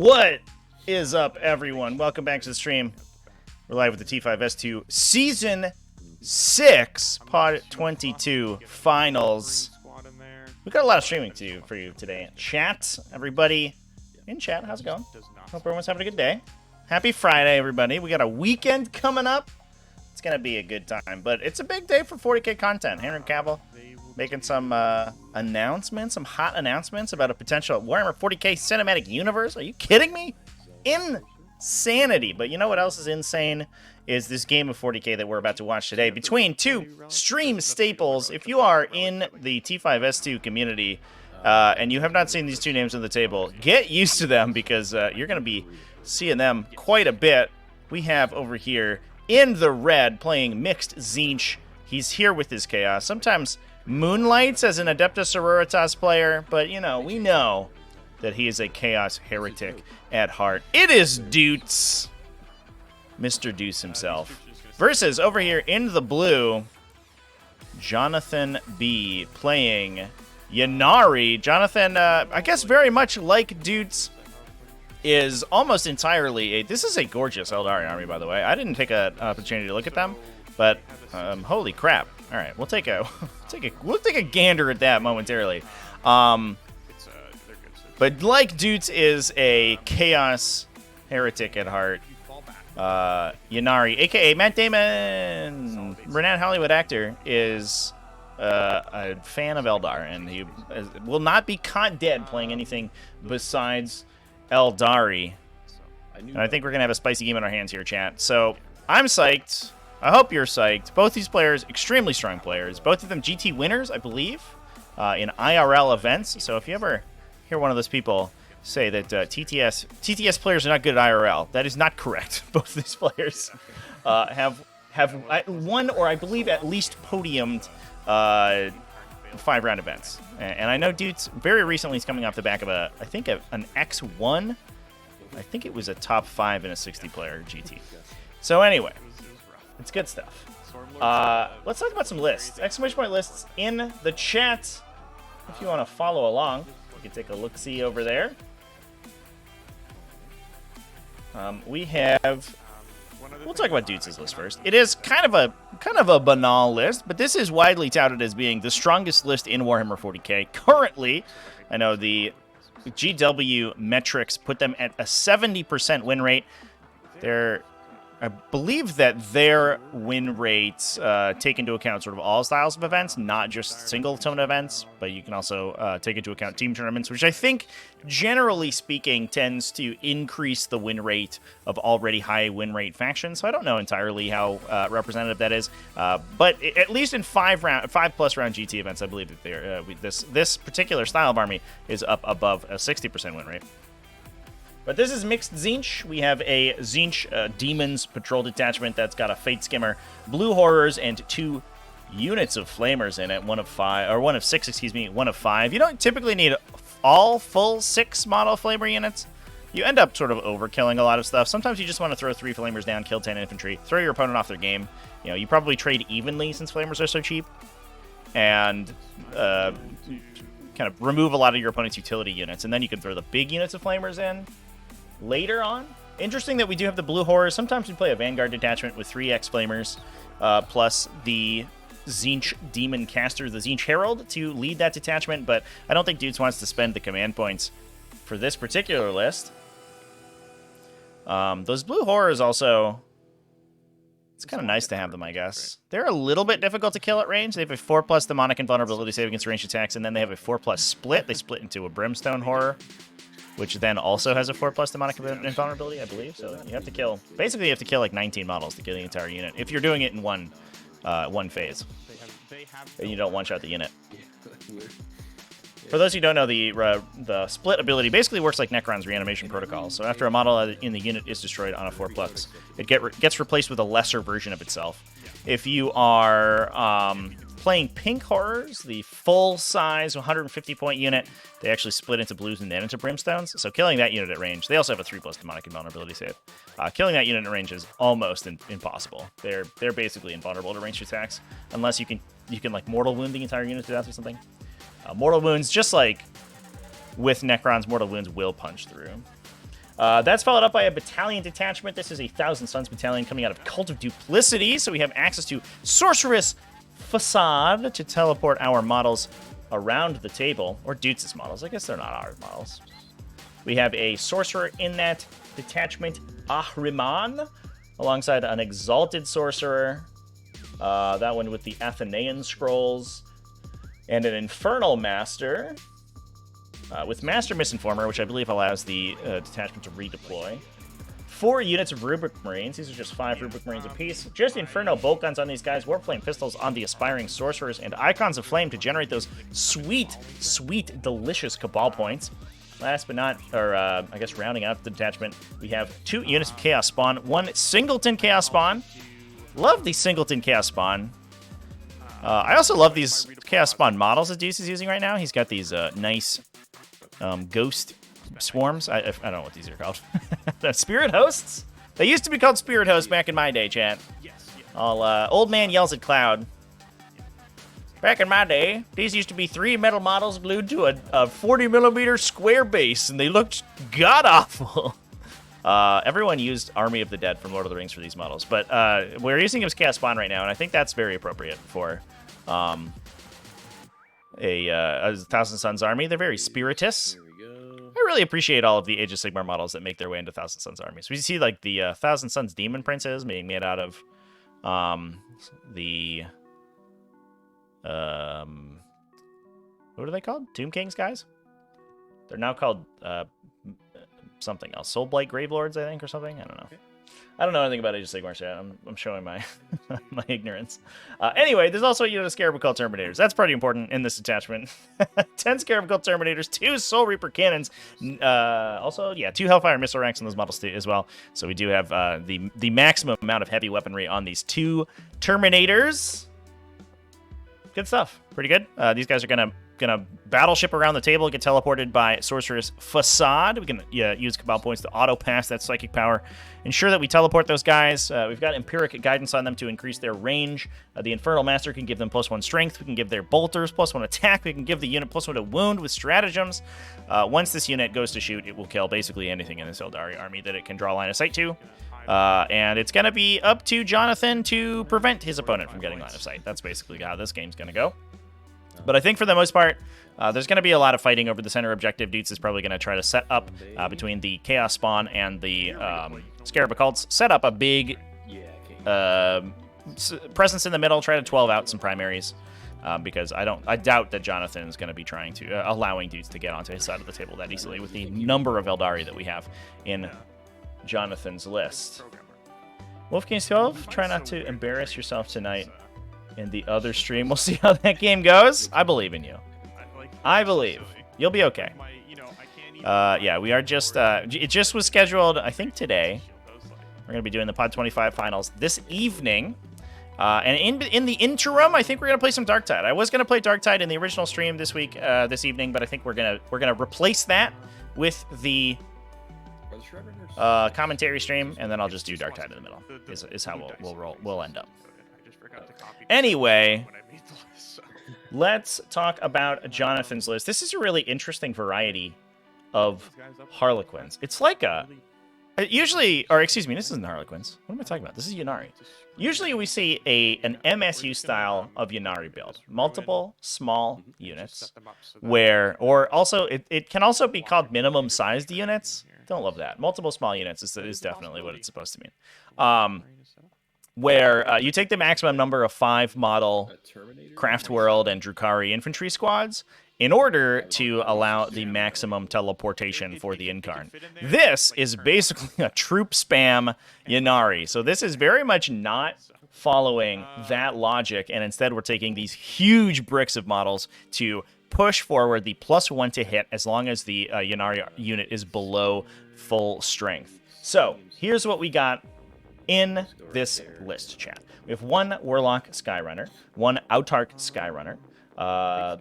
What is up, everyone? Welcome back to the stream. We're live with the T5S2 Season 6 Pod 22 Finals. We've got a lot of streaming to do for you today. Chat, everybody in chat, how's it going? Hope everyone's having a good day. Happy Friday, everybody. We got a weekend coming up. It's going to be a good time, but it's a big day for 40K content. Henry Cavill making some announcements, some hot announcements about a potential Warhammer 40K cinematic universe. Are you kidding me? Insanity. But you know what else is insane? Is this game of 40K that we're about to watch today between two stream staples. If you are in the T5S2 community and you have not seen these two names on the table, get used to them because you're going to be seeing them quite a bit. We have over here in the red playing mixed Tzeentch. He's here with his chaos. Sometimes moonlights as an Adeptus Sororitas player, but you know, we know that he is a chaos heretic at heart. It is Doots, Mr. Deuce himself, versus over here in the blue, Jonathon B playing Ynnari. Jonathon, I guess very much like Doots, is almost entirely this is a gorgeous Eldari army, by the way. I didn't take an opportunity to look at them, but holy crap. All right, we'll take a gander at that momentarily. But like Doots is a chaos heretic at heart. Ynnari, aka Matt Damon, renowned Hollywood actor, is a fan of Eldar, and he will not be caught dead playing anything besides Eldari. And I think we're gonna have a spicy game in our hands here, chat. So I'm psyched. I hope you're psyched. Both these players, extremely strong players. Both of them GT winners, I believe, in IRL events. So if you ever hear one of those people say that TTS players are not good at IRL, that is not correct. Both of these players have won, or I believe at least podiumed 5-round events. And I know Doots very recently is coming off the back of an X1. I think it was a top 5 in a 60-player GT. So anyway, it's good stuff. Let's talk about some lists. Exclamation point lists in the chat. If you want to follow along, you can take a look-see over there. We have. We'll talk about Doots' list first. It is kind of a banal list, but this is widely touted as being the strongest list in Warhammer 40K currently. I know the GW metrics put them at a 70% win rate. I believe that their win rates take into account sort of all styles of events, not just single-tone events, but you can also take into account team tournaments, which I think, generally speaking, tends to increase the win rate of already high win rate factions. So I don't know entirely how representative that is, but at least in 5+ round GT events, I believe that this particular style of army is up above a 60% win rate. But this is mixed Tzeentch. We have a Tzeentch Demons Patrol Detachment that's got a Fate Skimmer, Blue Horrors, and 2 units of Flamers in it. One of 6, excuse me, one of 5. You don't typically need all full 6 model Flamer units. You end up sort of overkilling a lot of stuff. Sometimes you just want to throw 3 Flamers down, kill 10 infantry, throw your opponent off their game. You know, you probably trade evenly since Flamers are so cheap, and kind of remove a lot of your opponent's utility units, and then you can throw the big units of Flamers in later on. Interesting that we do have the Blue Horrors. Sometimes we play a Vanguard detachment with 3 X-Flamers, plus the Tzeentch Demon Caster, the Tzeentch Herald, to lead that detachment, but I don't think Doots wants to spend the command points for this particular list. Those Blue Horrors also, it's kind of nice to have them, I guess. They're a little bit difficult to kill at range. They have a 4+ Demonic Invulnerability save against ranged attacks, and then they have a 4+ split. They split into a Brimstone Horror, which then also has a 4+ Demonic Invulnerability, I believe. So you have to kill, basically you have to kill like 19 models to kill the entire unit, if you're doing it in one phase, and you don't one-shot the unit. For those who don't know, the split ability basically works like Necron's reanimation protocol. So after a model in the unit is destroyed on a 4+, it gets replaced with a lesser version of itself. If you are playing Pink Horrors, the full-size 150-point unit, they actually split into blues and then into brimstones. So killing that unit at range, they also have a 3+ Demonic Invulnerability save. Killing that unit at range is almost impossible. They're basically invulnerable to ranged attacks, unless you can like Mortal Wound the entire unit to death or something. Mortal Wounds, just like with Necrons, Mortal Wounds will punch through. That's followed up by a battalion detachment. This is a Thousand Suns battalion coming out of Cult of Duplicity, so we have access to Sorceress Facade to teleport our models around the table, or Doots' models. I guess they're not our models. We have a Sorcerer in that detachment, Ahriman, alongside an Exalted Sorcerer, that one with the Athenaean Scrolls, and an Infernal Master, with Master Misinformer, which I believe allows the detachment to redeploy. 4 units of Rubric Marines. These are just 5 Rubric Marines apiece. Just Inferno bolt guns on these guys, Warflame pistols on the Aspiring Sorcerers, and Icons of Flame to generate those sweet, sweet, delicious Cabal points. Last but not, or I guess rounding out the detachment, we have 2 units of Chaos Spawn, 1 Singleton Chaos Spawn. Love the Singleton Chaos Spawn. I also love these Chaos Spawn models that Deuce is using right now. He's got these nice ghost swarms. I don't know what these are called. Spirit hosts? They used to be called spirit hosts back in my day, chat. Old man yells at cloud. Back in my day, these used to be 3 metal models glued to a 40mm square base, and they looked god-awful. Everyone used Army of the Dead from Lord of the Rings for these models, but we're using him as Chaos Spawn right now, and I think that's very appropriate for a Thousand Suns army. They're very spiritous. I really appreciate all of the Age of Sigmar models that make their way into Thousand Suns armies. We see like the Thousand Suns Demon Princes being made out of what are they called? Tomb Kings, guys? They're now called something else. Soulblight Gravelords, I think, or something? I don't know. I don't know anything about Age of Sigmar, chat. I'm showing my my ignorance. Anyway, there's also a unit of Scarab Cult Terminators. That's pretty important in this attachment. 10 Scarab Cult Terminators, 2 Soul Reaper Cannons. Also, yeah, 2 Hellfire Missile Racks in those models too, as well. So we do have the maximum amount of heavy weaponry on these 2 Terminators. Good stuff. Pretty good. These guys are gonna battleship around the table, get teleported by Sorceress Facade. We can use Cabal points to auto-pass that psychic power. Ensure that we teleport those guys. We've got Empiric Guidance on them to increase their range. The Infernal Master can give them +1 strength. We can give their bolters +1 attack. We can give the unit +1 to wound with stratagems. Once this unit goes to shoot, it will kill basically anything in this Eldari army that it can draw line of sight to. And it's going to be up to Jonathon to prevent his opponent from getting line of sight. That's basically how this game's going to go. But I think for the most part, there's going to be a lot of fighting over the center objective. Doots is probably going to try to set up between the Chaos Spawn and the Scarab Occults, set up a big presence in the middle, try to 12 out some primaries. Because I doubt that Jonathon is going to be trying to allowing Doots to get onto his side of the table that easily with the number of Eldari that we have in Jonathon's list. Wolfgang 12, try not to embarrass yourself tonight in the other stream. We'll see how that game goes. I believe in you. I believe. You'll be okay. Yeah, we are just... it just was scheduled, I think, today. We're going to be doing the Pod 25 finals this evening. And in the interim, I think we're going to play some Darktide. I was going to play Darktide in the original stream this week, this evening, but I think we're gonna replace that with the commentary stream, and then I'll just do Darktide in the middle. Is how we'll end up. Anyway, let's talk about Jonathon's list. This is a really interesting variety of Harlequins. It's like a... Usually, or excuse me, this isn't Harlequins. What am I talking about? This is Ynnari. Usually we see an MSU style of Ynnari build. Multiple small units where, or also, it can also be called minimum sized units. Don't love that. Multiple small units is definitely what it's supposed to mean. Where you take the maximum number of 5 model Craft World and Drukhari infantry squads in order to allow the maximum teleportation for the Incarn. This is basically a troop spam Ynnari. So this is very much not following that logic, and instead we're taking these huge bricks of models to push forward the +1 to hit as long as the Ynnari unit is below full strength. So here's what we got in this list, chat. We have 1 Warlock Skyrunner, 1 Autarch Skyrunner.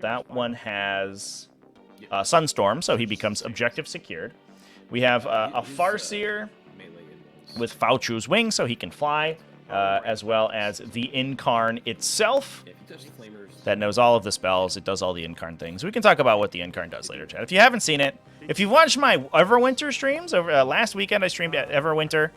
That one has Sunstorm, so he becomes objective secured. We have a Farseer with Fauchu's Wing, so he can fly. as well as the Incarn itself that knows all of the spells. It does all the Incarn things. We can talk about what the Incarn does later, chat. If you haven't seen it, if you've watched my Everwinter streams, over last weekend I streamed at Everwinter,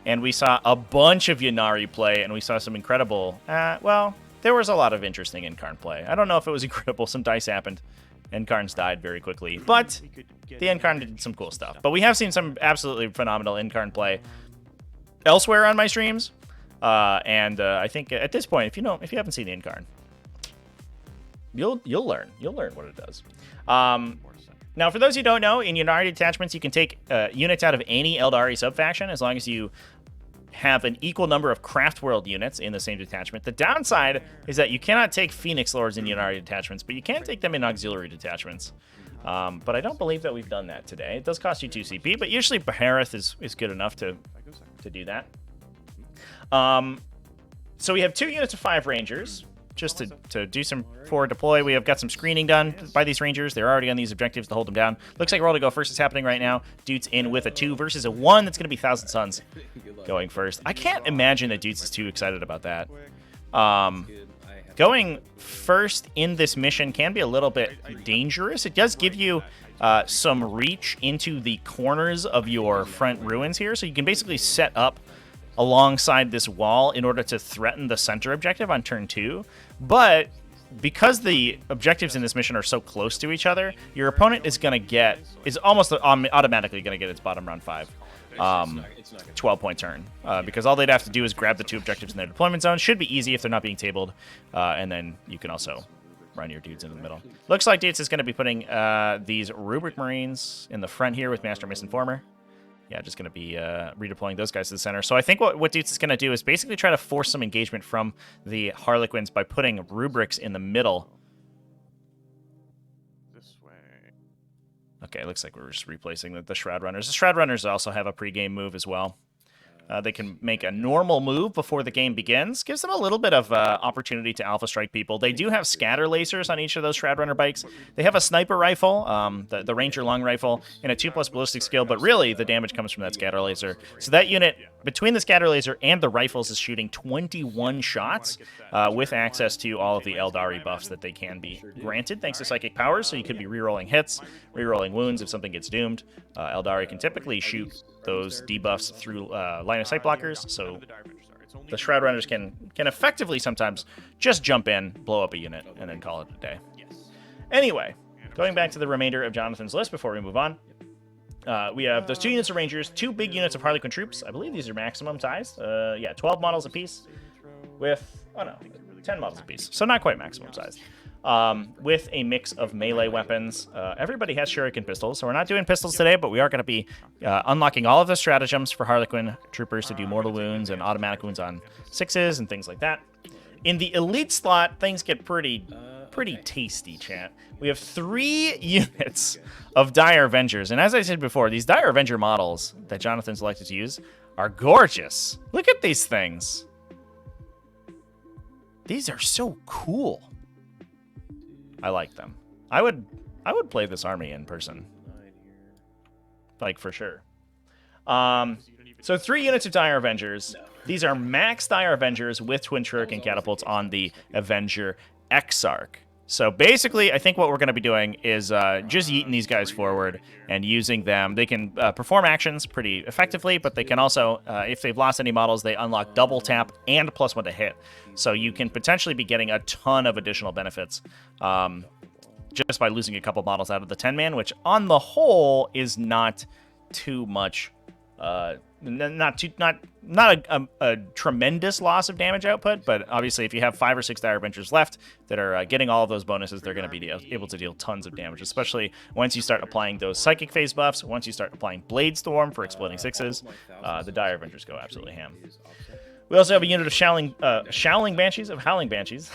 and we saw a bunch of Ynnari play, and we saw some incredible, well, there was a lot of interesting Incarn play. I don't know if it was incredible. Some dice happened. Incarns died very quickly, but the Incarn did some cool stuff. But we have seen some absolutely phenomenal Incarn play elsewhere on my streams, and I think at this point, if you haven't seen the Incarn, you'll learn what it does. Now, for those who don't know, in Ynnari detachments, you can take units out of any Eldari subfaction as long as you have an equal number of Craft World units in the same detachment. The downside is that you cannot take Phoenix Lords in Ynnari detachments, but you can take them in auxiliary detachments. But I don't believe that we've done that today. It does cost you 2 CP, but usually Behareth is good enough to do that. So we have 2 units of 5 Rangers, just to do some forward deploy. We have got some screening done by these Rangers. They're already on these objectives to hold them down. Looks like roll to go first is happening right now. Doots in with a 2 versus a 1. That's going to be Thousand Suns going first. I can't imagine that Doots is too excited about that. Going first in this mission can be a little bit dangerous. It does give you some reach into the corners of your front ruins here, so you can basically set up alongside this wall in order to threaten the center objective on turn 2. But because the objectives in this mission are so close to each other, your opponent is almost automatically going to get its bottom round 5 12-point turn, because all they'd have to do is grab the 2 objectives in their deployment zone. Should be easy if they're not being tabled, and then you can also run your dudes into the middle. Looks like Doots is going to be putting these Rubric Marines in the front here with Master Misinformer. Yeah, just going to be redeploying those guys to the center. So I think what Doots is going to do is basically try to force some engagement from the Harlequins by putting Rubrics in the middle. This way. Okay, looks like we're just replacing the Shroud Runners. The Shroud Runners also have a pregame move as well. They can make a normal move before the game begins. Gives them a little bit of opportunity to alpha strike people. They do have scatter lasers on each of those Shroud Runner bikes. They have a sniper rifle, the Ranger long rifle, and a 2+ ballistic skill, but really the damage comes from that scatter laser. So that unit, between the scatter laser and the rifles, is shooting 21 shots with access to all of the Eldari buffs that they can be granted thanks to psychic powers. So you could be rerolling hits, rerolling wounds if something gets doomed. Eldari can typically shoot those debuffs through line of sight blockers, so the Shroud Runners can effectively sometimes just jump in, blow up a unit, and then call it a day. Anyway, going back to the remainder of Jonathon's list before we move on, we have those 2 units of Rangers, 2 big units of Harlequin troops. I believe these are maximum size. Yeah, 12 models apiece with, 10 models apiece, so not quite maximum size. With a mix of melee weapons. Everybody has shuriken pistols, so we're not doing pistols today, but we are going to be unlocking all of the stratagems for Harlequin troopers to do mortal wounds and automatic wounds on 6s and things like that. In the elite slot, things get pretty tasty, chat. We have 3 units of Dire Avengers, and as I said before, these Dire Avenger models that Jonathon's elected to use are gorgeous. Look at these things. These are so cool. I like them. I would play this army in person, like for sure. So 3 units of Dire Avengers. These are max Dire Avengers with Twin Shuriken catapults on the Avenger Exarch. So basically, I think what we're going to be doing is just yeeting these guys forward and using them. They can perform actions pretty effectively, but they can also, if they've lost any models, they unlock double tap and +1 to hit. So you can potentially be getting a ton of additional benefits just by losing a couple models out of the 10-man, which on the whole is not too much. Not a tremendous loss of damage output, but obviously if you have 5 or 6 Dire Avengers left that are getting all of those bonuses, they're going to be able to deal tons of damage, especially once you start applying those Psychic Phase buffs, once you start applying Blade Storm for exploding 6s, the Dire Avengers go absolutely ham. We also have a unit of Howling Banshees.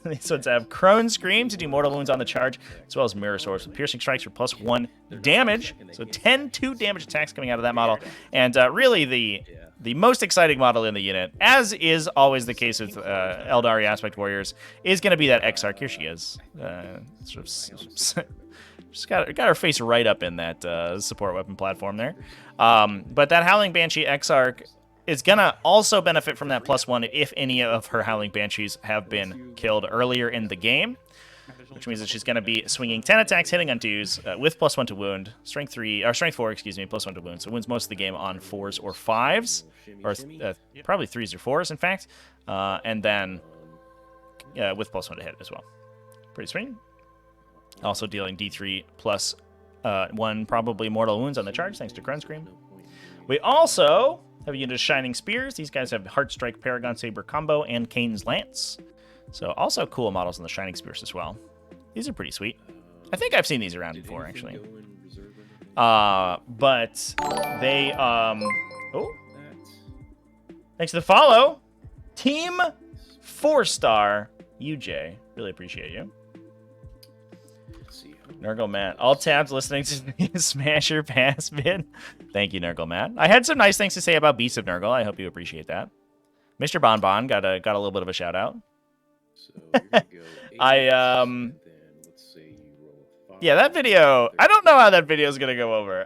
These ones have Crone Scream to do mortal wounds on the charge, as well as Mirror Swords with piercing strikes for +1 damage. So 10 2-damage attacks coming out of that model. And really the most exciting model in the unit, as is always the case with Eldari Aspect Warriors, is going to be that Exarch. Here she is. She's got her face right up in that support weapon platform there. But that Howling Banshee Exarch is going to also benefit from that +1 if any of her Howling Banshees have been killed earlier in the game, which means that she's going to be swinging 10 attacks, hitting on 2s with +1 to wound, strength 4, excuse me, +1 to wound. So wins most of the game on 4s or 5s, or probably 3s or 4s, in fact, and then with +1 to hit as well. Pretty sweet. Also dealing D3 plus 1 probably mortal wounds on the charge, thanks to Grunt Scream. We also have a unit of Shining Spears. These guys have Heart Strike, Paragon Saber combo, and Kane's Lance. So also cool models on the Shining Spears as well. These are pretty sweet. I think I've seen these around before, actually. But they, oh. Thanks for the follow. Team 4-star UJ. Really appreciate you. Nurgle Matt. All tabs listening to the Smasher Pass vid. Thank you, Nurgle Matt. I had some nice things to say about Beasts of Nurgle. I hope you appreciate that. Mr. Bonbon got a little bit of a shout out. Yeah, that video. I don't know how that video is gonna go over.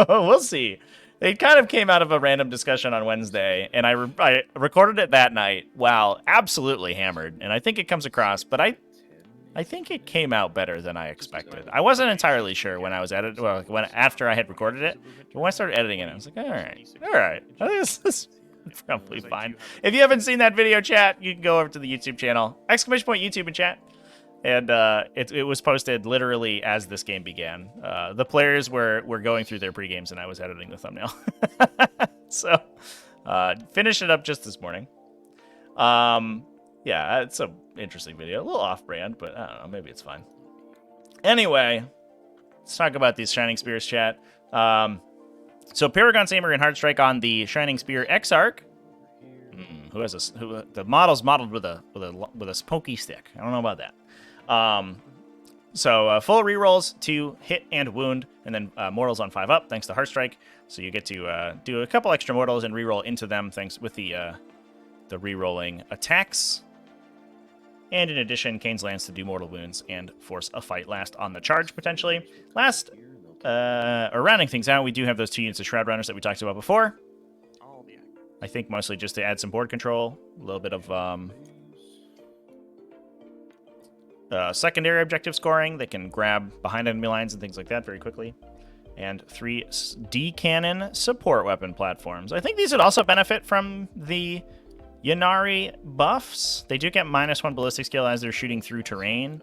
We'll see. It kind of came out of a random discussion on Wednesday, and I recorded it that night. Wow, absolutely hammered, and I think it comes across. But I think it came out better than I expected. I wasn't entirely sure when I was editing. Well, after I had recorded it, but when I started editing it, I was like, all right, this is probably fine. If you haven't seen that video, chat, you can go over to the YouTube channel, !YouTube in chat, and it was posted literally as this game began. The players were going through their pre-games, and I was editing the thumbnail. So finished it up just this morning. Yeah, it's an interesting video. A little off-brand, but I don't know. Maybe it's fine. Anyway, let's talk about these Shining Spears, chat. So Paragon Saber and Heart Strike on the Shining Spear Exarch. Who has the model's modeled with a pokey stick. I don't know about that. So full rerolls to hit and wound, and then mortals on 5-up thanks to Heart Strike. So you get to do a couple extra mortals and reroll into them thanks with the rerolling attacks. And in addition, Kane's Lance to do mortal wounds and force a fight last on the charge, potentially. Last, or rounding things out, we do have those 2 units of Shroud Runners that we talked about before. I think mostly just to add some board control, a little bit of secondary objective scoring. They can grab behind enemy lines and things like that very quickly. And 3 D-cannon support weapon platforms. I think these would also benefit from the Ynnari buffs. They do get -1 ballistic skill as they're shooting through terrain,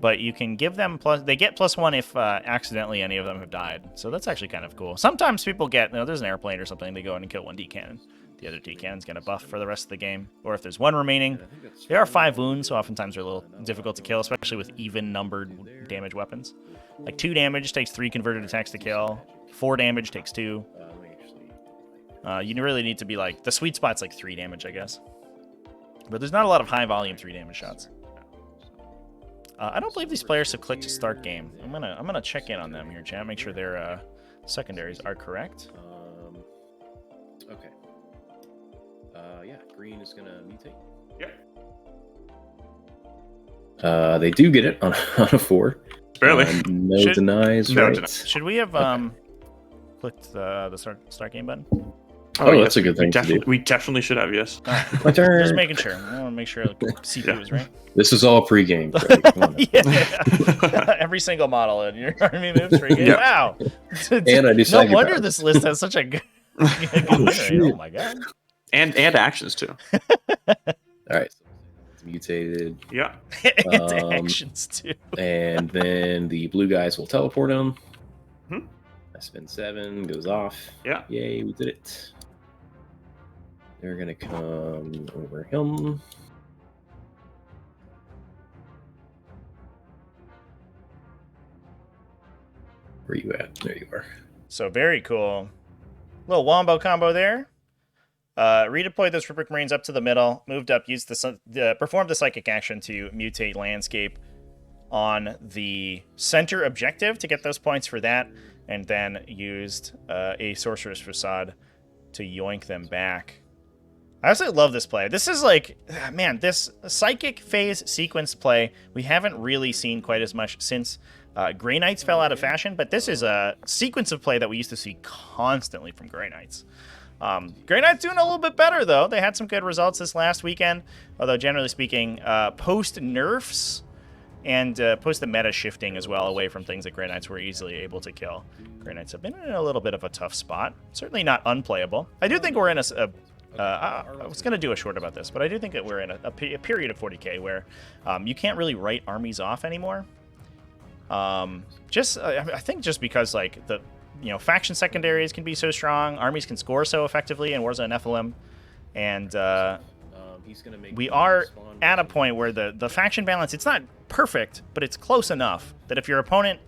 but you can give them they get +1 if accidentally any of them have died. So that's actually kind of cool. Sometimes people get, there's an airplane or something, they go in and kill 1 D-cannon. The other D-cannon's get a buff for the rest of the game. Or if there's 1 remaining, there are 5 wounds, so oftentimes they're a little difficult to kill, especially with even-numbered damage weapons. Like 2 damage takes 3 converted attacks to kill. 4 damage takes 2. You really need to be like, the sweet spot's like 3 damage, I guess. But there's not a lot of high volume 3 damage shots. I don't believe these players have clicked to start game. I'm gonna check in on them here, chat. Make sure their secondaries are correct. Okay. Yeah, green is gonna mutate. Yep. They do get it on a 4. Barely. No denies. No right? denies. Should we have clicked the start game button? Oh, that's a good thing to do. We definitely should have, yes. My turn. Just making sure. I want to make sure the CPU is right. This is all pre-game. Come on. Yeah. Every single model in your army moves pre-game. Yeah. Wow. And I do No psychic wonder powers. this list has such a good oh my god. And actions too. All right. It's mutated. Yeah. And actions too. And then the blue guys will teleport him. Hmm. I spend 7, goes off. Yeah. Yay, we did it. They're gonna come over him. Where you at? There you are. So very cool. Little wombo combo there. Redeployed those Rubric Marines up to the middle, moved up, used performed the psychic action to mutate landscape on the center objective to get those points for that, and then used a Sorcerer's Facade to yoink them back. I absolutely love this play. This is like, man, this psychic phase sequence play we haven't really seen quite as much since Grey Knights fell out of fashion, but this is a sequence of play that we used to see constantly from Grey Knights. Grey Knight's doing a little bit better, though. They had some good results this last weekend, although generally speaking, post-nerfs and post the meta shifting as well away from things that Grey Knights were easily able to kill. Grey Knights have been in a little bit of a tough spot. Certainly not unplayable. I do think we're in I was going to do a short about this, but I do think that we're in a period of 40k where you can't really write armies off anymore. I think just because like the faction secondaries can be so strong, armies can score so effectively in Warzone Nephilim, and we are at a point where the faction balance, it's not perfect, but it's close enough that if your opponent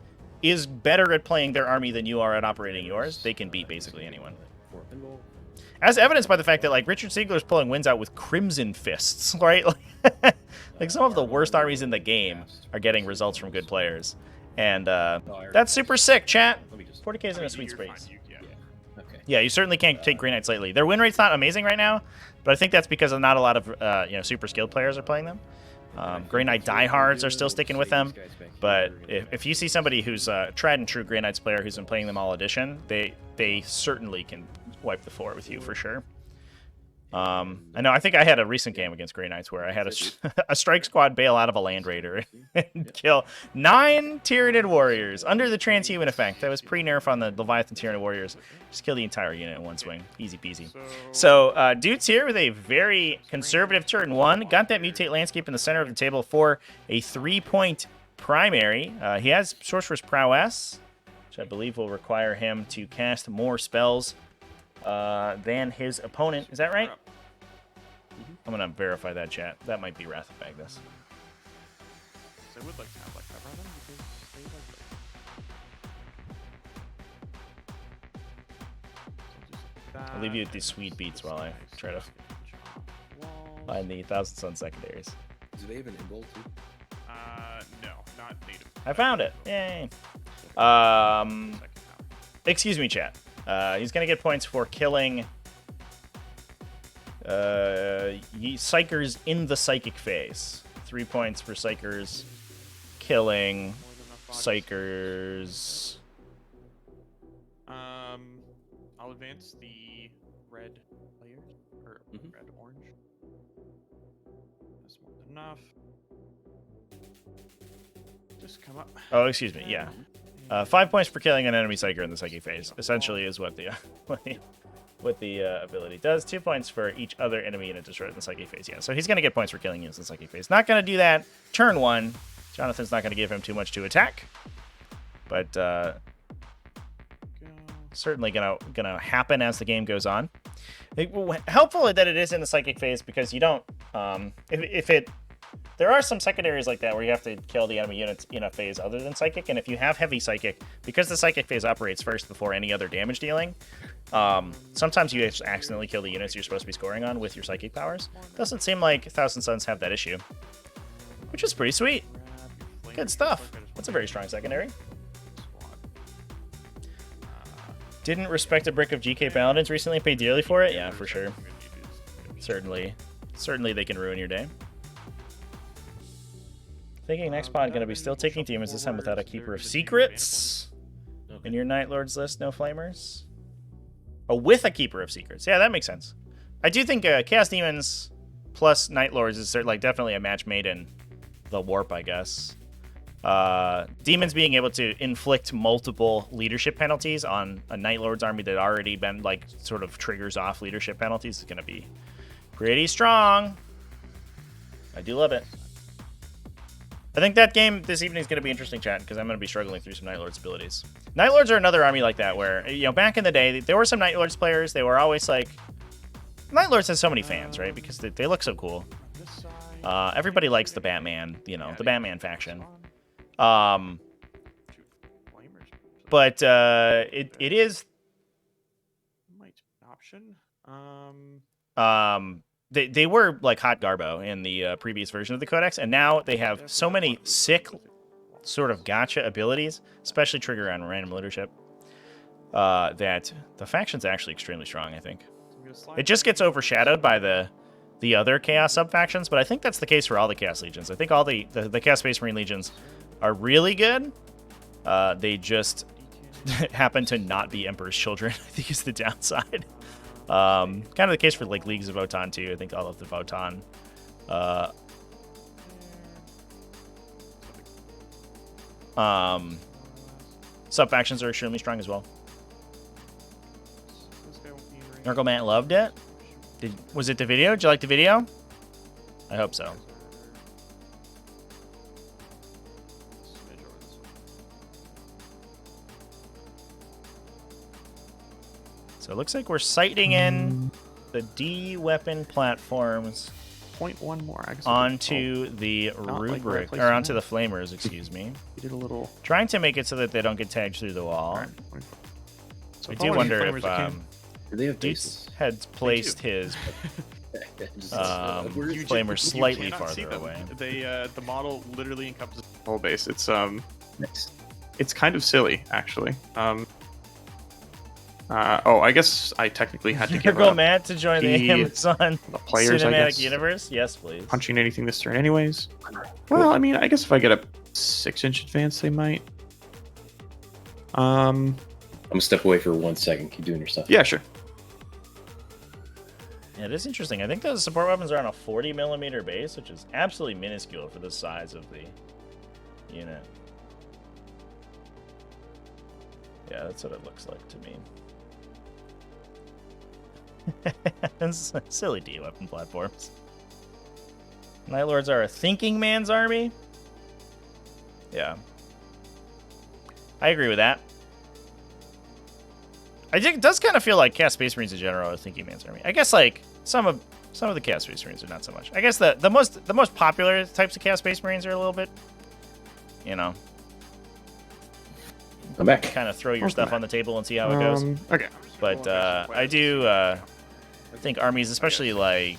is better at playing their army than you are at operating yours, they can beat basically anyone. As evidenced by the fact that like Richard Siegler's pulling wins out with Crimson Fists, right? Like some of the worst armies in the game are getting results from good players. And that's super sick, chat. 40k's in a sweet space. Yeah, you certainly can't take Grey Knights lightly. Their win rate's not amazing right now, but I think that's because not a lot of super skilled players are playing them. Grey Knight diehards are still sticking with them, but if you see somebody who's a tried and true Grey Knights player who's been playing them all edition, they certainly can wipe the floor with you for sure. I know. I think I had a recent game against Grey Knights where I had a strike squad bail out of a land raider and kill 9 Tyranid warriors under the transhuman effect. That was pre-nerf on the Leviathan Tyranid warriors. Just kill the entire unit in one swing. Easy peasy. So Doots here with a very conservative turn 1. Got that mutate landscape in the center of the table for a 3-point primary. He has Sorcerer's Prowess, which I believe will require him to cast more spells than his opponent. Is that right? I'm gonna verify that, chat. That might be Wrath of Magnus. They would like to have like cover on them because they like I'll leave you with these sweet beats while I try to find the Thousand Sun secondaries. Do they have an invul too? No, not native. I found it. Yay. Excuse me, chat. He's gonna get points for killing Psychers in the psychic phase. 3 points for Psychers killing Psychers. I'll advance the red players, or red orange. That's more than enough. Just come up. Oh, excuse me. Yeah. 5 points for killing an enemy Psyker in the psychic phase. Essentially, is what the ability does. 2 points for each other enemy unit destroyed in the psychic phase. Yeah, so he's going to get points for killing units in the psychic phase. Not going to do that turn 1. Jonathon's not going to give him too much to attack, but certainly gonna happen as the game goes on. Helpful that it is in the psychic phase because you don't there are some secondaries like that where you have to kill the enemy units in a phase other than psychic, and if you have heavy psychic, because the psychic phase operates first before any other damage dealing, sometimes you just accidentally kill the units you're supposed to be scoring on with your psychic powers. Doesn't seem like Thousand Suns have that issue, which is pretty sweet. Good stuff. That's a very strong secondary. Didn't respect a brick of GK Paladins recently, paid dearly for it? Yeah, for sure. Certainly they can ruin your day. Thinking next pod going to be still taking demons this time without a Keeper of Secrets. In your Night Lords list, no Flamers. Oh, with a Keeper of Secrets. Yeah, that makes sense. I do think Chaos Demons plus Night Lords is definitely a match made in the Warp, I guess. Demons being able to inflict multiple leadership penalties on a Night Lord's army that already been sort of triggers off leadership penalties is going to be pretty strong. I do love it. I think that game this evening is going to be interesting, chat, because I'm going to be struggling through some Night Lord's abilities. Night Lords are another army like that where, back in the day, there were some Night Lords players. They were always like... Night Lords has so many fans, right? Because they look so cool. Everybody likes the Batman, the Batman faction. But it is... Might be an option. They were like hot garbo in the previous version of the Codex, and now they have so many sick sort of gotcha abilities, especially trigger on random leadership, that the faction's actually extremely strong, I think. It just gets overshadowed by the other Chaos sub-factions, but I think that's the case for all the Chaos Legions. I think all the Chaos Space Marine Legions are really good. They just happen to not be Emperor's Children, I think is the downside. Kind of the case for like Leagues of Votann too. I think all of the Votann sub-factions are extremely strong as well. Nurgleman loved it. Was it the video? Did you like the video? I hope so. So it looks like we're sighting in the D weapon platforms 0.1 more. I guess onto the Not like rubric, right or onto the place flamers, excuse me. You did a little. Trying to make it so that they don't get tagged through the wall. Alright, so I if do wanna wonder do if flamers, I can. Do they have Doots bases? had placed his Just, flamer You slightly cannot see farther them. away. They the model literally encompasses. The whole base. nice. It's kind of silly actually. Oh, I guess I technically had to give Go up Matt to join the the- Amazon the players. I cinematic guess universe. Yes, please. punching anything this turn, anyways. Well, I mean, I guess if I get a 6-inch advance, they might. I'm gonna step away for 1 second. Keep doing your stuff. Yeah, sure. Yeah, it is interesting. I think those support weapons are on a 40mm base, which is absolutely minuscule for the size of the unit. Yeah, that's what it looks like to me. It's silly D weapon platforms. Night Lords are a thinking man's army. Yeah, I agree with that. I think it does kind of feel like Chaos Space Marines in general are a thinking man's army. I guess like some of the Chaos Space Marines are not so much. I guess the most popular types of Chaos Space Marines are a little bit, you know, I'm back. kind of throw your stuff on the table and see how it goes. Okay. But I do think armies, especially like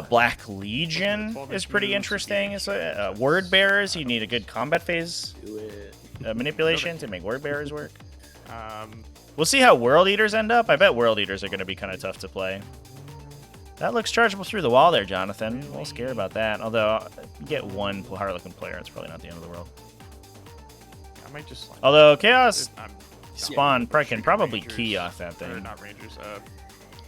Black Legion, is pretty interesting. It's, word bearers, you need a good combat phase Do it. manipulation to make word bearers work. We'll see how World Eaters end up. I bet World Eaters are going to be kind of tough to play. That looks chargeable through the wall there, Jonathan. A little scared about that. Although, you get one Harlequin player, it's probably not the end of the world. I might just. Like, Although Chaos I'm Spawn can shooting probably Rangers, key off that or thing. not Rangers,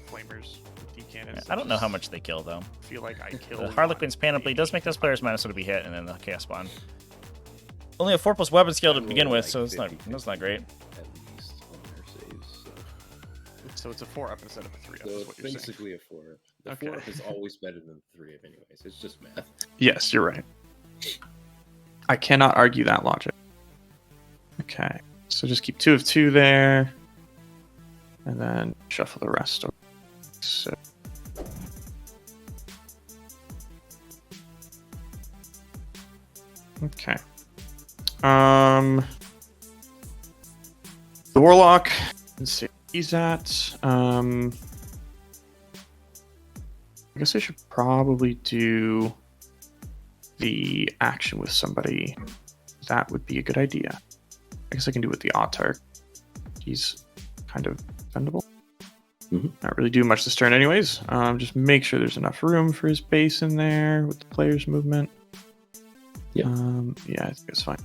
flamers with D cannons. I don't know how much they kill, though. I feel like I killed. The Harlequin's Panoply does make those players -1 to be hit, and then the Chaos Spawn. Only a 4+ weapon skill to begin with, so it's not great. At least on their saves. So it's a 4-up instead of a 3-up. So is it's what you're saying. basically a 4. The Okay. 4 is always better than the 3 anyways. It's just math. Yes, you're right. I cannot argue that logic. Okay, so just keep 2 of 2 there, and then shuffle the rest. So. Okay. The Warlock. Let's see. He's at. I guess I should probably do the action with somebody. That would be a good idea. I guess I can do it with the Autarch. He's kind of defendable. Not really do much this turn anyways. Just make sure there's enough room for his base in there with the player's movement. Yeah. Yeah, I think it's fine.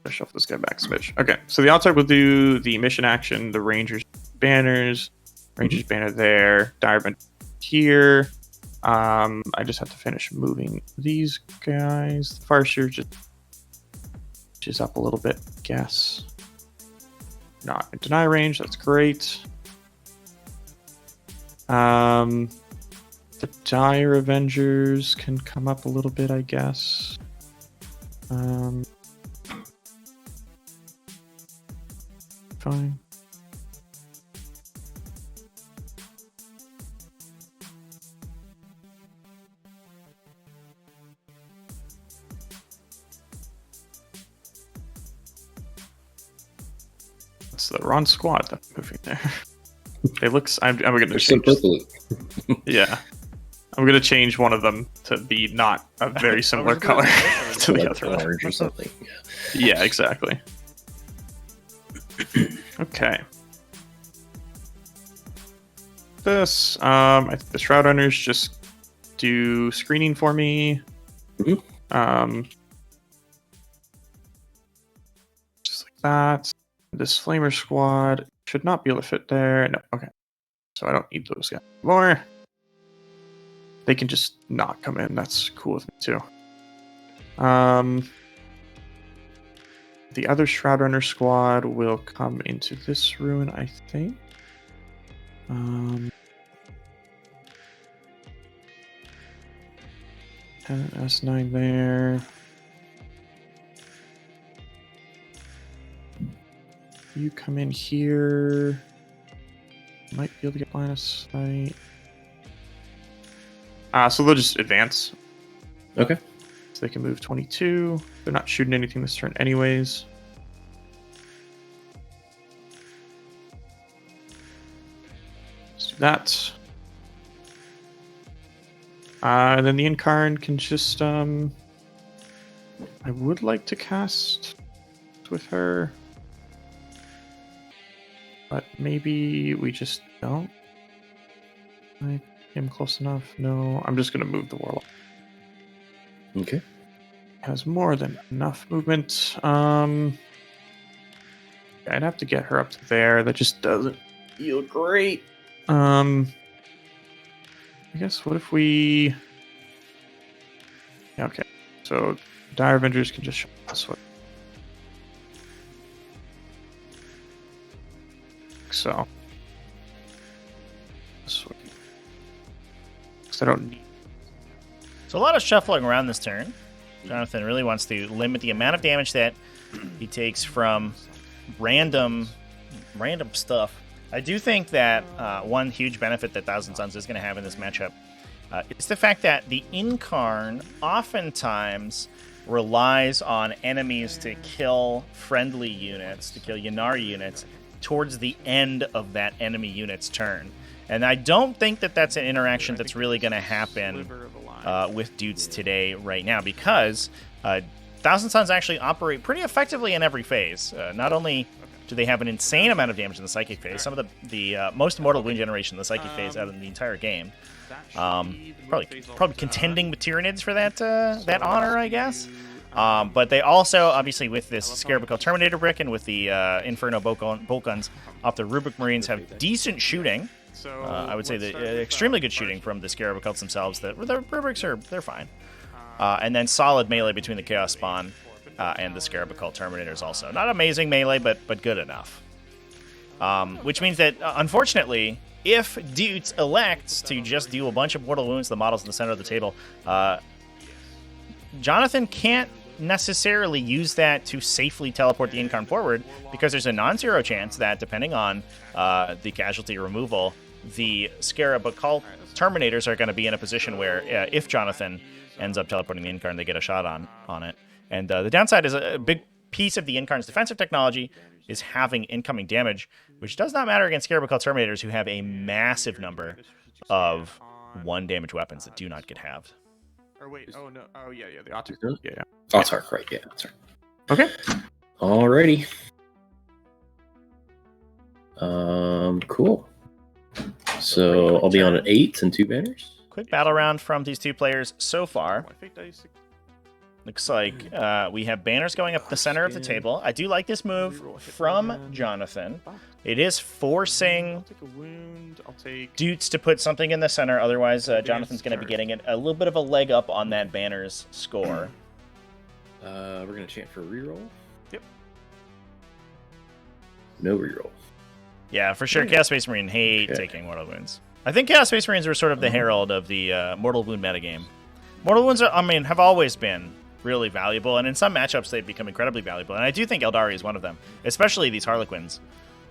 I'll shuffle this guy back a smidge. Okay, so the Autarch will do the mission action, the Rangers banners. Rangers banner there. Direman here. I just have to finish moving these guys. The Farseer just up a little bit, I guess. Not in deny range, that's great. The Dire Avengers can come up a little bit, I guess. Fine. It's the wrong squad that's moving there. It looks. I'm gonna They're so change. purpley. Yeah, I'm gonna change one of them to be not a very similar was color gonna to the Like other one. orange or something. Yeah, exactly. Okay. This, I think the Shroud Runners just do screening for me. Mhm. Just like that. This Flamer squad should not be able to fit there. No, okay. So I don't need those guys anymore. They can just not come in. That's cool with me too. The other Shroud Runner squad will come into this ruin, I think. S9 there. You come in here. Might be able to get line of sight. So they'll just advance. Okay. So they can move 22. They're not shooting anything this turn anyways. Let's do that. And then the Incarn can just... I would like to cast with her. But maybe we just don't. I am close enough. No, I'm just going to move the Warlock. Okay. Has more than enough movement. I'd have to get her up to there. That just doesn't feel great. I guess what if we... Okay, so Dire Avengers can just show this way. So this way. Because I don't need... So a lot of shuffling around this turn. Jonathon really wants to limit the amount of damage that he takes from random stuff. I do think that one huge benefit that Thousand Suns is going to have in this matchup is the fact that the Incarn oftentimes relies on enemies to kill friendly units, to kill Ynnari units, towards the end of that enemy unit's turn. And I don't think that that's an interaction that's really going to happen with Doots today right now, because Thousand Suns actually operate pretty effectively in every phase. Not only do they have an insane amount of damage in the Psychic phase, some of the most mortal wound generation in the Psychic phase out of the entire game. Probably contending with Tyranids for that honor, I guess. But they also, obviously, with this Scarabocul Terminator brick and with the Inferno bolt guns off the Rubric Marines, have decent shooting. I would say the extremely good shooting from the Scarabaculs themselves. The Rubrics they're fine. And then solid melee between the Chaos Spawn and the Scarabocul Terminators also. Not amazing melee, but good enough. Which means that, unfortunately, if Doots elects to just do a bunch of mortal wounds to the models in the center of the table, Jonathon can't necessarily use that to safely teleport the Incarn forward, because there's a non-zero chance that, depending on the casualty removal, the Scarabocul Terminators are going to be in a position where, if Jonathon ends up teleporting the Incarn, they get a shot on it. And the downside is a big piece of the Incarn's defensive technology is having incoming damage, which does not matter against Scarabocul Terminators, who have a massive number of 1 damage weapons that do not get halved. Or wait, oh no, oh yeah, the Autarch. Yeah. Autarch, right, yeah, that's right. Okay. Alrighty. Cool. So I'll be on an 8 and 2 banners. Quick battle round from these two players so far. Looks like we have banners going up the center of the table. I do like this move from Jonathon. It is forcing Doots to put something in the center. Otherwise, Jonathon's going to be getting a little bit of a leg up on that banner's score. We're going to chant for reroll. Yep. No reroll. Yeah, for sure. Chaos Space Marine hate taking mortal wounds. I think Chaos Space Marines were sort of the herald of the mortal wound metagame. Mortal wounds have always been really valuable, and in some matchups they've become incredibly valuable. And I do think Eldari is one of them, especially these Harlequins.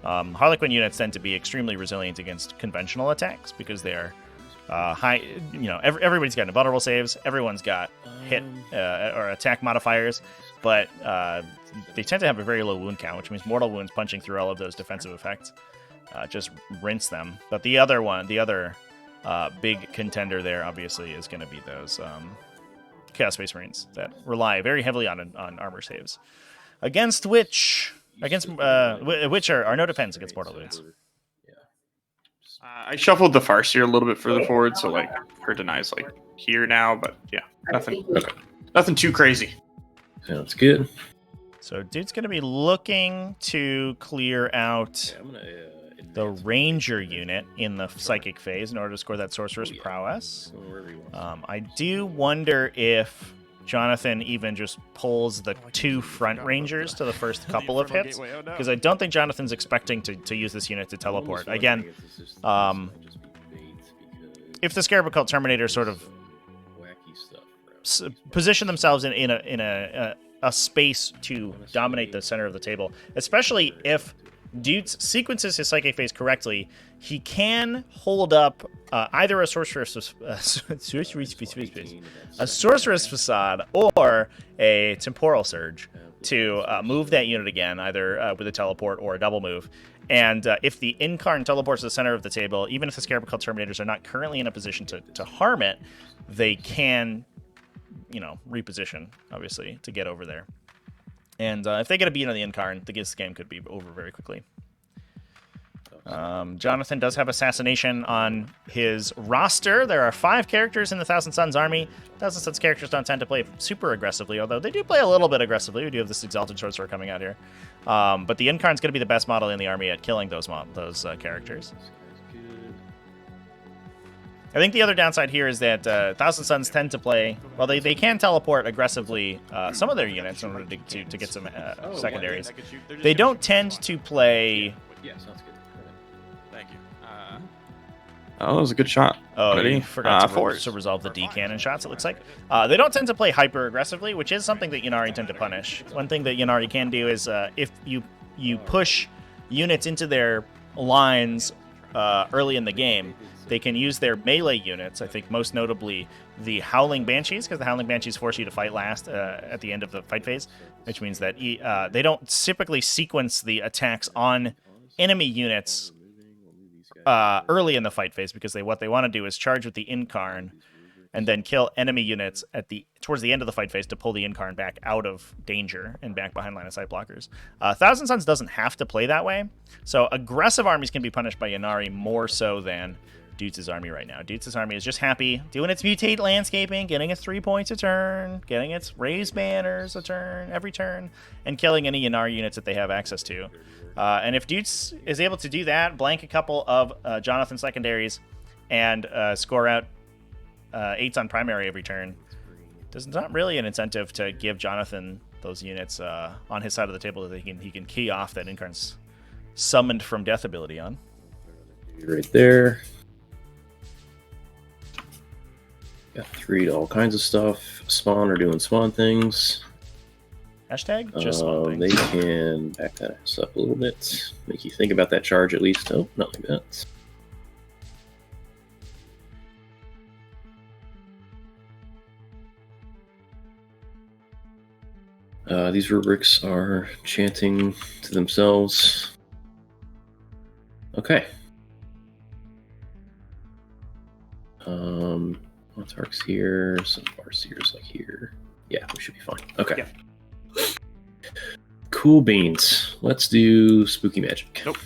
Harlequin units tend to be extremely resilient against conventional attacks because they are high. Everybody's got invulnerable saves. Everyone's got hit or attack modifiers, but they tend to have a very low wound count, which means mortal wounds punching through all of those defensive effects just rinse them. But the other big contender there, obviously, is going to be those Chaos Space Marines that rely very heavily on armor saves, against which are no defense against mortal wounds. I shuffled the Farseer a little bit further forward, so like her denies like here now, but yeah, nothing too crazy. Sounds good. So dude's going to be looking to clear out the ranger unit in the psychic phase in order to score that sorcerer's prowess. I do wonder if Jonathon even just pulls the 2 front rangers to the first couple of hits, because I don't think Jonathan's expecting to use this unit to teleport. Again, if the Scarab Cult Terminator sort of position themselves in a space to dominate the center of the table, especially if Doots sequences his psychic phase correctly, he can hold up either a sorcerer's facade or a temporal surge to move that unit again, either with a teleport or a double move. And if the Incarn teleports to the center of the table, even if the Scarab Cult Terminators are not currently in a position to harm it, they can, reposition, obviously, to get over there. And if they get a beat on the Incarn, this game could be over very quickly. Jonathon does have Assassination on his roster. There are 5 characters in the Thousand Suns army. Thousand Suns characters don't tend to play super aggressively, although they do play a little bit aggressively. We do have this Exalted Sorcerer coming out here. But the Incarn's going to be the best model in the army at killing those characters. I think the other downside here is that Thousand Suns tend to play, well, they can teleport aggressively some of their units in order to get some secondaries. They don't tend to play... Yeah, sounds good. Thank you. Oh, that was a good shot. Oh, Ready? you forgot Force. to resolve the D-cannon shots, it looks like. They don't tend to play hyper-aggressively, which is something that Ynnari tend to punish. One thing that Ynnari can do is if you push units into their lines early in the game, they can use their melee units, I think most notably the Howling Banshees, because the Howling Banshees force you to fight last at the end of the fight phase, which means that they don't typically sequence the attacks on enemy units early in the fight phase, because what they want to do is charge with the Incarn and then kill enemy units towards the end of the fight phase to pull the Incarn back out of danger and back behind line of sight blockers. Thousand Suns doesn't have to play that way, so aggressive armies can be punished by Ynnari more so than Doots' army right now. Doots' army is just happy doing its mutate landscaping, getting its 3 points a turn, getting its raised banners a turn every turn, and killing any Ynnari units that they have access to. And if Doots is able to do that, blank a couple of Jonathon secondaries, and score out 8s on primary every turn, there's not really an incentive to give Jonathon those units on his side of the table that he can key off that Incarn's summoned from death ability on. Right there. Got 3 to all kinds of stuff. Spawn are doing spawn things. Hashtag just spawn They things. can back that ass up a little bit. Make you think about that charge at least. Oh, not like that. These rubrics are chanting to themselves. Okay. Montarch's here, some Farseers like here. Yeah, we should be fine. Okay. Yeah. Cool beans. Let's do spooky magic. Nope.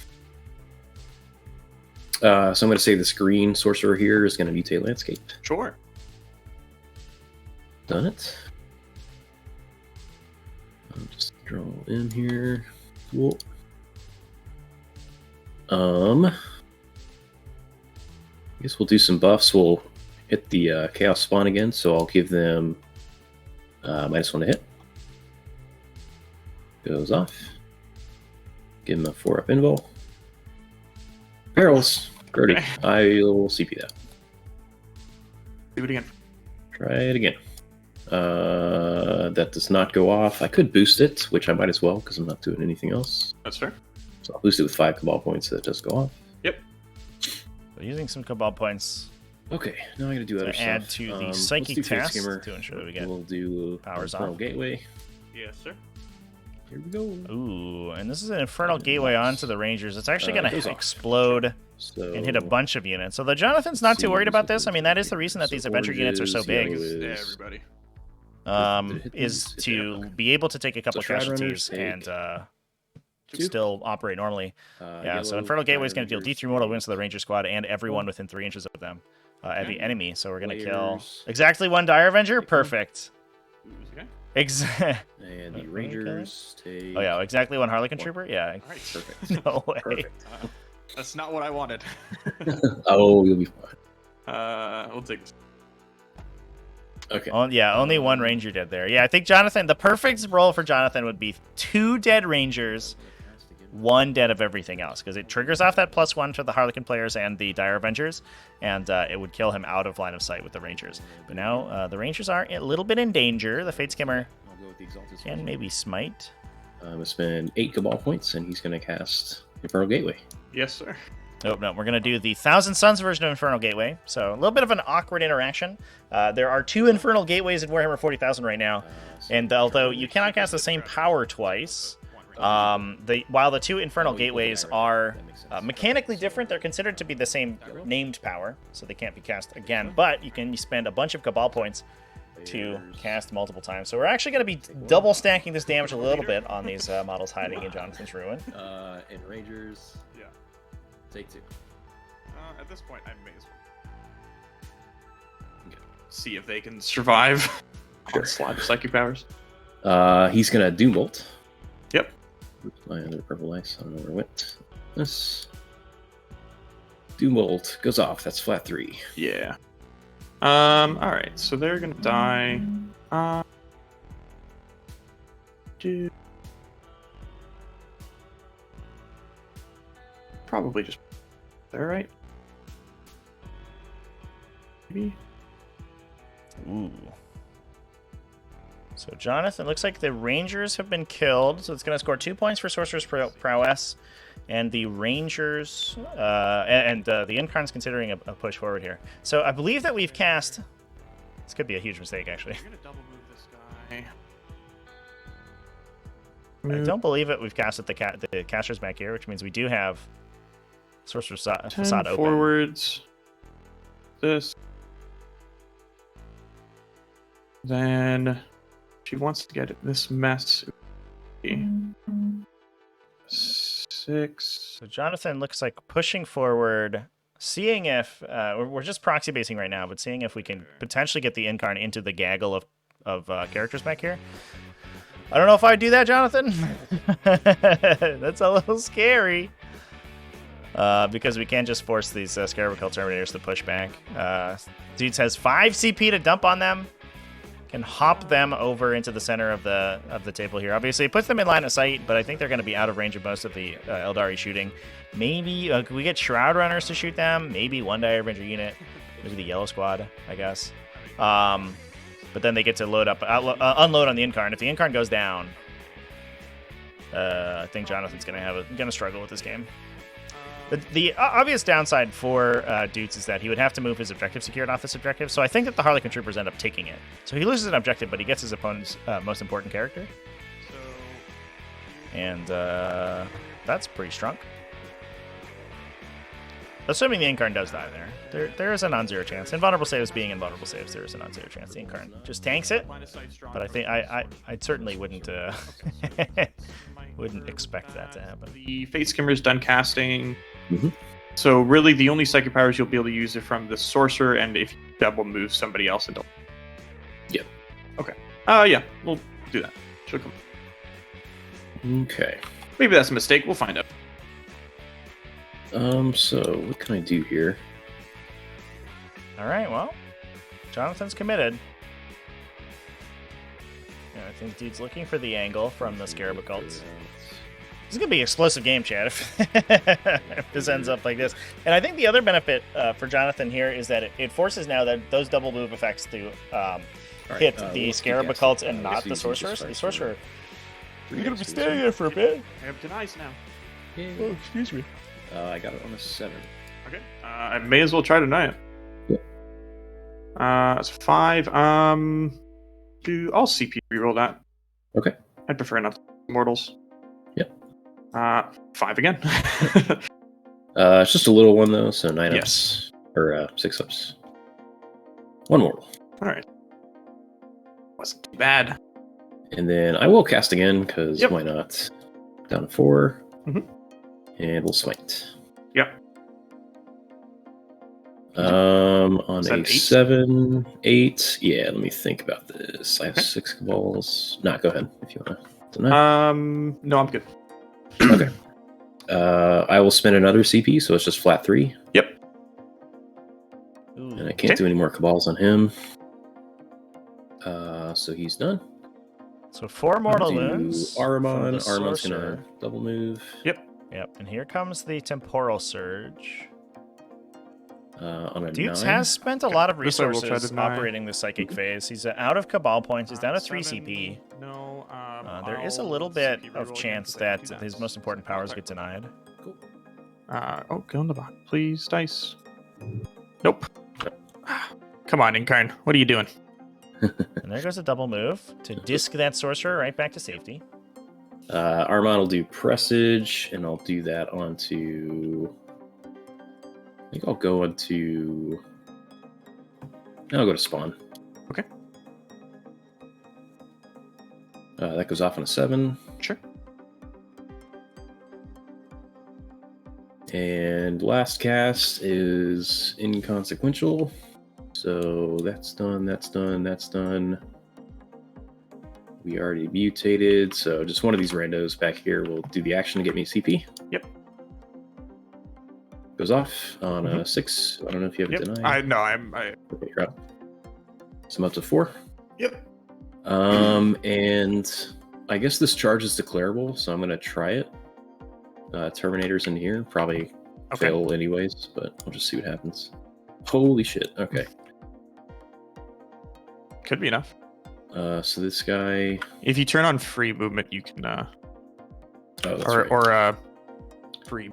So I'm going to say this green sorcerer here is going to mutate landscape. Sure. Done it. I'll just draw in here. Cool. I guess we'll do some buffs. We'll hit the chaos spawn again, so I'll give them -1 to hit. Goes off. Give them a 4-up invul. Barrels. Grody. Okay. I'll CP that. Do it again. Try it again. That does not go off. I could boost it, which I might as well because I'm not doing anything else. That's fair. So I'll boost it with 5 Cabal points so that does go off. Yep. So using some Cabal points Okay, now I gotta do other to add stuff. to the Let's psychic do Fate test Skimmer. to ensure that we get We'll do powers Infernal off. Gateway. Yes, sir. Here we go. Ooh, and this is an Infernal Gateway onto the Rangers. It's actually It going goes to off. explode So and hit a bunch of units. So the Jonathon's not too worried about this. I mean, that is the reason that these adventure units are so big, Everybody. is to be able to take a couple So Shroud casualties Runners and Two. still operate normally. Yeah, so Infernal Gateway is going to deal D3 mortal wounds to the Ranger squad and everyone within 3 inches of them at the enemy. So we're going to kill Layers. exactly 1 Dire Avenger. Perfect. Who's the guy? And the Okay, Rangers take... Oh yeah, exactly 1 Harlequin Trooper. Yeah, All right. Perfect. no way. Perfect. That's not what I wanted. Oh, you'll be fine. We'll take this. Okay. Oh, yeah, only one ranger dead there. Yeah, I think Jonathon, the perfect role for Jonathon would be 2 dead rangers, 1 dead of everything else, because it triggers off that +1 to the Harlequin players and the Dire Avengers, and it would kill him out of line of sight with the rangers. But now the rangers are a little bit in danger. The Fate Skimmer can maybe smite. I'm going to spend 8 Cabal points, and he's going to cast Infernal Gateway. Yes, sir. Oh, no, we're going to do the Thousand Suns version of Infernal Gateway. So a little bit of an awkward interaction. There are 2 Infernal Gateways in Warhammer 40,000 right now. And although you cannot cast the same power twice, while the 2 Infernal Gateways are mechanically different, they're considered to be the same named power. So they can't be cast again. But you can spend a bunch of Cabal points to cast multiple times. So we're actually going to be double stacking this damage a little bit on these models hiding in Jonathan's Ruin. And Rangers... Take 2. At this point, I may as well see if they can survive. Sure. Slide of psychic powers. He's gonna Doom Bolt. Yep. Oops, my other purple dice. I don't know where it went. This Doom Bolt goes off. That's flat 3. Yeah. All right. So they're gonna die. Dude. Probably just there, right? Maybe. Ooh. So Jonathan, looks like the Rangers have been killed, so it's going to score 2 points for Sorcerer's Prowess, and the Rangers, the Incarn's considering a push forward here. So I believe that we've cast... This could be a huge mistake, actually. We're gonna double move this guy. I don't believe it. We've casted the casters back here, which means we do have Sorcerer's Facade open. Forwards. This. Then she wants to get this mess. 6. So Jonathan looks like pushing forward, seeing if we're just proxy basing right now, but seeing if we can potentially get the Incarn into the gaggle of characters back here. I don't know if I'd do that, Jonathan. That's a little scary. Because we can't just force these Scarab Cult Terminators to push back. Doots has 5 CP to dump on them. Can hop them over into the center of the table here. Obviously, it puts them in line of sight, but I think they're going to be out of range of most of the Eldari shooting. Maybe could we get Shroud Runners to shoot them? Maybe one Dire Avenger unit. Maybe the Yellow Squad, I guess. But then they get to unload on the Incarn. If the Incarn goes down, I think Jonathan's gonna struggle with this game. The obvious downside for Doots is that he would have to move his objective secured off this objective, so I think that the Harlequin Troopers end up taking it. So he loses an objective, but he gets his opponent's most important character. And that's pretty strong. Assuming the Incarn does die there is a non-zero chance. Invulnerable saves being invulnerable saves, there is a non-zero chance. The Incarn just tanks it, but I think I certainly wouldn't wouldn't expect that to happen. The Fate Skimmer's done casting. Mm-hmm. So really, the only psychic powers you'll be able to use are from the Sorcerer, and if you double move somebody else into. Yep. Okay. Yeah, we'll do that. She'll come. Okay. Maybe that's a mistake. We'll find out. So what can I do here? All right, well, Jonathan's committed. Yeah, I think Dude's looking for the angle from the Scarab Occults. This is going to be an explosive game, Chad, if this ends up like this. And I think the other benefit for Jonathan here is that it forces now that those double move effects to hit the Scarab Occults and not the Sorcerers. The Sorcerer, you're going to be standing there for a bit. I have denies now. Oh, excuse me. I got it on a 7. Okay. I may as well try to deny it. Yep. That's 5. I'll CP reroll that. Okay. I'd prefer not Mortals. Yep. 5 again. It's just a little one though, so 9 Yes. ups or 6 ups. 1 mortal. All right. Wasn't too bad. And then I will cast again because Yep. why not? Down to 4. Mhm. And we'll smite. Yep. On Is a that 8? 7, 8. Yeah, let me think about this. I have Okay. 6 cabals. Nah, go ahead if you want to deny. No, I'm good. Okay. I will spend another CP, so it's just flat 3. Yep. Ooh. And I can't do any more cabals on him. So he's done. So 4 mortal Do wounds. from Aramon. the Aramon's sorcerer. gonna double move. Yep. Yep, and here comes the temporal surge. On a Doots 9. has spent a lot of This way we'll try resources to deny. operating the psychic phase. He's out of cabal points. He's down to 3 7, CP. No. There is a little bit of chance that his most important powers get denied. Cool. Oh, go in the box, please, dice. Nope. Come on, Incarn. What are you doing? And there goes a double move to disc that sorcerer right back to safety. Armand will do Presage, and I'll do that onto... I think I'll go onto... I'll go to Spawn. Okay. That goes off on a 7. Sure. And last cast is inconsequential. So that's done, that's done, that's done. We already mutated, so just one of these randos back here will do the action to get me CP. Yep. Goes off on a 6. I don't know if you have a deny. I Okay, you're up. So I'm up to 4. Yep. And I guess this charge is declarable, so I'm gonna try it. Terminator's in here, probably fail anyways, but I'll just see what happens. Holy shit, okay. Could be enough. So this guy... If you turn on free movement, you can Oh, that's right. or free,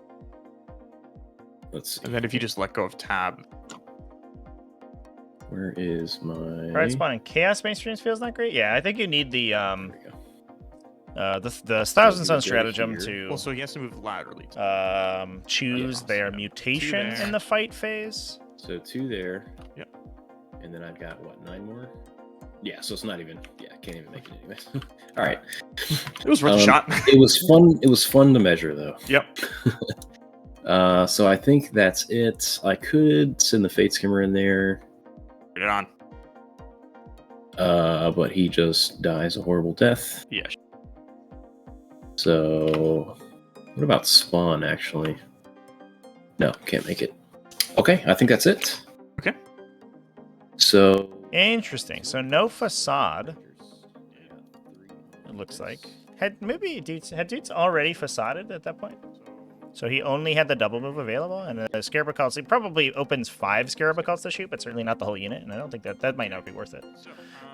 Let's see. and then if you just let go of tab. Where is my... Right spawning chaos mainstreams feels not great. Yeah, I think you need the There we go. the Thousand Sun go stratagem here. to Well, so he has to move laterally. choose Yeah, their so mutation 2 there. in the fight phase. So 2 there. Yep. And then I've got, what, 9 more? Yeah, so it's not even... Yeah, I can't even make it anyways. All right. It was worth a shot. It was fun. It was fun to measure, though. Yep. So I think that's it. I could send the Fate Skimmer in there, Put it on. but he just dies a horrible death. Yeah. So what about Spawn, actually? No, can't make it. Okay, I think that's it. Okay. So Interesting. So no facade. It looks like had Doots already facaded at that point. So he only had the double move available, and the Scarab Cults, he probably opens 5 Scarab Cults to shoot, but certainly not the whole unit, and I don't think that might not be worth it.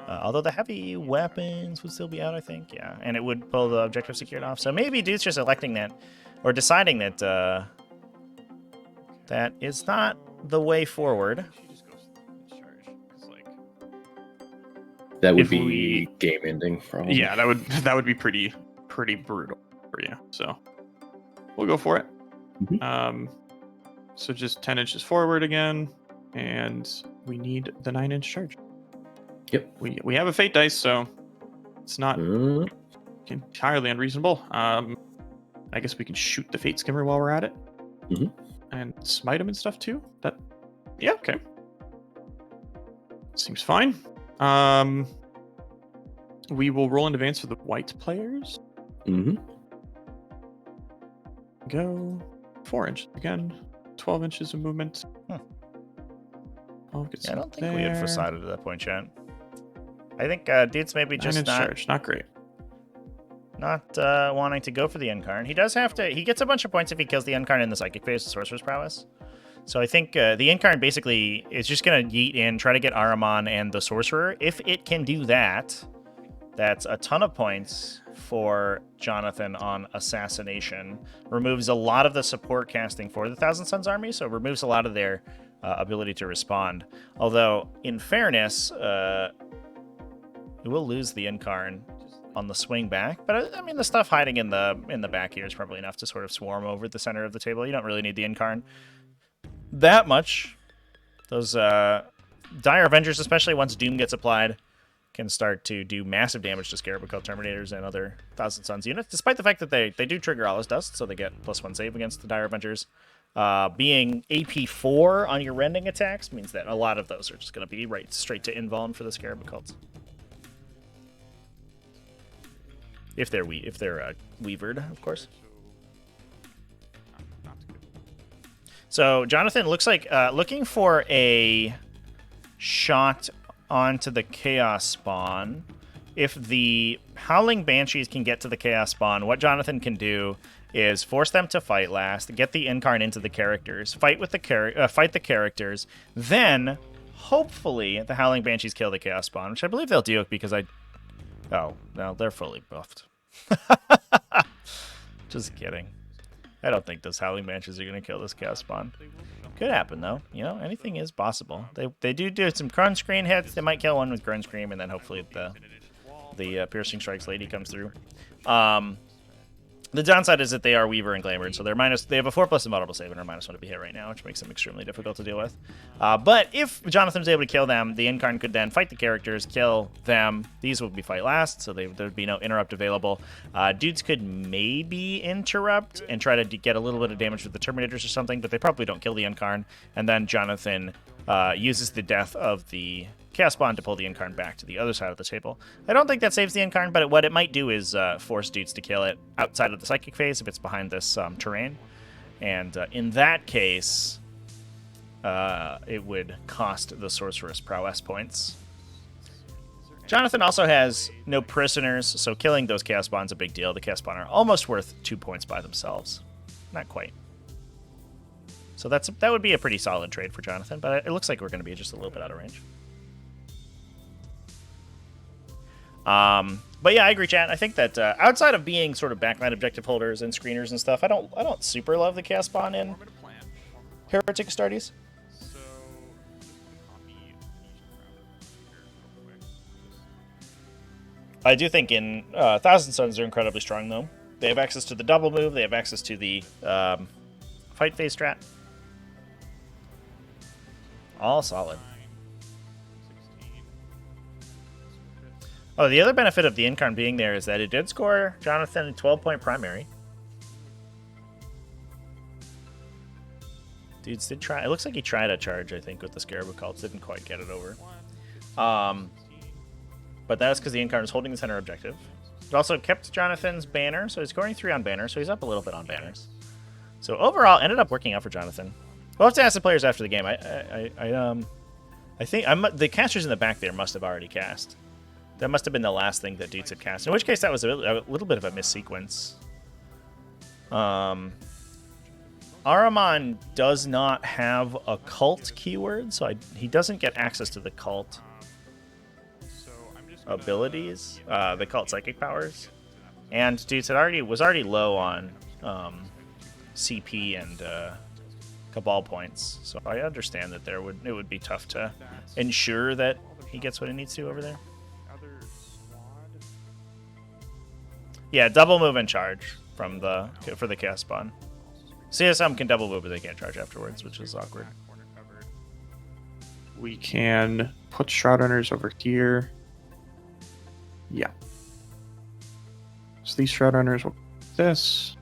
Although the heavy weapons would still be out, I think, yeah, and it would pull the objective secured off. So maybe Dude's just electing that, or deciding that that is not the way forward. that would If be we- game ending, probably. Yeah, that would be pretty brutal for you. So we'll go for it. Mhm. So just 10 inches forward again, and we need the 9-inch charge. Yep. We have a fate dice, so it's not Uh, entirely unreasonable. I guess we can shoot the fate skimmer while we're at it, Mhm. and smite him and stuff too. Yeah, okay. Seems fine. We will roll in advance for the white players. mhm. Go 4 inches again. 12 inches of movement. Hmm. Oh, good Yeah, I don't stuff think we had there. facaded at that point, Chat. I think Dude's maybe just 9-inch not charge, not great. wanting to go for the Uncarn. He does have to. He gets a bunch of points if he kills the Uncarn in the Psychic phase, the Sorcerer's Prowess. So I think the Incarn basically is just going to yeet in, try to get Ahriman and the Sorcerer. If it can do that, that's a ton of points for Jonathon on Assassination. Removes a lot of the support casting for the Thousand Suns army, so removes a lot of their ability to respond. Although, in fairness, we will lose the Incarn on the swing back, but I mean the stuff hiding in the back here is probably enough to sort of swarm over the center of the table. You don't really need the Incarn that much. Those Dire Avengers, especially once Doom gets applied, can start to do massive damage to Scarab Cult Terminators and other Thousand Suns units, despite the fact that they do trigger Allah's Dust, so they get +1 save against the Dire Avengers. Being AP4 on your rending attacks means that a lot of those are just going to be right straight to invuln for the Scarab Cults. If they're weavered, of course. So Jonathon looks like looking for a shot onto the Chaos Spawn. If the Howling Banshees can get to the Chaos Spawn, what Jonathon can do is force them to fight last, get the Incarn into the characters, fight the characters, then hopefully the Howling Banshees kill the Chaos Spawn, which I believe they'll do because oh, no, they're fully buffed. Just kidding. I don't think those Howling Banshees are going to kill this Chaos Spawn. Could happen, though. You know, anything is possible. They do some Grunt Screen hits. They might kill one with Grunt Scream, and then hopefully the Piercing Strikes Lady comes through. The downside is that they are Weaver and Glamored, so they have a 4+ invulnerable save and are -1 to be hit right now, which makes them extremely difficult to deal with. But if Jonathon's able to kill them, the Incarn could then fight the characters, kill them. These would be fight last, so there'd be no interrupt available. Dudes could maybe interrupt and try to get a little bit of damage with the Terminators or something, but they probably don't kill the Incarn. And then Jonathon uses the death of the Chaos Spawn to pull the Incarn back to the other side of the table. I don't think that saves the Incarn, but what it might do is force Doots to kill it outside of the Psychic phase if it's behind this terrain. And in that case, it would cost the Sorceress prowess points. Jonathon also has no prisoners, so killing those Chaos Spawn's a big deal. The Chaos Spawn are almost worth 2 points by themselves. Not quite. So that would be a pretty solid trade for Jonathon, but it looks like we're going to be just a little bit out of range. But yeah, I agree, chat. I think that outside of being sort of backline objective holders and screeners and stuff, I don't super love the Chaos Spawn in Heretic Astartes. I do think in Thousand Suns they're incredibly strong, though. They have access to the double move. They have access to the fight phase strat. All solid. Oh, the other benefit of the Incarn being there is that it did score Jonathon a 12-point primary. Dudes did try. It looks like he tried a charge, I think, with the Scarab Cults. Didn't quite get it over. But that was because the Incarn was holding the center objective. It also kept Jonathon's banner, so he's scoring 3 on banner, so he's up a little bit on banners. So overall, ended up working out for Jonathon. We'll have to ask the players after the game. I think the casters in the back there must have already cast. That must have been the last thing that Doots had cast. In which case, that was a little bit of a missequence. Ahriman does not have a cult keyword, so he doesn't get access to the cult abilities, the cult psychic powers. And Doots was already low on CP and Cabal points, so I understand that it would be tough to ensure that he gets what he needs to over there. Yeah, double move and charge for the Chaos Spawn. CSM can double move, but they can't charge afterwards, which is awkward. We can put Shroud Runners over here. Yeah. So these Shroud Runners will do this.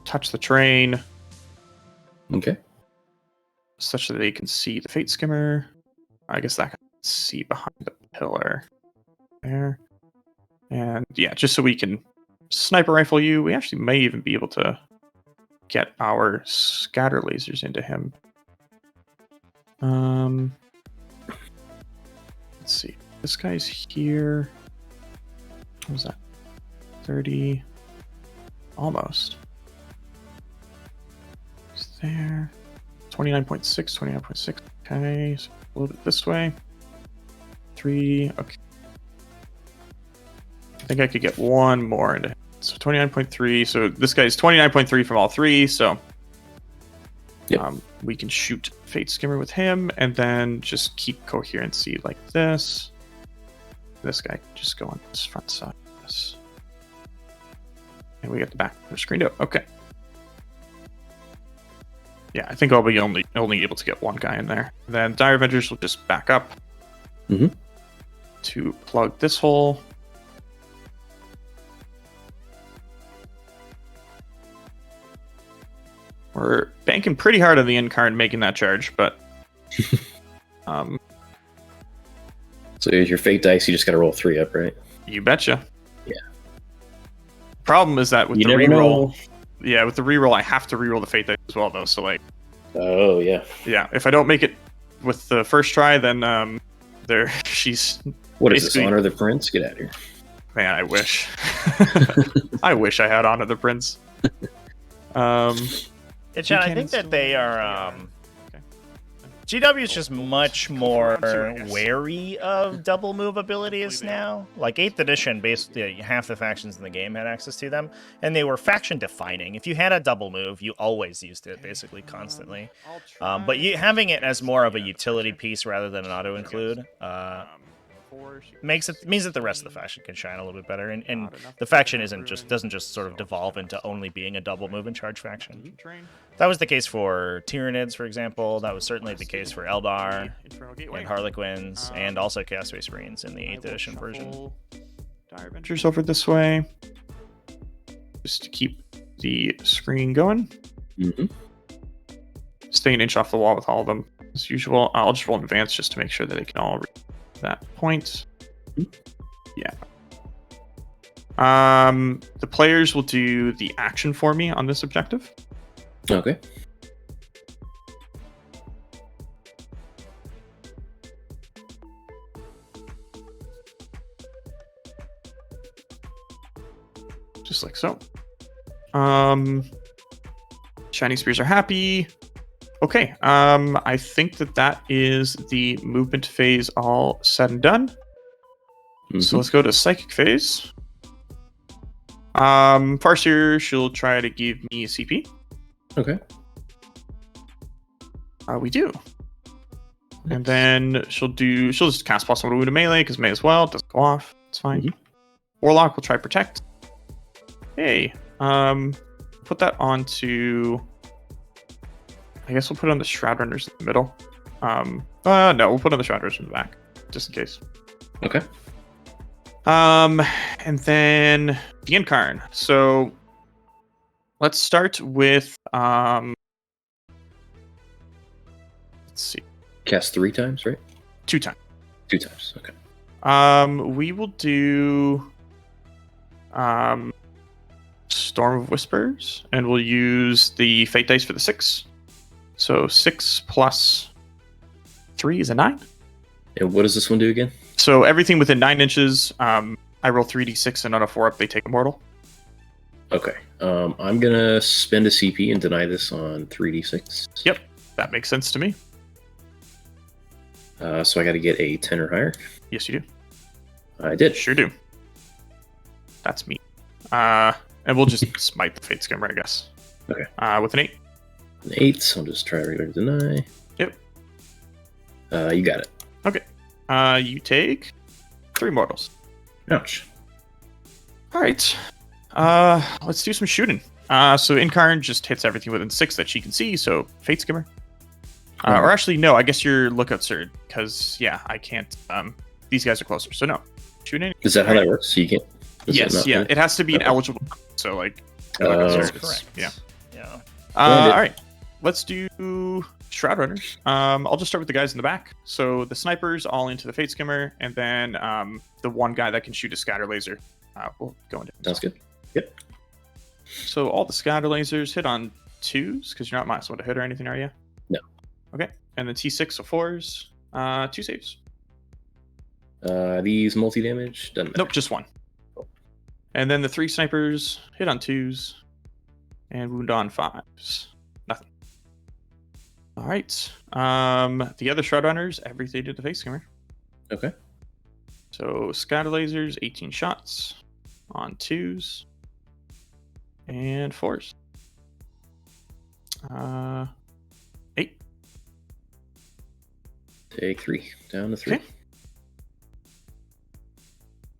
Touch the train. Okay. Such that they can see the Fate Skimmer. I guess that can see behind the pillar. There. And yeah, just so we can sniper rifle you. We actually may even be able to get our scatter lasers into him. Let's see. This guy's here. What was that? 30. Almost. He's there. 29.6, 29.6. Okay, so a little bit this way. 3. Okay. I think I could get one more into him. So 29.3. So this guy's 29.3 from all 3. So yep. We can shoot Fate Skimmer with him and then just keep coherency like this. This guy can just go on this front side. This. And we get the back of the screen. Okay. Yeah, I think I'll be only able to get one guy in there. Then Dire Avengers will just back up to plug this hole. We're banking pretty hard on the Incarn making that charge, but so here's your fate dice. You just got to roll 3 up, right? You betcha. Yeah. Problem is that with you the never reroll, know. with the reroll, I have to reroll the fate dice as well, though. So like, Oh yeah. yeah, if I don't make it with the first try, then she's What is this? basically- Honor the Prince? Get out of here. Man, I wish. I wish I had Honor the Prince. Yeah, John, I can think that install they it, are. yeah. GW is just much more Yes. wary of double move abilities now. Like 8th edition, basically half the factions in the game had access to them, and they were faction defining. If you had a double move, you always used it, basically constantly. But having it as more of a utility piece rather than an auto include means that the rest of the faction can shine a little bit better, and the faction doesn't just sort of devolve into only being a double move and charge faction. That was the case for Tyranids, for example. That was certainly the case for Eldar and Harlequins, and also Chaos Space Marines in the 8th edition version. Dire Ventures over this way, just to keep the screen going. Mm-hmm. Stay an inch off the wall with all of them as usual. I'll just roll in advance just to make sure that they can all reach that point. Yeah. The players will do the action for me on this objective. Okay. Just like so. Shiny Spears are happy. Okay, I think that is the movement phase all said and done. So let's go to Psychic phase. Farseer, she'll try to give me a CP. Okay. We do. And then she'll just cast plus 1 wound to melee, because may as well. It doesn't go off. It's fine. Warlock will try protect. Hey, put that onto... I guess we'll put it on the Shroud Runners in the middle. No, we'll put on the Shroud Runners in the back, just in case. Okay. And then the Incarn. So let's start with let's see. Cast 3 times, right? 2 times. 2 times. Okay. We will do Storm of Whispers, and we'll use the Fate dice for the 6. So 6 plus 3 is a 9. And what does this one do again? So everything within 9 inches, I roll 3d6, and on a 4 up, they take a mortal. Okay. I'm gonna spend a CP and deny this on 3d6. Yep, that makes sense to me. So I got to get a 10 or higher. Yes, you do. I did. Sure do. That's me. And we'll just smite the Fate Skimmer, I guess. Okay. With an 8. An 8, so I'll just try regular deny. Yep. You got it. Okay. You take 3 mortals. Ouch. All right. Let's do some shooting. So Incarn just hits everything within 6 that she can see, so Fate Skimmer. Or actually, no, I guess your Lookout Surge, because, yeah, I can't... these guys are closer, so no. Shooting. Is that how that works? So you can't... Yes, yeah. It has to be an eligible... So, like... Lookout Surge is- correct. Yeah. Yeah. All right. Let's do Shroud Runners. I'll just start with the guys in the back. So the snipers all into the Fate Skimmer, and then the one guy that can shoot a scatter laser will go into. Sounds good. Yep. So all the scatter lasers hit on 2s, because you're not minus 1 to hit or anything, are you? No. Okay. And then T6 so 4s. 2 saves. These multi-damage? Doesn't matter. Nope, just 1. And then the 3 snipers hit on 2s and wound on 5s. Nothing. All right. The other Shroud Runners, everything to the Face Skimmer. Okay. So scatter lasers, 18 shots on 2s and 4s. 8. Take 3. Down to 3. Okay.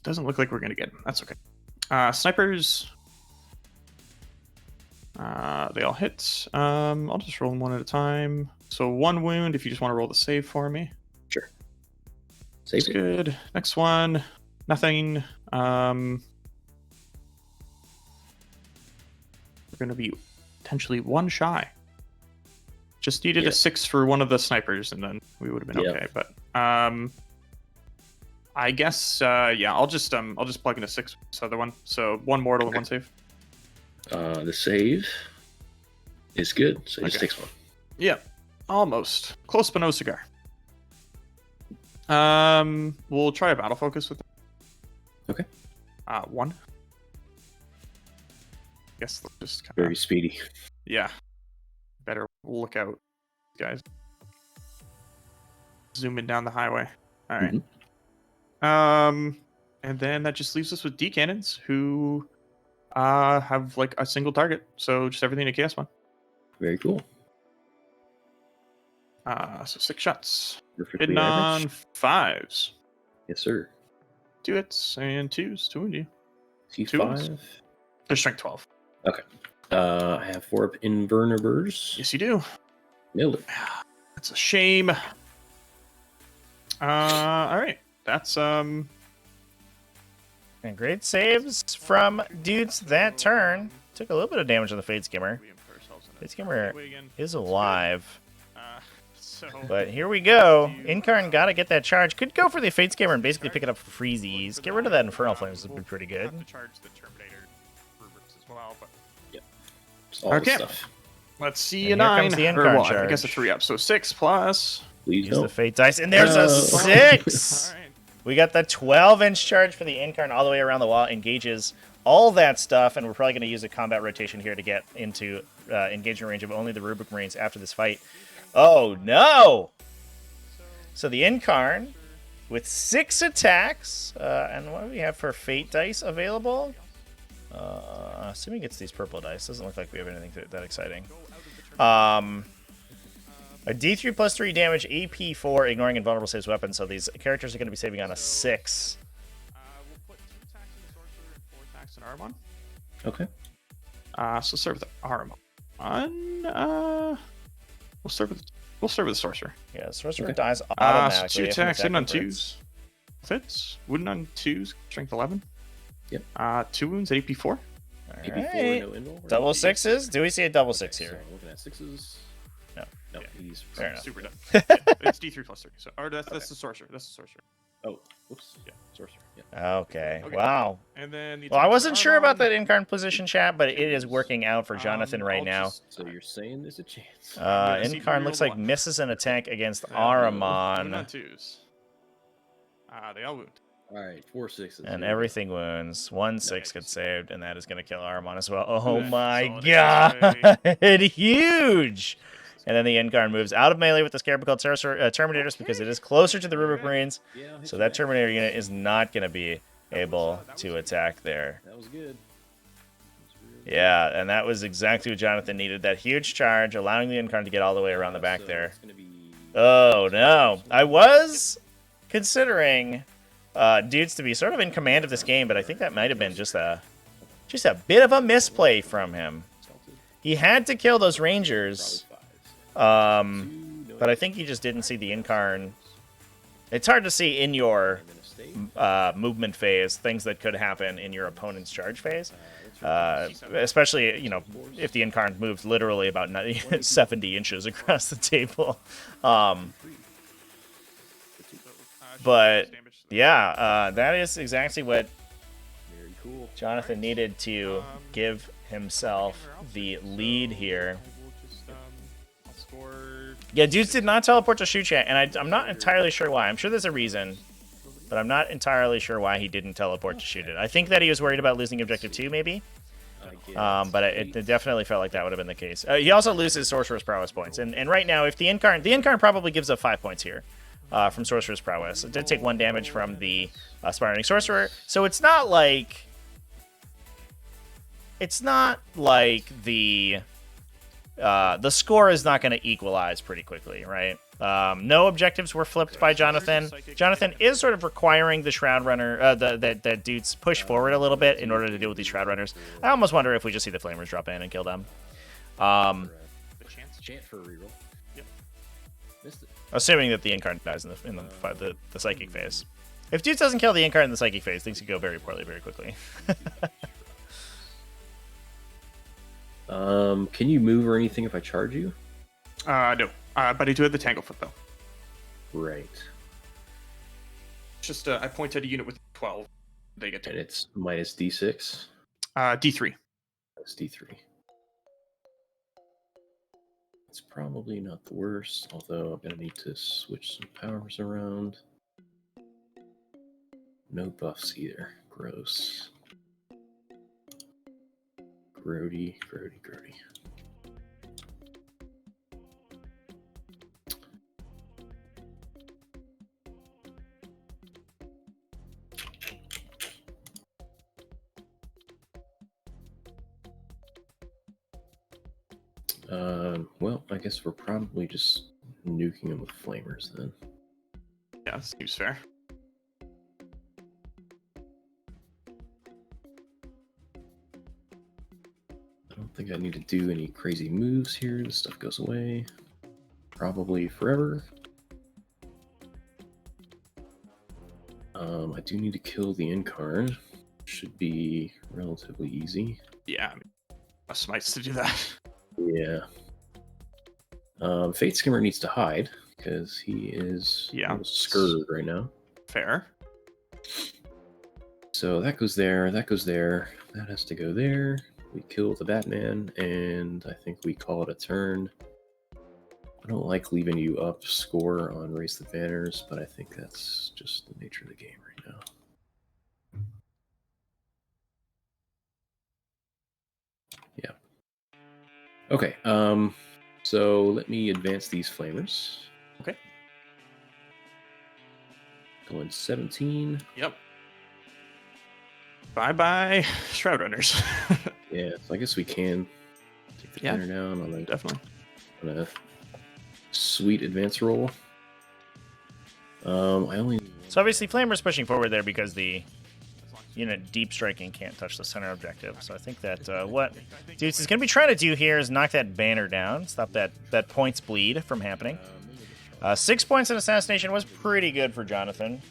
Doesn't look like we're gonna get him. That's okay. Snipers. They all hit. I'll just roll them one at a time. So 1 wound if you just want to roll the save for me. Sure. Save That's good. Next one. Nothing. We're going to be potentially 1 shy. Just needed a 6 for one of the snipers, and then we would have been okay. But I guess yeah, I'll just plug in a 6 for this other one. So 1 mortal and 1 save. The save is good, so he just Okay. takes one. Yeah, almost close, but no cigar. We'll try a battle focus with. Okay. 1. Guess let's just kind Very of. speedy. Yeah. Better look out, guys. Zooming down the highway. All right. And then that just leaves us with D cannons who have like a single target. So just everything to chaos one. Very cool. So 6 shots. Perfectly Hitting on average. 5s. Yes, sir. 2 hits and 2s to wound you. T5. There's strength 12. I have 4 Invernibers. Yes, you do. Nailed it. That's a shame. All right. That's And great saves from Doots that turn. Took a little bit of damage on the Fade Skimmer. Fade Skimmer is alive. But here we go. Incarn got to get that charge. Could go for the Fade Skimmer and basically pick it up for freezies. Get rid of that Infernal Flames would be pretty good. have to charge the Terminator rubrics as well, but Just all the Okay. stuff. let's see And a here 9. comes the Or, Incarn well, I guess a charge. 3 up. So 6 plus. Please Use the don't. Fate Dice. And there's a No. 6! All right. We got the 12-inch charge for the Incarn all the way around the wall. Engages all that stuff. And we're probably going to use a combat rotation here to get into engagement range of only the Rubric Marines after this fight. Oh, no! So the Incarn with 6 attacks. And what do we have for Fate Dice available? Assuming it's these purple dice. Doesn't look like we have anything that exciting. A D3 plus 3 damage, AP4, ignoring invulnerable saves weapon. So these characters are going to be saving on a 6. We'll put 2 attacks in the sorcerer and 4 attacks in Aramon. Okay. So start with Aramon. We'll start with the sorcerer. Yeah, sorcerer Okay. dies So automatically. 2 if an attacks attack in on converts. 2s. Fits. Wooden on 2s. Strength 11. Yep. 2 wounds at AP4. AP4, Alright. no invul, or Double no 6s? Do we see a double 6 here? So looking at 6s. No. No, Yeah. he's Fair enough. Super dumb. It's D3 plus 3. So, or that's the sorcerer. That's the sorcerer. Oh, whoops. Yeah. Sorcerer. Yeah. Okay. Okay. Wow. And then the Well, I attacks wasn't for sure about Aramon. that Incarn position, chat, but it is working out for Jonathan right I'll now. just- So you're saying there's a chance. gonna see Incarn reroll looks like 1. misses an attack against Wound on Aramon. 2s. They all wound. All right, 4 6s. And Here we everything wounds. 1 6 gets saved, and that is going to kill Aramon as well. Oh Yeah, my solid god! Huge! And then the Incarn moves out of melee with the Scarab called Terminators because it is closer to the Rubric Marines. go. Yeah, I'll hit So you that back. Terminator unit is not going to be able to attack there. That was good. Yeah, and that was exactly what Jonathan needed. That huge charge, allowing the Incarn to get all the way around the back So there. it's gonna be- Oh, no. I was considering Doots to be sort of in command of this game, but I think that might have been just a bit of a misplay from him. He had to kill those Rangers, but I think he just didn't see the Incarn. It's hard to see in your movement phase things that could happen in your opponent's charge phase. Especially, you know, if the Incarn moves literally about 70 inches across the table. But, yeah, that is exactly what Very cool. Jonathan needed to give himself the lead here. I'll score. Yeah, Doots did not teleport to shoot yet, and I'm not entirely sure why. I'm sure there's a reason, but I'm not entirely sure why he didn't teleport to shoot it. I think that he was worried about losing Objective 2, maybe. But it definitely felt like that would have been the case. He also loses Sorcerer's Prowess points. And right now, if the Incarn probably gives up 5 points here from Sorcerer's Prowess. It did take 1 damage from the Aspiring Sorcerer. So it's not like the score is not going to equalize pretty quickly, right? No objectives were flipped by Jonathan. Jonathan is sort of requiring the Shroud Runner, that Doots push forward a little bit in order to deal with these Shroud Runners. I almost wonder if we just see the Flamers drop in and kill them. The chance. Chant for a reroll. Yep. Missed it. Assuming that the Incarn dies in the Psychic phase. If Doots doesn't kill the Incarn in the Psychic phase, things could go very poorly very quickly. Can you move or anything if I charge you? No. But I do have the Tanglefoot though. Right. It's just I point at a unit with 12. They get And to it's minus D6. D3. SD3. It's probably not the worst, although I'm gonna need to switch some powers around. No buffs either. Gross. Grody, grody, grody. Well, I guess we're probably just nuking them with flamers then. Yeah, seems fair. I don't think I need to do any crazy moves here. This stuff goes away. Probably forever. I do need to kill the Incarn. Should be relatively easy. Yeah, a smites to do that. Yeah. Fate Skimmer needs to hide because he is scurred right now. Fair. So that goes there, that goes there, that has to go there. We kill the Batman, and I think we call it a turn. I don't like leaving you up score on Raise the Banners, but I think that's just the nature of the game right now. Yeah. Okay, so let me advance these flamers. Okay. Going 17. Yep. Bye-bye, Shroud Runners. Yeah, so I guess we can take the banner down on Definitely. on a sweet advance roll. I only... So obviously Flamer's pushing forward there because the unit deep striking can't touch the center objective. So I think that what Doots is going to be trying to do here is knock that banner down, stop that points bleed from happening. 6 points in assassination was pretty good for Jonathon.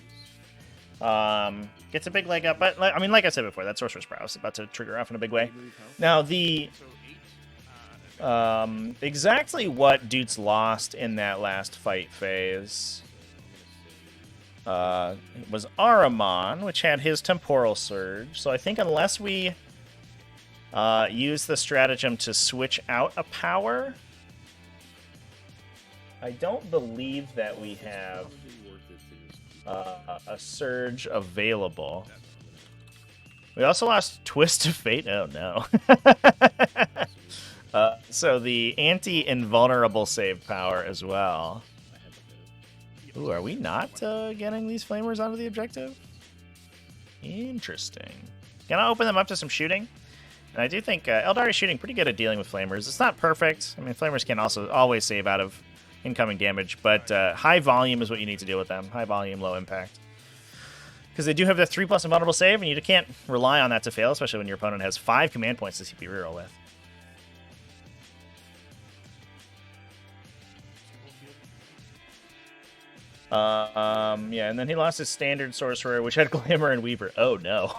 Gets a big leg up, but I mean, like I said before, that Sorcerer's Prowess is about to trigger off in a big way. Now the exactly what Doots lost in that last fight phase was Ahriman, which had his Temporal Surge. So I think unless we use the stratagem to switch out a power, I don't believe that we have a surge available. We also lost Twist of Fate. Oh no. So the anti-invulnerable save power as well. Ooh, are we not getting these flamers onto the objective? Interesting. Gonna open them up to some shooting. And I do think Ynnari's shooting pretty good at dealing with flamers. It's not perfect. I mean, flamers can also always save out of incoming damage, but high volume is what you need to deal with them. High volume, low impact. Because they do have the 3+ invulnerable save, and you can't rely on that to fail, especially when your opponent has 5 command points to CP reroll with. Yeah, and then he lost his standard sorcerer, which had Glamour and Weaver. Oh no.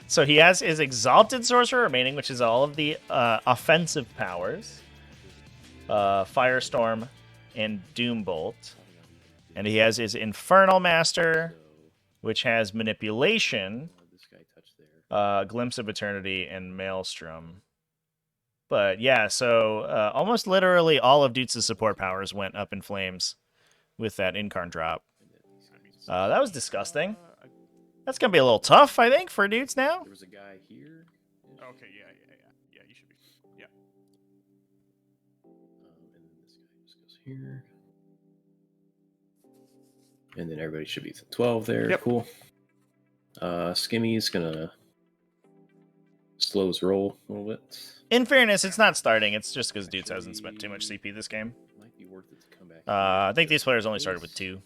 So he has his Exalted Sorcerer remaining, which is all of the offensive powers. Firestorm and Doombolt. And he has his Infernal Master, which has Manipulation, Glimpse of Eternity, and Maelstrom. But yeah, so almost literally all of Doots' support powers went up in flames with that Incarn drop. That was disgusting. That's going to be a little tough, I think, for Doots now. There was a guy here. Okay, yeah. Yeah, you should be. Yeah. And then this guy just goes here. And then everybody should be 12 there. Yep. Cool. Skimmy's gonna slow his roll a little bit. In fairness, it's not starting. It's just because Doots hasn't spent too much CP this game. Might be worth it to come back. I think these players only started with 2.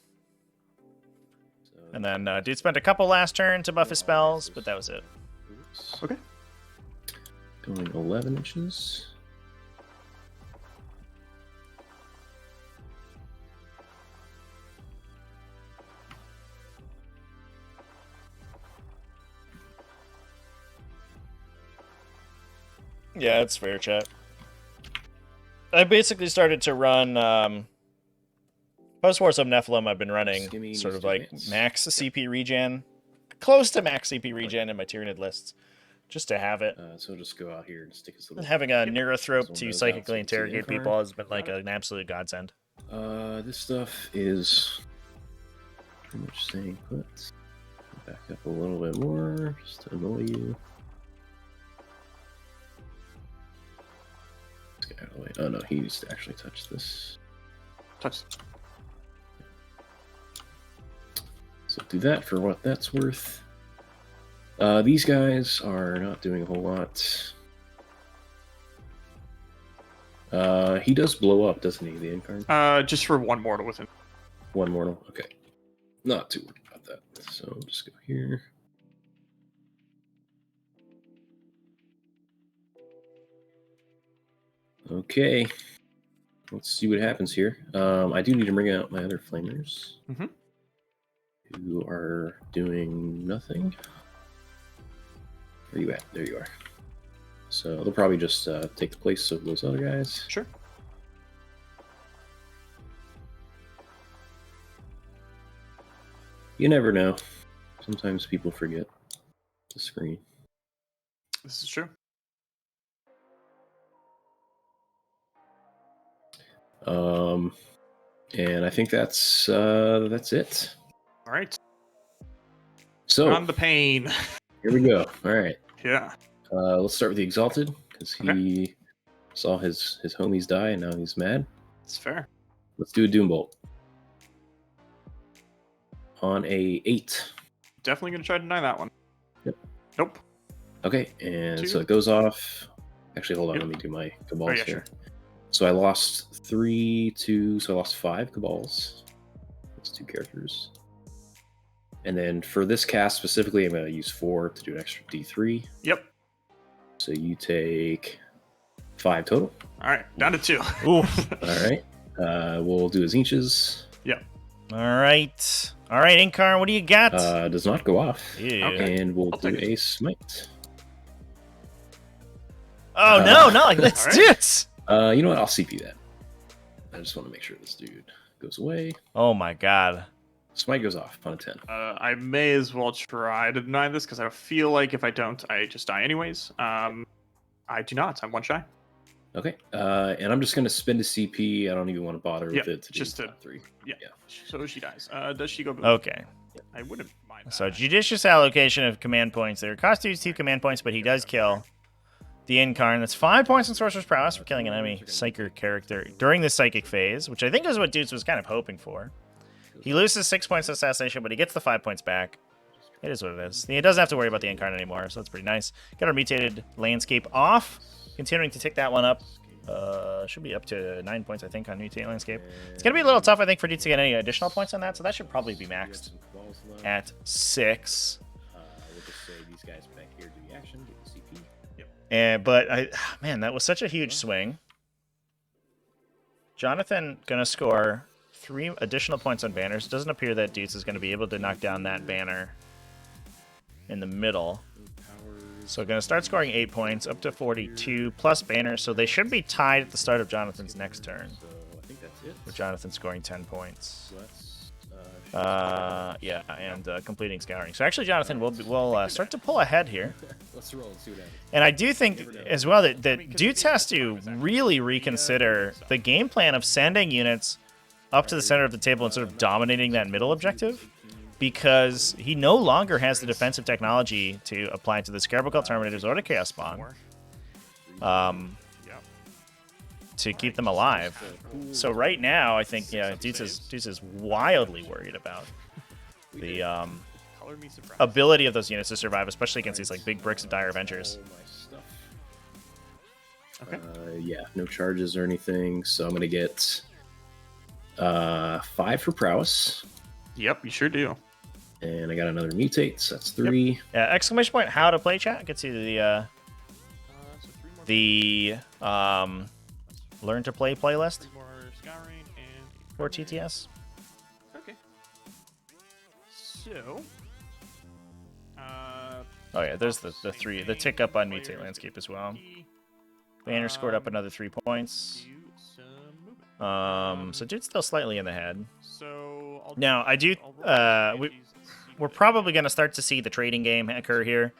And then Dude spent a couple last turn to buff his spells, but that was it. Okay. Going 11 inches. Yeah, it's fair, chat. I basically started to run Post-Wars of Nephilim. I've been running sort of like max CP regen, close to max CP regen in my Tyranid lists, just to have it. So we'll just go out here and stick his little. Having a neurothrope Someone to knows psychically out, so interrogate see people has been like an absolute godsend. This stuff is pretty much staying put. Back up a little bit more, just to annoy you. Let's get out of the way. Oh no, he needs to actually touch this. Touch. So do that for what that's worth. These guys are not doing a whole lot. He does blow up, doesn't he, the Incarn? Just for one mortal with him. One mortal? Okay. Not too worried about that. So just go here. Okay. Let's see what happens here. I do need to bring out my other flamers. Mhm. Who are doing nothing. Where you at? There you are. So they'll probably just take the place of those other guys. Sure. You never know. Sometimes people forget the screen. This is true. And I think that's it. All right. So On the pain. here we go. All right. Yeah. Let's start with the Exalted because he Okay. saw his homies die and now he's mad. It's fair. Let's do a Doombolt on a 8. Definitely gonna try to deny that one. Yep. Nope. Okay, and 2. so it goes off. Actually, hold on. Yep. Let me do my Cabals yeah, here. So I lost 3, 2. So I lost 5 Cabals. That's 2 characters. And then for this cast specifically, I'm going to use 4 to do an extra D3. Yep. So you take 5 total. All right. Down to 2. Oof. All right. We'll do his inches. Yep. All right. All right, Incarn, what do you got? Does not go off. Yeah. Okay. And we'll I'll do take it. a smite. Oh, no, not like this. All right. Dudes. You know what? I'll CP that. I just want to make sure this dude goes away. Oh, my God. Smite goes off on a 10. I may as well try to deny this because I feel like if I don't, I just die anyways. I do not. I'm 1 shy. Okay. And I'm just going to spend a CP. I don't even want to bother with Yep, it to just do to- top 3. Yeah. So she dies. Does she go? Okay. I wouldn't mind. So that. judicious allocation of command points. There cost you 2 command points, but he does kill the Incarn. That's 5 points in Sorcerer's Prowess for killing an enemy Psyker character during the Psychic phase, which I think is what Doots was kind of hoping for. He loses 6 points to Assassination, but he gets the 5 points back. It is what it is. He doesn't have to worry about the Incarn anymore, so that's pretty nice. Got our mutated landscape off. Continuing to tick that one up. Should be up to 9 points, I think, on mutated landscape. It's going to be a little tough, I think, for Doots to get any additional points on that, so that should probably be maxed at 6. We'll just say these guys back here do the action, get the CP. But man, that was such a huge swing. Jonathon gonna score 3 additional points on banners. Doesn't appear that Doots is gonna be able to knock down that banner in the middle. So gonna start scoring 8 points up to 42 plus banners. So they should be tied at the start of Jonathan's next turn, So I think that's it. with Jonathan scoring 10 points. So that's, Yeah, and completing scouring. So actually, Jonathan will start to pull ahead here. let's roll and see what happens. And I do think as well that Doots has to really reconsider the game plan of sending units up to the center of the table and sort of dominating that middle objective, because he no longer has the defensive technology to apply to the Scarab Cult Terminators or the Chaos Spawn to keep them alive. So right now, I think Doots is wildly worried about the Color me surprised. ability of those units to survive, especially against these like big bricks of Dire Avengers. All my stuff. Okay. Yeah, no charges or anything. So I'm gonna get 5 for prowess, Yep, you sure do. and I got another mutate. So that's 3. Yeah, exclamation point how to play chat gets you So 3 more. learn to play playlist 3 more scouring and for TTS. Okay. So. Oh yeah, there's the tick up on mutate landscape as well. Banner scored up another 3 points. Do some movement. So Dude's still slightly in the head. So I'll Now I do. I'll roll We're these and see probably going to start to see the trading game occur here.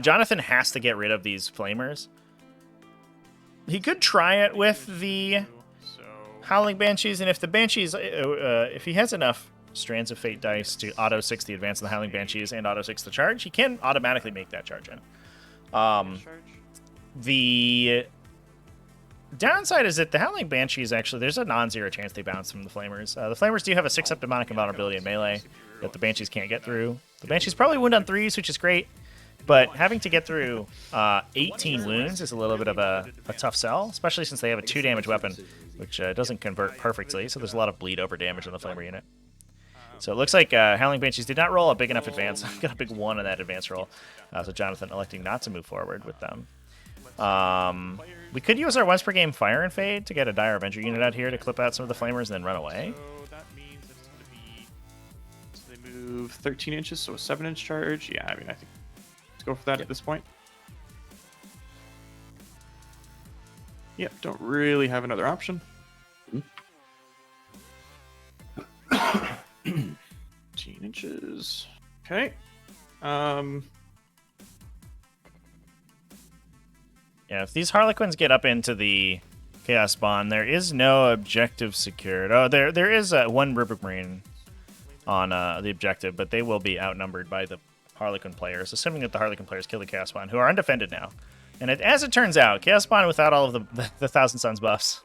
Jonathon has to get rid of these flamers. He could try it with the Howling Banshees, and if the Banshees, if he has enough Strands of Fate dice to auto 6 the advance of the Howling Banshees and auto 6 the charge, he can automatically make that charge in. The downside is that the Howling Banshees, actually, there's a non-zero chance they bounce from the Flamers. The Flamers do have a 6-up Demonic Invulnerability in melee that the Banshees can't get through. The Banshees probably wound on 3s, which is great, but having to get through 18 wounds is a little bit of a tough sell, especially since they have a 2-damage weapon, which doesn't convert perfectly, so there's a lot of bleed over damage on the Flamer unit. So it looks like Howling Banshees did not roll a big enough advance. Got a big 1 on that advance roll, so Jonathon electing not to move forward with them. We could use our once per game Fire and Fade to get a Dire Avenger unit out here to clip out some of the Flamers and then run away. So that means it's going to be... So they move 13 inches, so a 7-inch charge. Yeah, I mean, I think let's go for that at this point. Yep, don't really have another option. 13 inches. Okay. Yeah, if these Harlequins get up into the Chaos Spawn, there is no objective secured. Oh, there is one Rubric Marine on the objective, but they will be outnumbered by the Harlequin players, assuming that the Harlequin players kill the Chaos Spawn, who are undefended now. And as it turns out, Chaos Spawn without all of the Thousand Suns buffs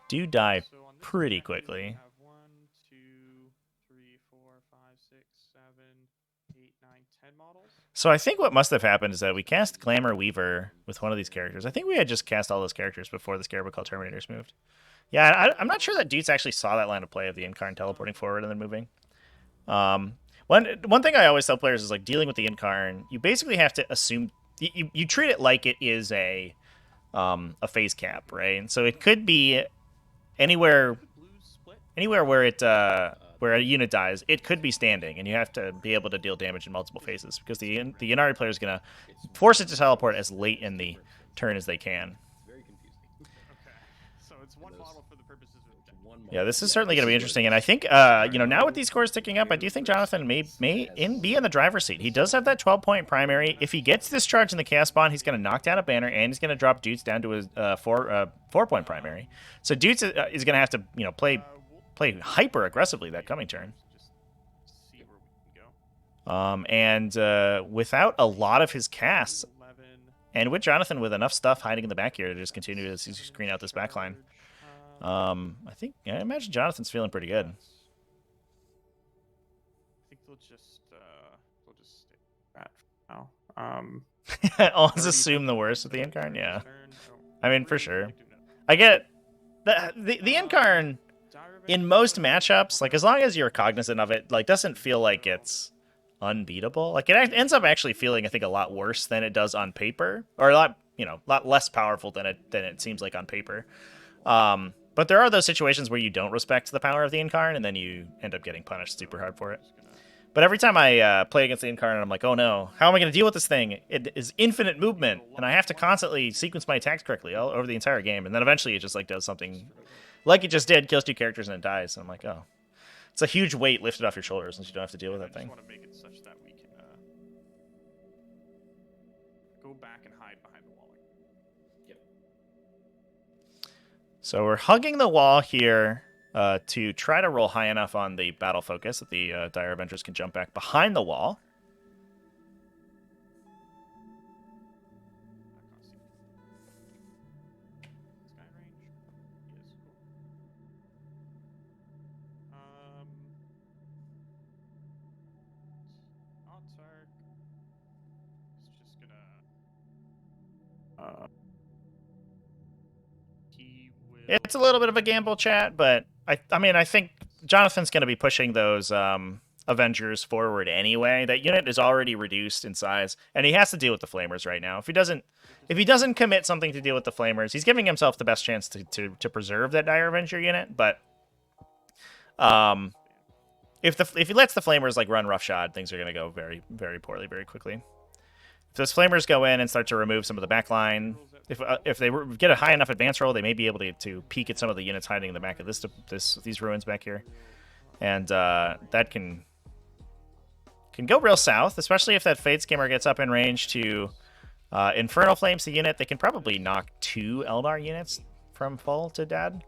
do die pretty quickly. 1, 2, 3, 4, 5, 6, 7, 8, 9, 10 models. So I think what must have happened is that we cast Glamour Weaver with one of these characters. I think we had just cast all those characters before the Scarab Call Terminators moved. Yeah, I'm not sure that Doots actually saw that line of play of the Incarn teleporting forward and then moving. One thing I always tell players is, like, dealing with the Incarn, you basically have to assume you treat it like it is a phase cap, right? And so it could be anywhere where it where a unit dies, it could be standing, and you have to be able to deal damage in multiple phases because the Ynnari player is going to force it to teleport as late in the turn as they can. Very confusing. Okay, so it's one model for the purposes of objective. Yeah, this is certainly going to be interesting, and I think now with these scores ticking up, I do think Jonathon may be in the driver's seat. He does have that 12-point primary. If he gets this charge in the Chaos Spawn, he's going to knock down a banner, and he's going to drop Doots down to his 4-point primary. So Doots is going to have to play hyper aggressively that coming turn. Just see where we can go. And without a lot of his casts, 11. and with Jonathon with enough stuff hiding in the back here to just continue to screen out this backline, I imagine Jonathon's feeling pretty good. I think they'll just stay pat for now. Always assume the worst with the Incarn, yeah. I mean, for sure. I get the Incarn in most matchups, like, as long as you're cognizant of it, like, doesn't feel like it's unbeatable. Like, it ends up actually feeling, I think, a lot worse than it does on paper, or a lot less powerful than it seems like on paper. But there are those situations where you don't respect the power of the Incarn, and then you end up getting punished super hard for it. But every time I play against the Incarn, I'm like, oh no, how am I going to deal with this thing? It is infinite movement, and I have to constantly sequence my attacks correctly all over the entire game, and then eventually it just, like, does something like it just did, kills 2 characters and then dies. So I'm like, oh, it's a huge weight lifted off your shoulders since you don't have to deal with that thing. I just want to make it such that we can go back and hide behind the wall. Yep. So we're hugging the wall here to try to roll high enough on the battle focus that the Dire Avengers can jump back behind the wall. It's a little bit of a gamble, chat, but I mean, I think Jonathon's going to be pushing those Avengers forward anyway. That unit is already reduced in size, and he has to deal with the Flamers right now. If he doesn't commit something to deal with the Flamers, he's giving himself the best chance to preserve that Dire Avenger unit. But if he lets the Flamers, like, run roughshod, things are going to go very, very poorly very quickly. If those Flamers go in and start to remove some of the backline, if they get a high enough advance roll, they may be able to peek at some of the units hiding in the back of these ruins back here, and that can can go real south, especially if that Fate Skimmer gets up in range to Infernal Flames the unit. They can probably knock 2 Eldar units from full to dead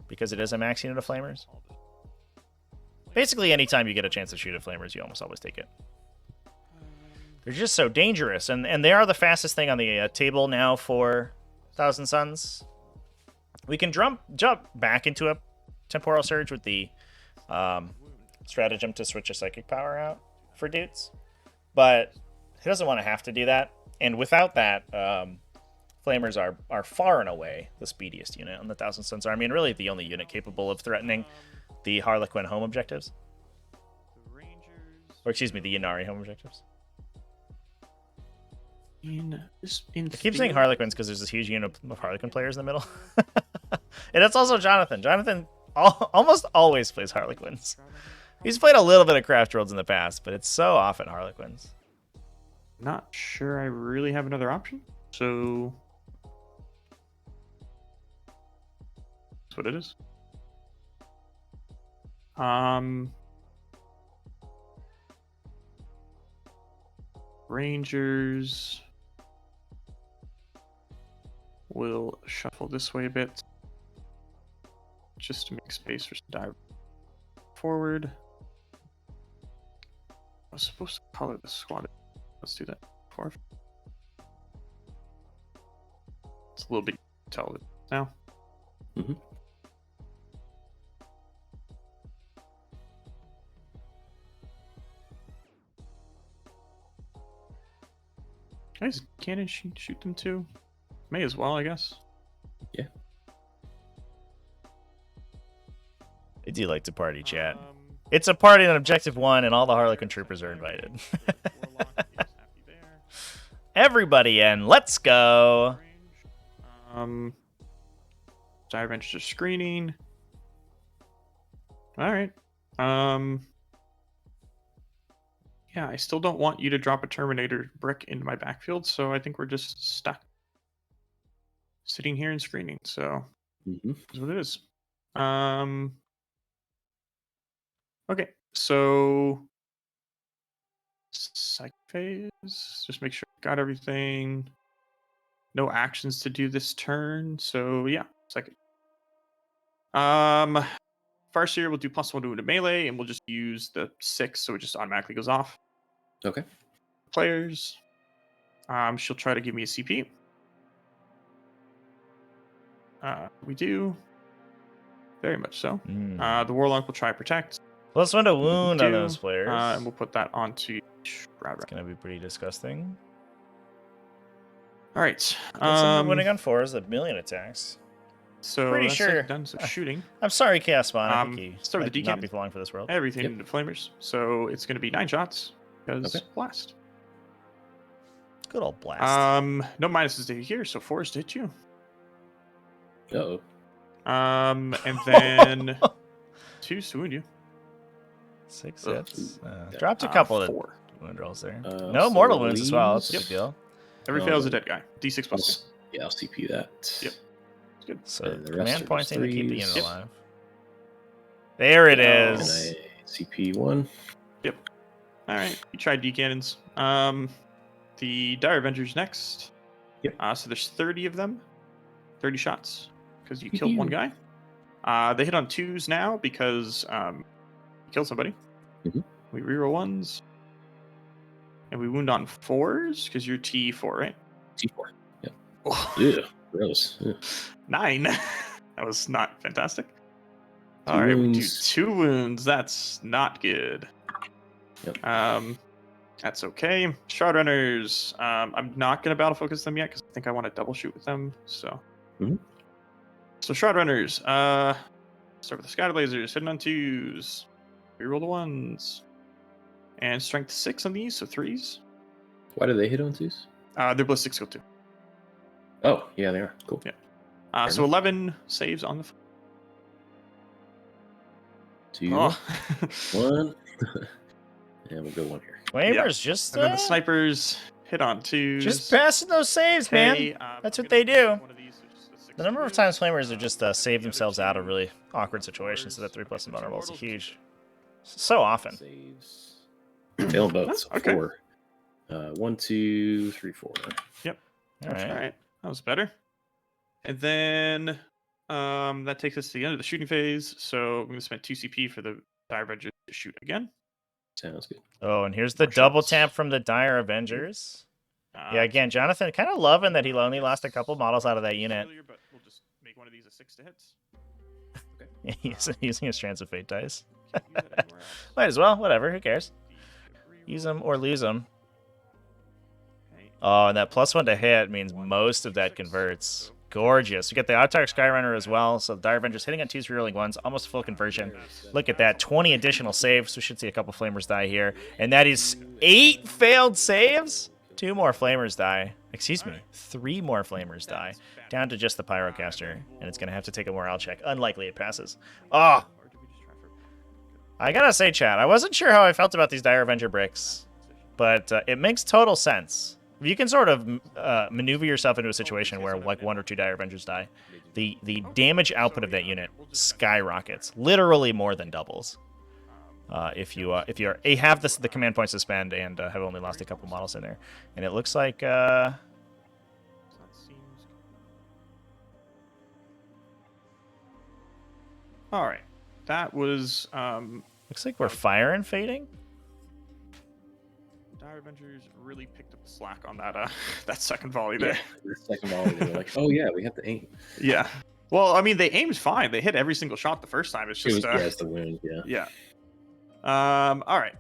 because it is a max unit of Flamers. Basically, anytime you get a chance to shoot at Flamers, you almost always take it. They're just so dangerous, and they are the fastest thing on the table now for Thousand Suns. We can jump back into a Temporal Surge with the stratagem to switch a Psychic Power out for Doots, but he doesn't want to have to do that. And without that, Flamers are far and away the speediest unit on the Thousand Suns Army, and really the only unit capable of threatening the Harlequin home objectives. Or excuse me, the Ynnari home objectives. I keep saying Harlequins because there's this huge unit of Harlequin players in the middle. And it's also Jonathon. Jonathon almost always plays Harlequins. He's played a little bit of Craft Worlds in the past, but it's so often Harlequins. Not sure I really have another option, so that's what it is. Rangers will shuffle this way a bit just to make space for some dive forward. I was supposed to color the squad. Let's do that before. It's a little bit tell now. Mm-hmm. Guys, cannon shoot them too? May as well, I guess. Yeah. I do like to party, chat. It's a party on Objective 1, and all the Harlequin troopers are invited. Everybody in, let's go! Dire Ventures are screening. Alright. Yeah, I still don't want you to drop a Terminator brick into my backfield, so I think we're just stuck. Sitting here and screening, so that's what it is. Okay, so psych phase. Just make sure I got everything. No actions to do this turn, so yeah, second. Farseer will do +1 to melee, and we'll just use the 6, so it just automatically goes off. Okay. Players. She'll try to give me a CP. We do. Very much so. The Warlock will try protect. +1 to wound on those players. And we'll put that onto Shroud. It's going to be pretty disgusting. All right. Winning on 4 is a million attacks. So pretty that's sure. Done. So shooting. I'm sorry, Chaos Spawn. I think he start with the might not DK. be falling for this world. Everything into Flamers. So it's going to be 9 shots. Because blast. Good old blast. No minuses to hit here, so 4s to hit you. Uh-oh. And then 2s to wound you. 6 hits. Dropped a couple of wound rolls there. No so mortal wounds as well. That's a Yep. big deal. Every fail is a dead guy. D6 I'll, plus 2. yeah, I'll CP that. Yep. Good. So And the rest command are just pointing to keep the threes. unit alive. There it And is. I CP 1. All right. You tried D cannons. The Dire Avengers next. Yep. So there's 30 of them. 30 shots because you killed one guy. They hit on 2s now because you killed somebody. Mhm. We reroll 1s. And we wound on 4s because you're T4, right? T4. Yep. Oh, Yeah. Gross. Yeah. 9. That was not fantastic. All right, we do 2 wounds. That's not good. Yep. That's okay. Shroud Runners. I'm not gonna battle focus them yet because I think I want to double shoot with them. So, So Shroud Runners. Start with the Scatter Lasers. Hitting on 2s. Reroll the 1s. And strength 6 on these, so 3s. Why do they hit on 2s? They're ballistic skill 2. Oh, yeah, they are. Cool. Yeah. So 11 saves on the. 2, Oh. 1. And we'll go 1 here. Flamers just And then the snipers hit on 2s. just passing those saves, man. That's what they do. The number of times Flamers have just saved themselves out of really awkward situations so that 3+ invulnerable is huge. So often. Saves. Failed both. So Okay. 4. 1, 2, 3, 4. Yep. All That's right. right. That was better. And then that takes us to the end of the shooting phase. So we're going to spend 2 CP for the Dire Avengers to shoot again. Sounds good. Oh, and here's the More double shots. tap from the Dire Avengers. Yeah, Uh, again, Jonathan kind of loving that he only lost a couple models out of that unit. earlier, but we'll just make one of these a 6 to hits. He's using his Trance of Fate dice. Can't use that anywhere else. Might as well. Whatever. Who cares? The Use them or lose them. Okay. Oh, and that +1 to hit means most of that converts. Gorgeous. We get the Autarch Skyrunner as well. So the Dire Avengers hitting on 2 rerolling 1s, almost full conversion. Look at that. 20 additional saves. We should see a couple Flamers die here. And that is 8 failed saves. 2 more Flamers die. Excuse me. 3 more Flamers die. Down to just the Pyrocaster. And it's going to have to take a morale check. Unlikely it passes. Oh, Or did we just try for... I gotta say, chat, I wasn't sure how I felt about these Dire Avenger bricks. But it makes total sense. If you can sort of maneuver yourself into a situation where like 1 or 2 Dire Avengers die, the damage output of that unit skyrockets, literally more than doubles. If you have the command points to spend and have only lost a couple models in there, and it looks like That seems... All right. That was we're fire and fading. Dire Avengers really picked up the slack on that that second volley there. Yeah, the second volley, they were like, oh yeah, we have to aim. Yeah. Well, I mean, they aimed fine. They hit every single shot the first time. It's It just was, yeah, it's the wound, yeah. yeah. All right.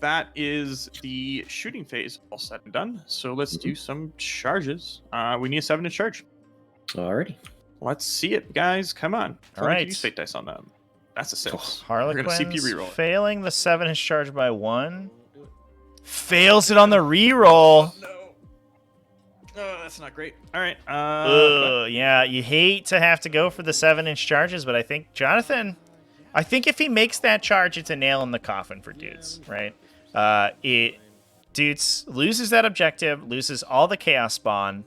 That is the shooting phase all said and done. So let's do some charges. We need a 7-inch charge. Alrighty. Let's see it, guys. Come on. All right. Use fate dice on them. That's a 6. We're gonna Harlequin's CP reroll it. failing the 7-inch charge by 1. Fails it on the reroll. No. Oh, that's not great. All right. Yeah, you hate to have to go for the 7-inch charges, but I think Jonathan, if he makes that charge, it's a nail in the coffin for Doots, right? Doots loses that objective, loses all the chaos spawn,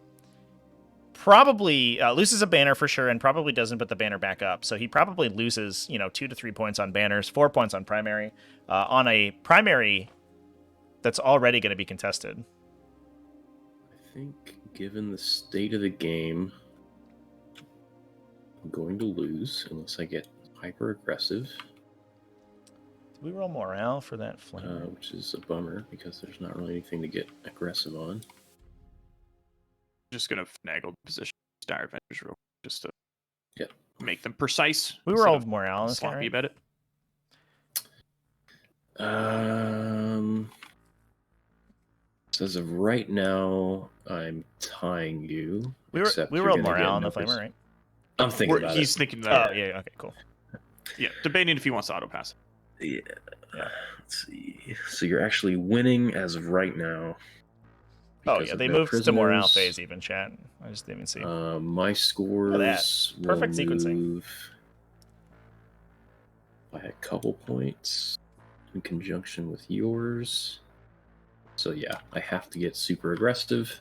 probably loses a banner for sure, and probably doesn't put the banner back up. So he probably loses, 2 to 3 points on banners, 4 points on primary, on a primary that's already going to be contested. I think, given the state of the game, I'm going to lose unless I get hyper aggressive, Did we roll morale for that flame? which is a bummer because there's not really anything to get aggressive on. Just gonna finagle the position Dire Avengers real quick, just to Yep. make them precise. We instead rolled of morale in this game, sloppy right? about it. So as of right now, I'm tying you. We except rolled you're gonna morale get in the numbers. flamer, right? I'm thinking about He's it. thinking Oh, that. yeah, okay, cool. Yeah, debating if he wants to auto pass. Yeah. Yeah. Let's see. So you're actually winning as of right now. Oh, because yeah, of they no moved to morale prisoners. phase even, chat. I just didn't even see. My scores will Perfect sequencing. move by a couple points in conjunction with yours. So yeah, I have to get super aggressive.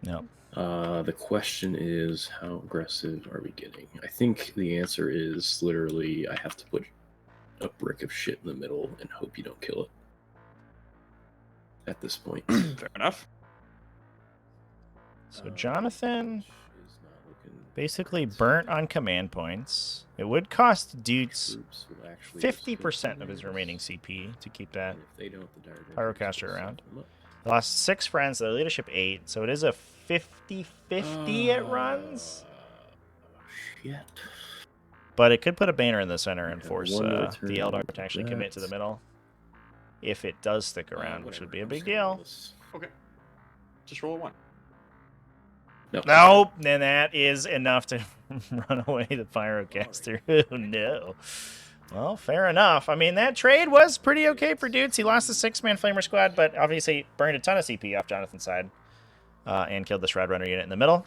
No. The question is, how aggressive are we getting? I think the answer is literally I have to put a brick of shit in the middle and hope you don't kill it. At this point. Fair enough. So Jonathan is not looking basically burnt on command points. It would cost Doots Troops will actually 50% of his remaining CP to keep that and if they don't, the Dire Pyrocaster Avengers will around. set them up. They lost 6 friends, their leadership 8, so it is a 50-50 it runs. Shit. But it could put a banner in the center and Okay, force one more the turn Eldar with to actually commit to the that. middle. If it does stick around, which would be a big deal. Okay. Just roll a 1. Nope, then that is enough to run away the Pyrocaster. Oh, no. Well, fair enough. I mean, that trade was pretty okay for Doots. He lost the 6-man Flamer squad, but obviously burned a ton of CP off Jonathan's side and killed the Shroud Runner unit in the middle,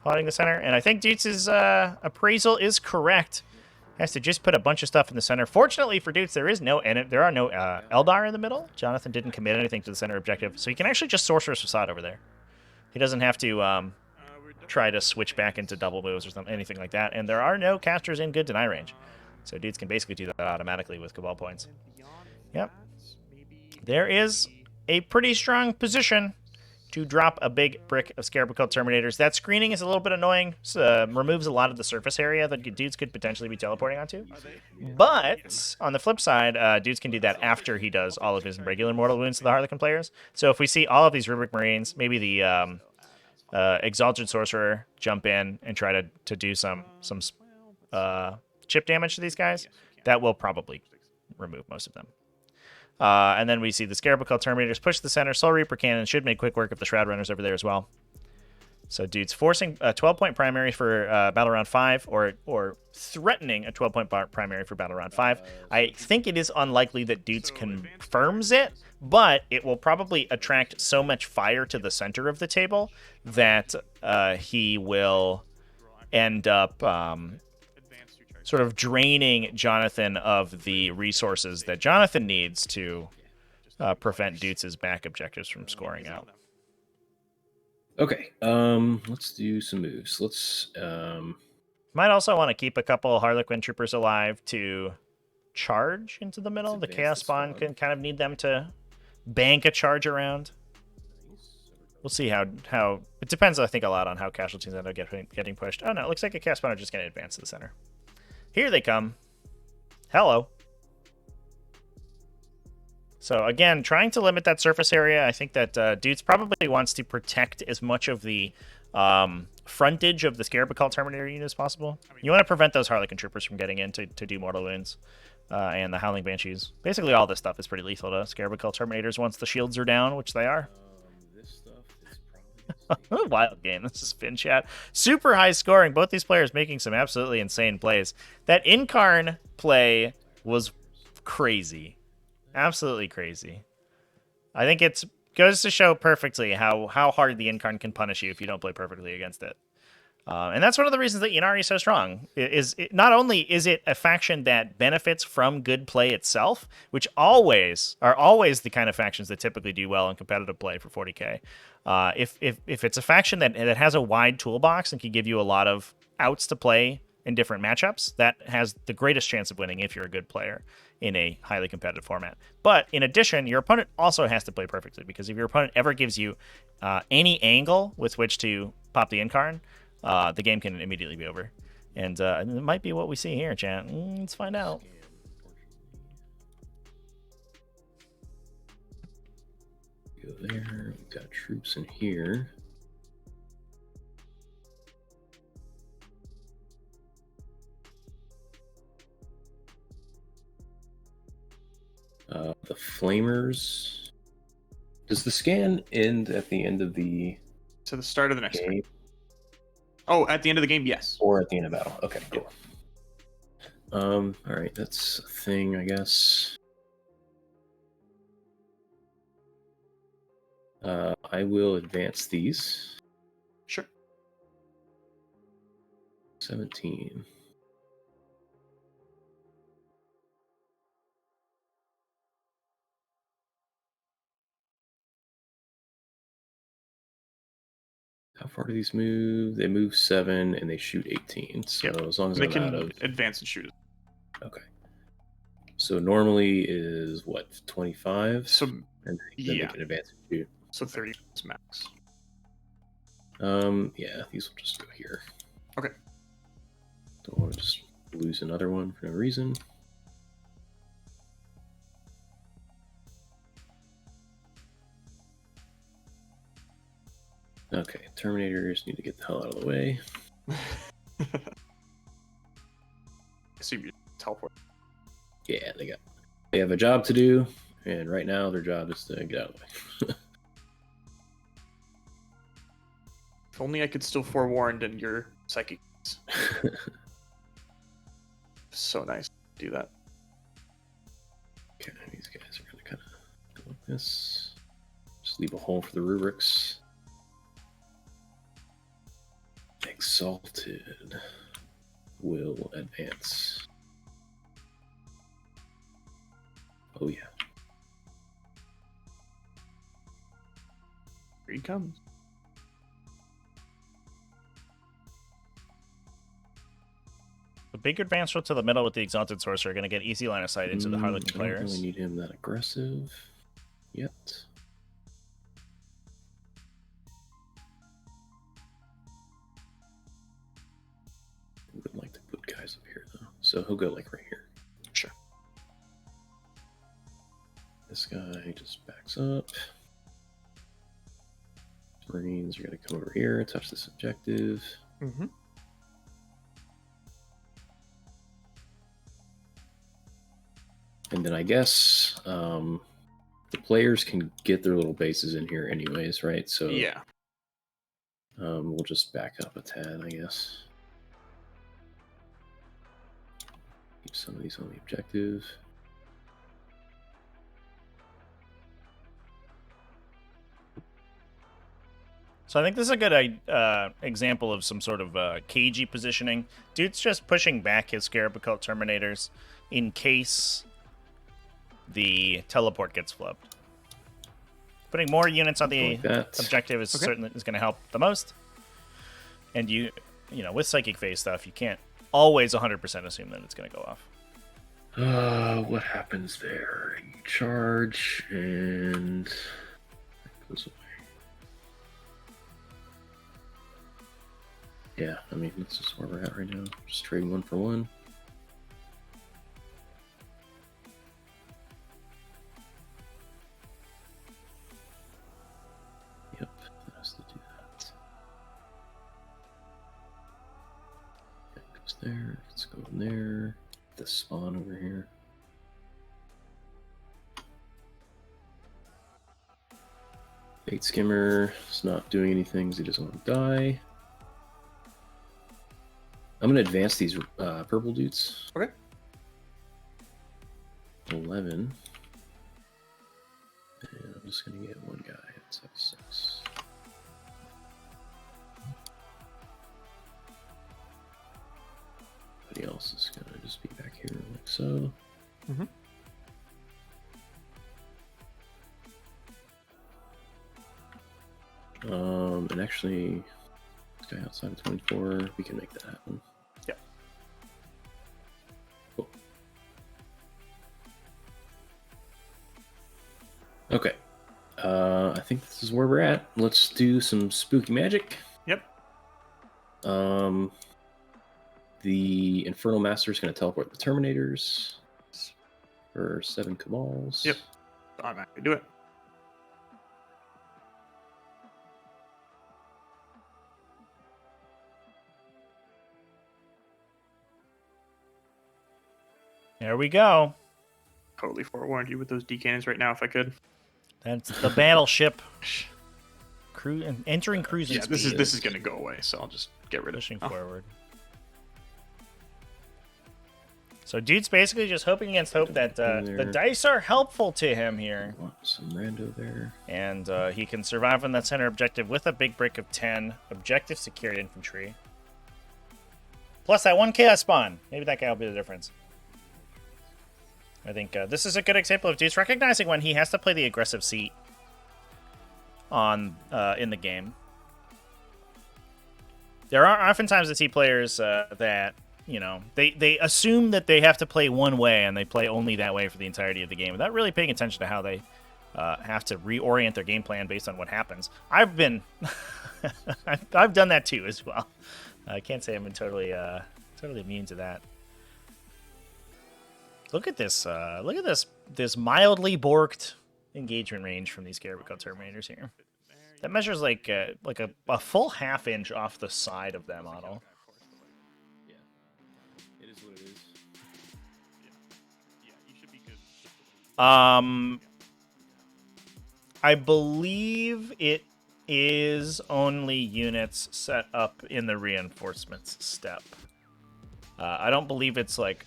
plotting the center. And I think Doots' appraisal is correct. Has to just put a bunch of stuff in the center. Fortunately for Doots, there are no Eldar in the middle. Jonathan didn't commit anything to the center objective, so he can actually just Sorcerer's Facade over there. He doesn't have to try to switch back into double moves or something, anything like that. And there are no casters in good deny range. So Doots can basically do that automatically with Cabal points. Yep. There is a pretty strong position to drop a big brick of Scarab Cult Terminators. That screening is a little bit annoying. So, removes a lot of the surface area that dudes could potentially be teleporting onto. But on the flip side, dudes can do that after he does all of his regular mortal wounds to the Harlequin players. So if we see all of these Rubric Marines, maybe the Exalted Sorcerer jump in and try to do some chip damage to these guys, that will probably remove most of them. And then we see the Scarab Cult Terminators push the center. Soul Reaper Cannon should make quick work of the Shroud Runners over there as well. So dudes forcing a 12-point primary for Battle Round 5, or threatening a 12-point primary for Battle Round 5. I think it is unlikely that Doots confirms it, but it will probably attract so much fire to the center of the table that he will end up sort of draining Jonathon of the resources that Jonathon needs to prevent Doots' back objectives from scoring out. Okay, let's do some moves. Let's Might also want to keep a couple Harlequin troopers alive to charge into the middle. The Chaos Spawn can kind of need them to bank a charge around. We'll see how it depends, I think, a lot on how casualties end up getting pushed. Oh no, it looks like a Chaos Spawn are just going to advance to the center. Here they come. Hello. So again, trying to limit that surface area. I think that Doots probably wants to protect as much of the frontage of the Scarab Cult Terminator unit as possible. You want to prevent those Harlequin Troopers from getting in to do mortal wounds. And the Howling Banshees. Basically all this stuff is pretty lethal to Scarab Cult Terminators once the shields are down, which they are. this stuff is probably Wild game. This is Spin Chat. Super high scoring. Both these players making some absolutely insane plays. That Incarn play was crazy. Absolutely crazy. I think it goes to show perfectly how hard the Incarn can punish you if you don't play perfectly against it. And that's one of the reasons that Ynnari is so strong. Not only is it a faction that benefits from good play itself, which are always the kind of factions that typically do well in competitive play for 40k. If it's a faction that has a wide toolbox and can give you a lot of outs to play in different matchups, that has the greatest chance of winning if you're a good player in a highly competitive format. But in addition, your opponent also has to play perfectly, because if your opponent ever gives you any angle with which to pop the Incarn, the game can immediately be over. And it might be what we see here, chat. Let's find out. go there. We've got troops in here. The flamers. Does the scan end at the end of the To the start of the next game? game. Oh, at the end of the game, yes. Or at the end of battle? Okay, cool. All right, that's a thing, I guess. I will advance these. Sure. 17. How far do these move? They move 7 and they shoot 18. So Yep. as long as They I'm can out of... advance and shoot. Okay. So normally is what, 25? So And then yeah. they can advance and shoot. So 30 is max. Yeah, these will just go here. Okay. Don't want to just lose another one for no reason. Okay, Terminators need to get the hell out of the way. So you teleport. Yeah, they have a job to do, and right now their job is to get out of the way. If only I could still forewarned and your psychic. So nice to do that. Okay, these guys are gonna kind of go like this. Just leave a hole for the rubrics. Exalted will advance. Oh yeah. Here he comes. The big advance route to the middle with the Exalted Sorcerer are going to get easy line of sight into the Harlequin I don't players. really need him that aggressive. yet. I would like to put guys up here though, so he'll go like right here. Sure. This guy just backs up. Marines are going to come over here, touch this objective. Mm-hmm. And then I guess the players can get their little bases in here anyways, right? So Yeah. we'll just back up a tad, I guess. Keep some of these on the objective. So I think this is a good example of some sort of cagey positioning. Dude's just pushing back his Scarab Occult Terminators in case the teleport gets flipped. Putting more units on the objective is certainly is going to help the most. And you know, with Psychic Phase stuff, you can't always 100% assume that it's going to go off. What happens there? You charge and it goes away. Yeah, I mean, that's just where we're at right now. Just trading 1 for 1. Yep, that has to do that. That goes there. Let's go in there. The spawn over here. Bait Skimmer is not doing anything because he doesn't want to die. I'm going to advance these purple Doots. Okay. 11. And I'm just going to get one guy at 6. Everybody else is going to just be back here like so. Mm-hmm. And actually, this guy outside of 24, we can make that happen. Yep. Cool. Okay. I think this is where we're at. Let's do some spooky magic. Yep. The Infernal Master is going to teleport the Terminators for 7 Cabals. Yep. Automatically do it. There we go. Totally forewarned you with those D cannons right now if I could. That's the battleship. Entering cruising Yeah, speed. this is gonna go away, so I'll just get rid of Pushing it. forward. So Dude's basically just hoping against hope that the dice are helpful to him here. Some rando there. And he can survive on that center objective with a big brick of 10. Objective secured infantry. Plus that 1 chaos spawn. Maybe that guy will be the difference. I think this is a good example of Dude's recognizing when he has to play the aggressive seat on in the game. There are oftentimes I see players that, you know, they assume that they have to play one way and they play only that way for the entirety of the game without really paying attention to how they have to reorient their game plan based on what happens. I've been I've done that too as well. I can't say I'm totally immune to that. Look at this! Look at this mildly borked engagement range from these Scarab Occult Terminators here. That measures like a full half-inch off the side of that model. Yeah, it is what it is. Yeah, you should be good. I believe it is only units set up in the reinforcements step. I don't believe it's like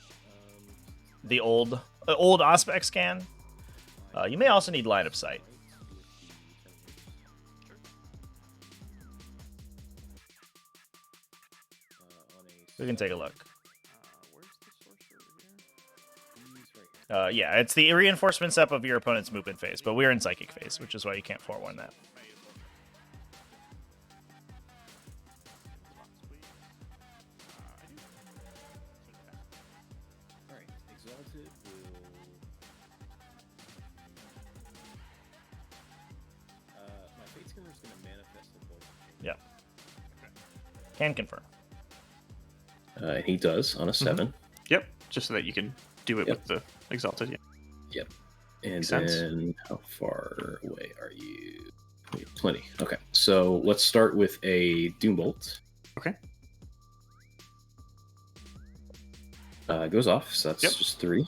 the old Auspex scan. You may also need line of sight. We can take a look. Where's the sorcerer here? Yeah, it's the reinforcement step of your opponent's movement phase, but we're in psychic phase, which is why you can't forewarn that. Yeah. Can confirm. And he does on a 7. Yep. Just so that you can do it Yep. with the exalted. Yeah. Yep. And Makes then sense. how far away are you? We have plenty. Okay, so let's start with a Doombolt. Okay. It goes off, so that's Yep. just 3.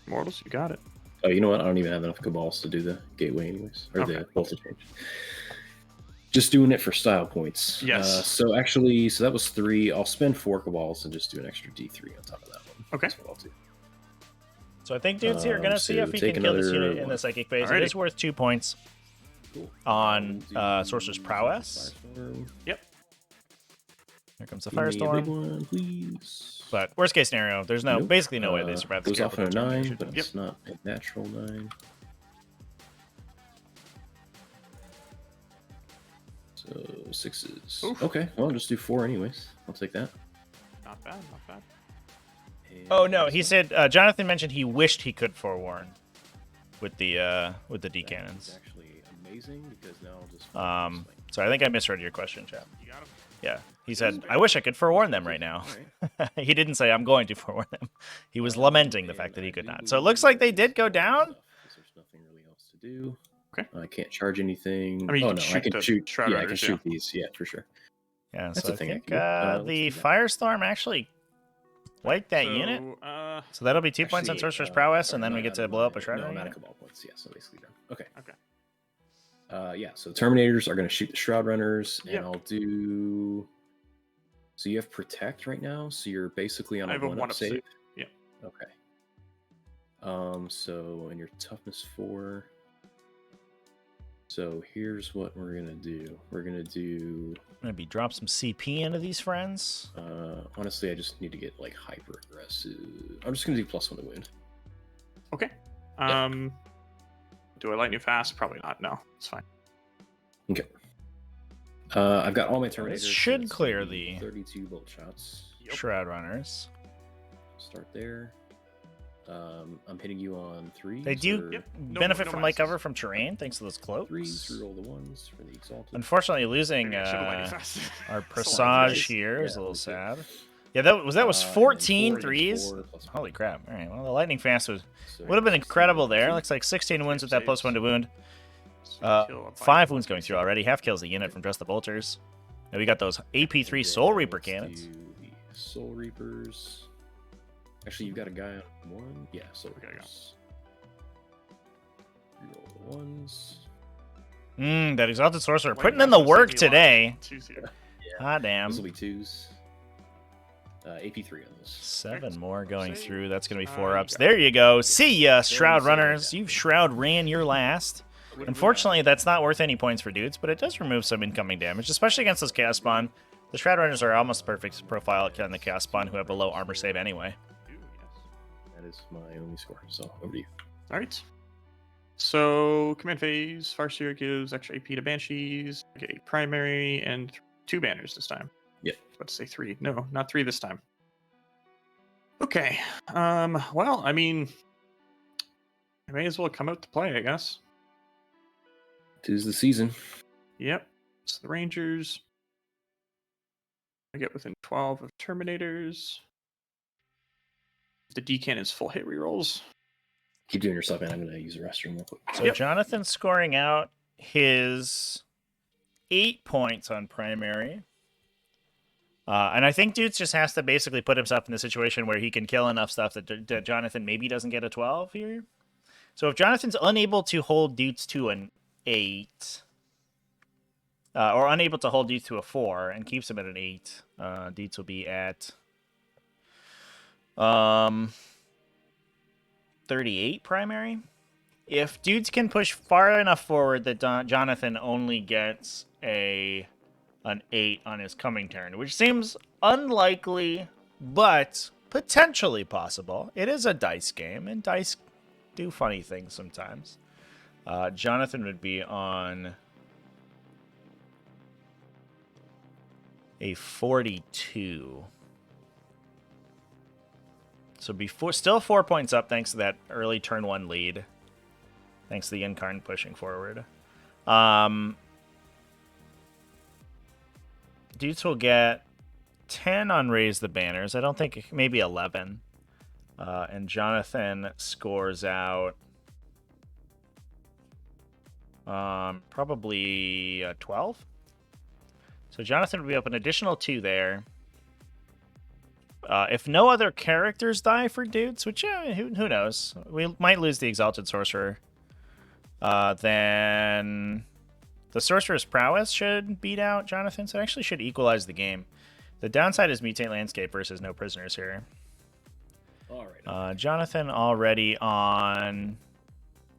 Mortals, you got it. Oh, you know what? I don't even have enough Cabals to do the gateway anyways, or Okay. the voltage change. Just doing it for style points. Yes. So that was 3. I'll spend 4 Cabals and just do an extra D3 on top of that one. Okay. That's what I'll do. So I think Dude's here going to see so if he can take kill this another unit in the one. psychic phase. Alrighty. It is worth 2 points Cool. on I'll do Sorcerer's Prowess. Firestorm. Yep. Here comes the Give me a big Firestorm. one, please. But worst case scenario, there's Nope. basically no way they survive the Goes off on a Scarecrow 9, Termination. but it's not a natural 9. So 6s. Oof. Okay, well, I'll just do 4 anyways. I'll take that. Not bad. Not bad. And Oh no, he said Jonathan mentioned he wished he could forewarn with the D It's cannons. actually amazing because now I'll just. So I think I misread your question, chap. You got him. Yeah, he said I wish I could forewarn them right now. He didn't say I'm going to forewarn them. He was lamenting the fact that he could not. So it looks like they did go down. There's nothing really else to do. Okay. I can't charge anything. I mean, you oh can no, shoot I can the shoot. Shroud Yeah, I can Runners, shoot these. Yeah, for sure. Yeah, That's so a thing I I think can do. Let's the do that. Firestorm actually wiped that So, unit. So that'll be 2 points on Sorcerer's Prowess, and then we get to blow up a Shroud No, Runner not a unit. Cabal points. Yeah, so basically done. Okay. Okay. Yeah, so Terminators are going to shoot the Shroud Runners, and Yep. I'll do. So you have Protect right now, so you're basically on I a have a 1-up 1-up save. save. Yeah. Okay. So and your toughness 4. So here's what we're gonna do. We're gonna do. Maybe drop some CP into these friends. Honestly, I just need to get like hyper aggressive. I'm just gonna do +1 to win. Okay. Yeah. Do I lightning fast? Probably not. No, it's fine. Okay. I've got all my Terminators. This should It's clear gonna be the 32 bolt shots. Yep. Shroud Runners. Start there. I'm hitting you on 3s. They do or Yep. benefit no from light minuses. cover from terrain thanks to those 3s. cloaks. Reroll the 1s for the exalted. Unfortunately, losing Maybe I should've lightning fast. our That's a lot of presage threes. here is Yeah, a little me too. sad. Yeah, that was And then 14 4 against threes. 4 +1. Holy crap! All right, well the lightning fast would So have been 16 incredible there. saves. Looks like 16 wounds with that Saves. +1 to wound. So you kill a 5 wounds going through already. Half kills the unit from just the bolters. And we got those AP3 And Soul then Reaper let's cannons. do the Soul Reapers. Actually, you've got a guy on 1. Yeah, Soul Okay, I got Reapers. Reroll the 1s. That Exalted Sorcerer Lightning putting in the fast work saves me a lot. today. Choose here. Ah damn. Those will be 2s. AP3 on those. 7 more going Save. through. That's going to be You 4-ups. got There you go. See ya, Shroud you go. Runners. You've Shroud ran your last. Unfortunately, that's not worth any points for Dudes, but it does remove some incoming damage, especially against this Chaos Spawn. The Shroud Runners are almost perfect profile at killing the Chaos Spawn, who have a low armor save anyway. Ooh, yes. That is my only score. So over to you. All right. So command phase, Farseer gives extra AP to Banshees. Get a primary and 2 banners this time. Yep. I was about to say 3. No, not 3 this time. Okay. Well, I mean, I may as well come out to play, I guess. 'Tis the season. Yep. So the Rangers. I get within 12 of Terminators. The D cannon's full hit rerolls. Keep doing your stuff, man. I'm gonna use the restroom real quick. So Yep. Jonathan's scoring out his 8 points on primary. And I think Doots just has to basically put himself in the situation where he can kill enough stuff that Jonathan maybe doesn't get a 12 here. So if Jonathan's unable to hold Doots to an 8, or unable to hold Doots to a 4 and keeps him at an 8, Doots will be at 38 primary. If Dudes can push far enough forward that Jonathan only gets an 8 on his coming turn, which seems unlikely, but potentially possible. It is a dice game, and dice do funny things sometimes. Jonathan would be on a 42. So still 4 points up thanks to that early turn 1 lead. Thanks to the Incarn pushing forward. Doots will get 10 on Raise the Banners. I don't think, maybe 11. And Jonathon scores out probably 12. So Jonathon will be up an additional 2 there. If no other characters die for Doots, which who knows? We might lose the Exalted Sorcerer. Then the Sorcerer's Prowess should beat out Jonathon, so it actually should equalize the game. The downside is Mutate Landscape versus no prisoners here. All right. Jonathon already on,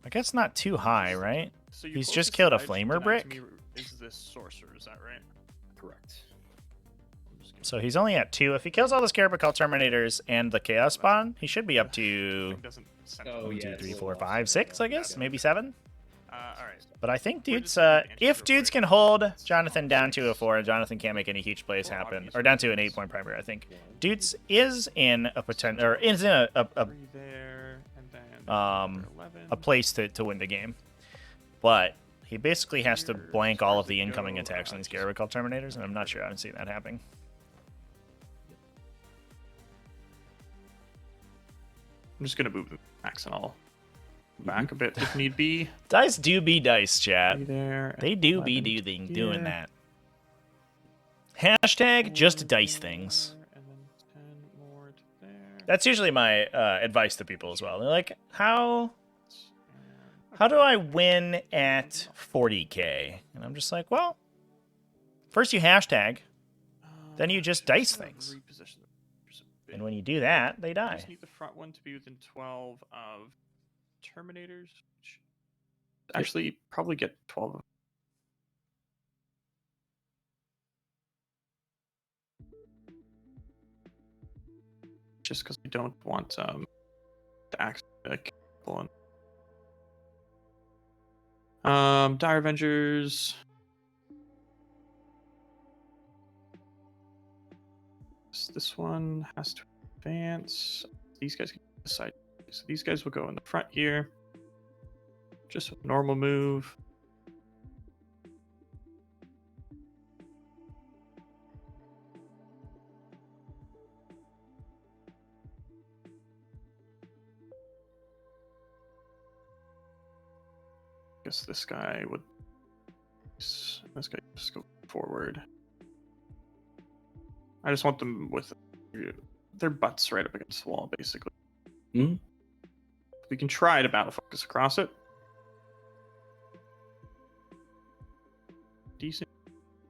I guess not too high, right? So your He's just closest killed a I've flamer denied to brick? me Is this sorcerer? Is that right? Correct. So he's only at 2. If he kills all the Scarab Cult Terminators and the Chaos Spawn, he should be up to Doesn't Oh, 1, yeah, 2, it's 3, a 4, little 5, 6, I guess, maybe 7. all right. But I think Where Doots, does the if answer Doots go? can hold Jonathon down to a 4, and Jonathon can't make any huge plays happen, or down to an 8-point primary, I think Doots is in a potential, or is in a 3 there, and then Um, 11. a place to win the game. But he basically has to blank all of the incoming attacks on these Scarab Cult Terminators, and I'm not sure I haven't seen that happening. I'm just gonna move the max and all back a bit if need be. Dice do be dice, chat. 3 there. They do be 11 doing here, that. Hashtag just 4 dice things. there, and then 10 more to there. That's usually my advice to people as well. They're like, how do I win at 40k? And I'm just like, well, first you hashtag, then you just dice things. And when you do that, they I die. just need the front one to be within 12 of Terminators. Which actually, probably get 12 of them. Just because I don't want to accidentally kill one. Dire Avengers. This one has to advance. These guys can decide. So these guys will go in the front here. Just a normal move. Guess this guy would. This guy just go forward. I just want them with their butts right up against the wall, basically. Hmm? We can try to battle focus across it. Decent.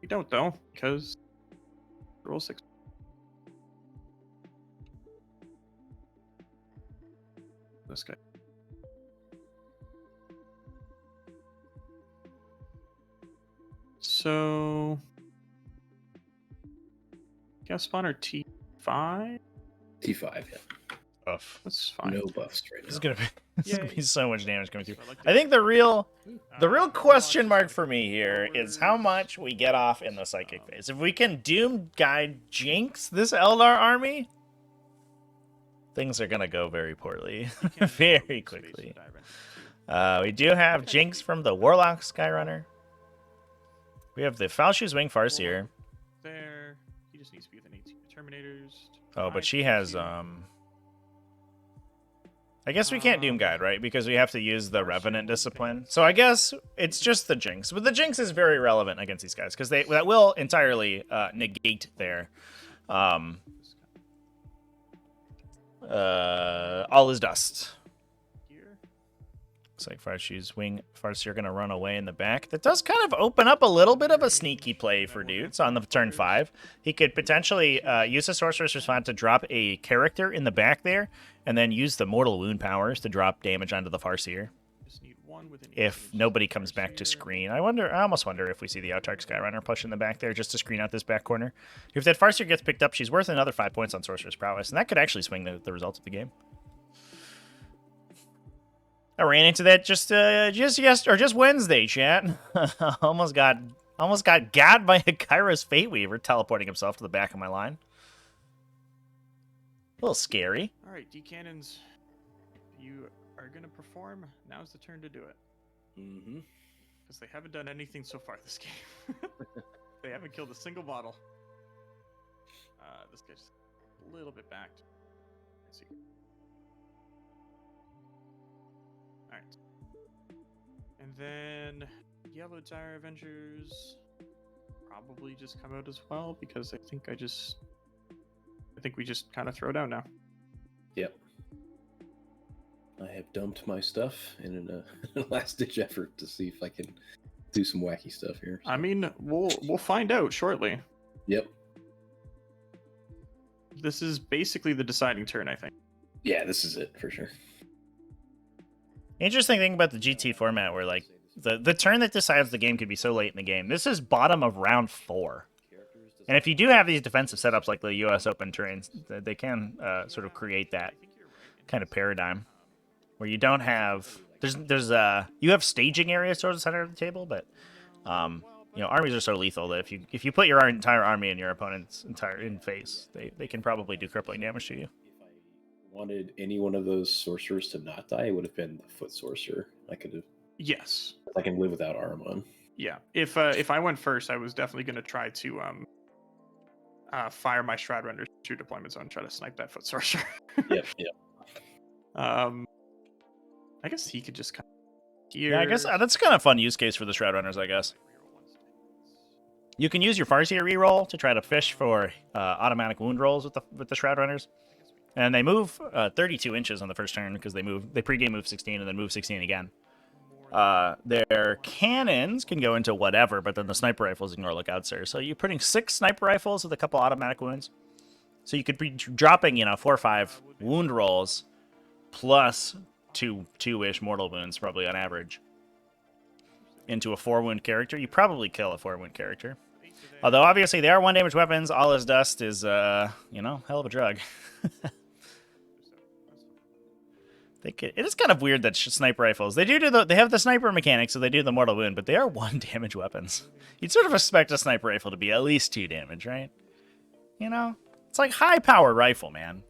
We don't though, because roll 6. This guy. So Gas spawner T5? T5, yeah. Buff. That's fine. No buffs right This is now. gonna be so much damage coming through. So like I think the real the question mark for me here is how much we get off in the psychic phase. If we can Doom Guide Jinx this Eldar army, things are gonna go very poorly, very quickly. We do have Jinx from the Warlock Skyrunner. We have the Falshu's Wing Farseer. There. He just needs to be within 18 Terminators. Oh, but she has I guess we can't Doom Guide, right? Because we have to use the Revenant Discipline. So I guess it's just the Jinx. But the Jinx is very relevant against these guys because that will entirely negate their all is dust. Here. Looks like Farshi's Wing Farseer going to run away in the back. That does kind of open up a little bit of a sneaky play for Doots on the turn 5. He could potentially use the Sorcerer's Response to drop a character in the back there, and then use the Mortal Wound powers to drop damage onto the Farseer. Just need one within If 18 nobody comes back to Farseer. screen. I almost wonder if we see the Autarch Skyrunner push in the back there just to screen out this back corner. If that Farseer gets picked up, she's worth another 5 points on Sorcerer's Prowess, and that could actually swing the results of the game. I ran into that just Wednesday, chat. almost got gabbed by a Kairos Fate Weaver teleporting himself to the back of my line. A little scary. All right, D cannons. You are gonna perform. Now's the turn to do it. Mm-hmm. Because they haven't done anything so far this game. They haven't killed a single bottle. This guy's a little bit back. Let's see. All right. And then Yellow Dire Avengers probably just come out as well because I think we just kind of throw down now. Yep. I have dumped my stuff in a last-ditch effort to see if I can do some wacky stuff here. So. I mean, we'll find out shortly. Yep. This is basically the deciding turn, I think. Yeah, this is it for sure. Interesting thing about the GT format where, like, the turn that decides the game could be so late in the game. This is bottom of round 4. And if you do have these defensive setups like the US Open terrains, they can sort of create that kind of paradigm where you don't have... you have staging areas towards the center of the table, but armies are so lethal that if you put your entire army in your opponent's in face, they can probably do crippling damage to you. If I wanted any one of those sorcerers to not die, it would have been the foot sorcerer. I could have. Yes. I can live without arm on. Yeah. If I went first, I was definitely going to try to fire my Shroud Render to deployment zone, try to snipe that foot sorcerer. Yep. I guess he could just kind of here. Yeah, I guess that's kind of a fun use case for the Shroud Runners, I guess. You can use your Farseer reroll to try to fish for automatic wound rolls with the Shroud Runners. And they move 32 inches on the first turn because they pre-game move 16 and then move 16 again. Their cannons can go into whatever, but then the sniper rifles ignore lookouts there. So you're putting 6 sniper rifles with a couple automatic wounds. So you could be dropping, 4 or 5 wound rolls plus two-ish mortal wounds, probably on average, into a 4-wound character. You probably kill a 4-wound character. Although, obviously, they are 1-damage weapons. All his dust is, hell of a drug. It is kind of weird that sniper rifles, they have the sniper mechanic, so they do the mortal wound, but they are 1-damage weapons. You'd sort of expect a sniper rifle to be at least 2 damage, right? It's like high-power rifle, man.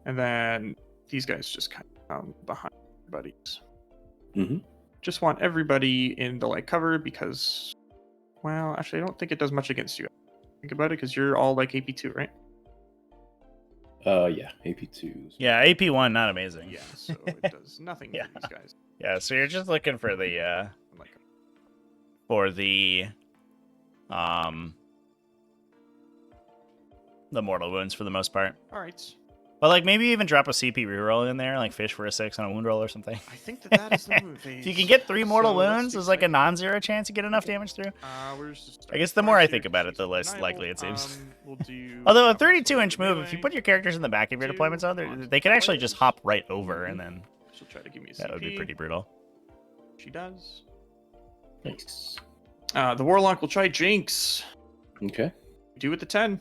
And then these guys just kind of come behind their buddies. Mm-hmm. Just want everybody in the light cover because, well, actually, I don't think it does much against you. Think about it, because you're all like AP2, right? Yeah, AP2. Yeah, AP1, not amazing. Yeah, so it does nothing Yeah. for these guys. Yeah, so you're just looking for the mortal wounds for the most part. All right. But like maybe even drop a CP reroll in there, like fish for a 6 on a wound roll or something. I think that is the move. If you can get 3 mortal wounds, there's like a non-zero chance you get enough damage through. I guess the more I think about it, the less likely it seems. Although a 32-inch move, if you put your characters in the back of your deployment zone, they can actually just hop right over, and then she'll try to give me a CP. that would be pretty brutal. She does. Nice. The Warlock will try Jinx. Okay. Do with the 10.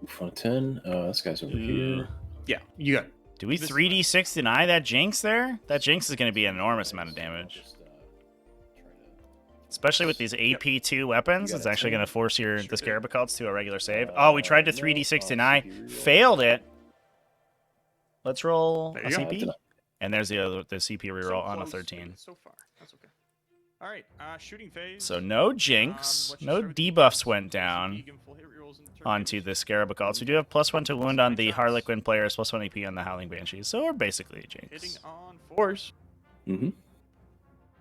Oof on a 10. This guy's over here. Yeah, you got it. Do we 3d6 deny that Jinx there? That Jinx is going to be an enormous amount of damage. Especially with these AP2 weapons, it's actually going to force the Scarab Occults to a regular save. Oh, we tried to 3d6 deny. Failed it. Let's roll a CP. And there's the CP reroll on a 13. So far, that's okay. All right, shooting phase. So no Jinx. No debuffs went down onto the Scarab Occults. We do have +1 to wound on the Harlequin players, +1 AP on the Howling Banshees. So we're basically a Jinx. Hitting on 4s. Mm-hmm.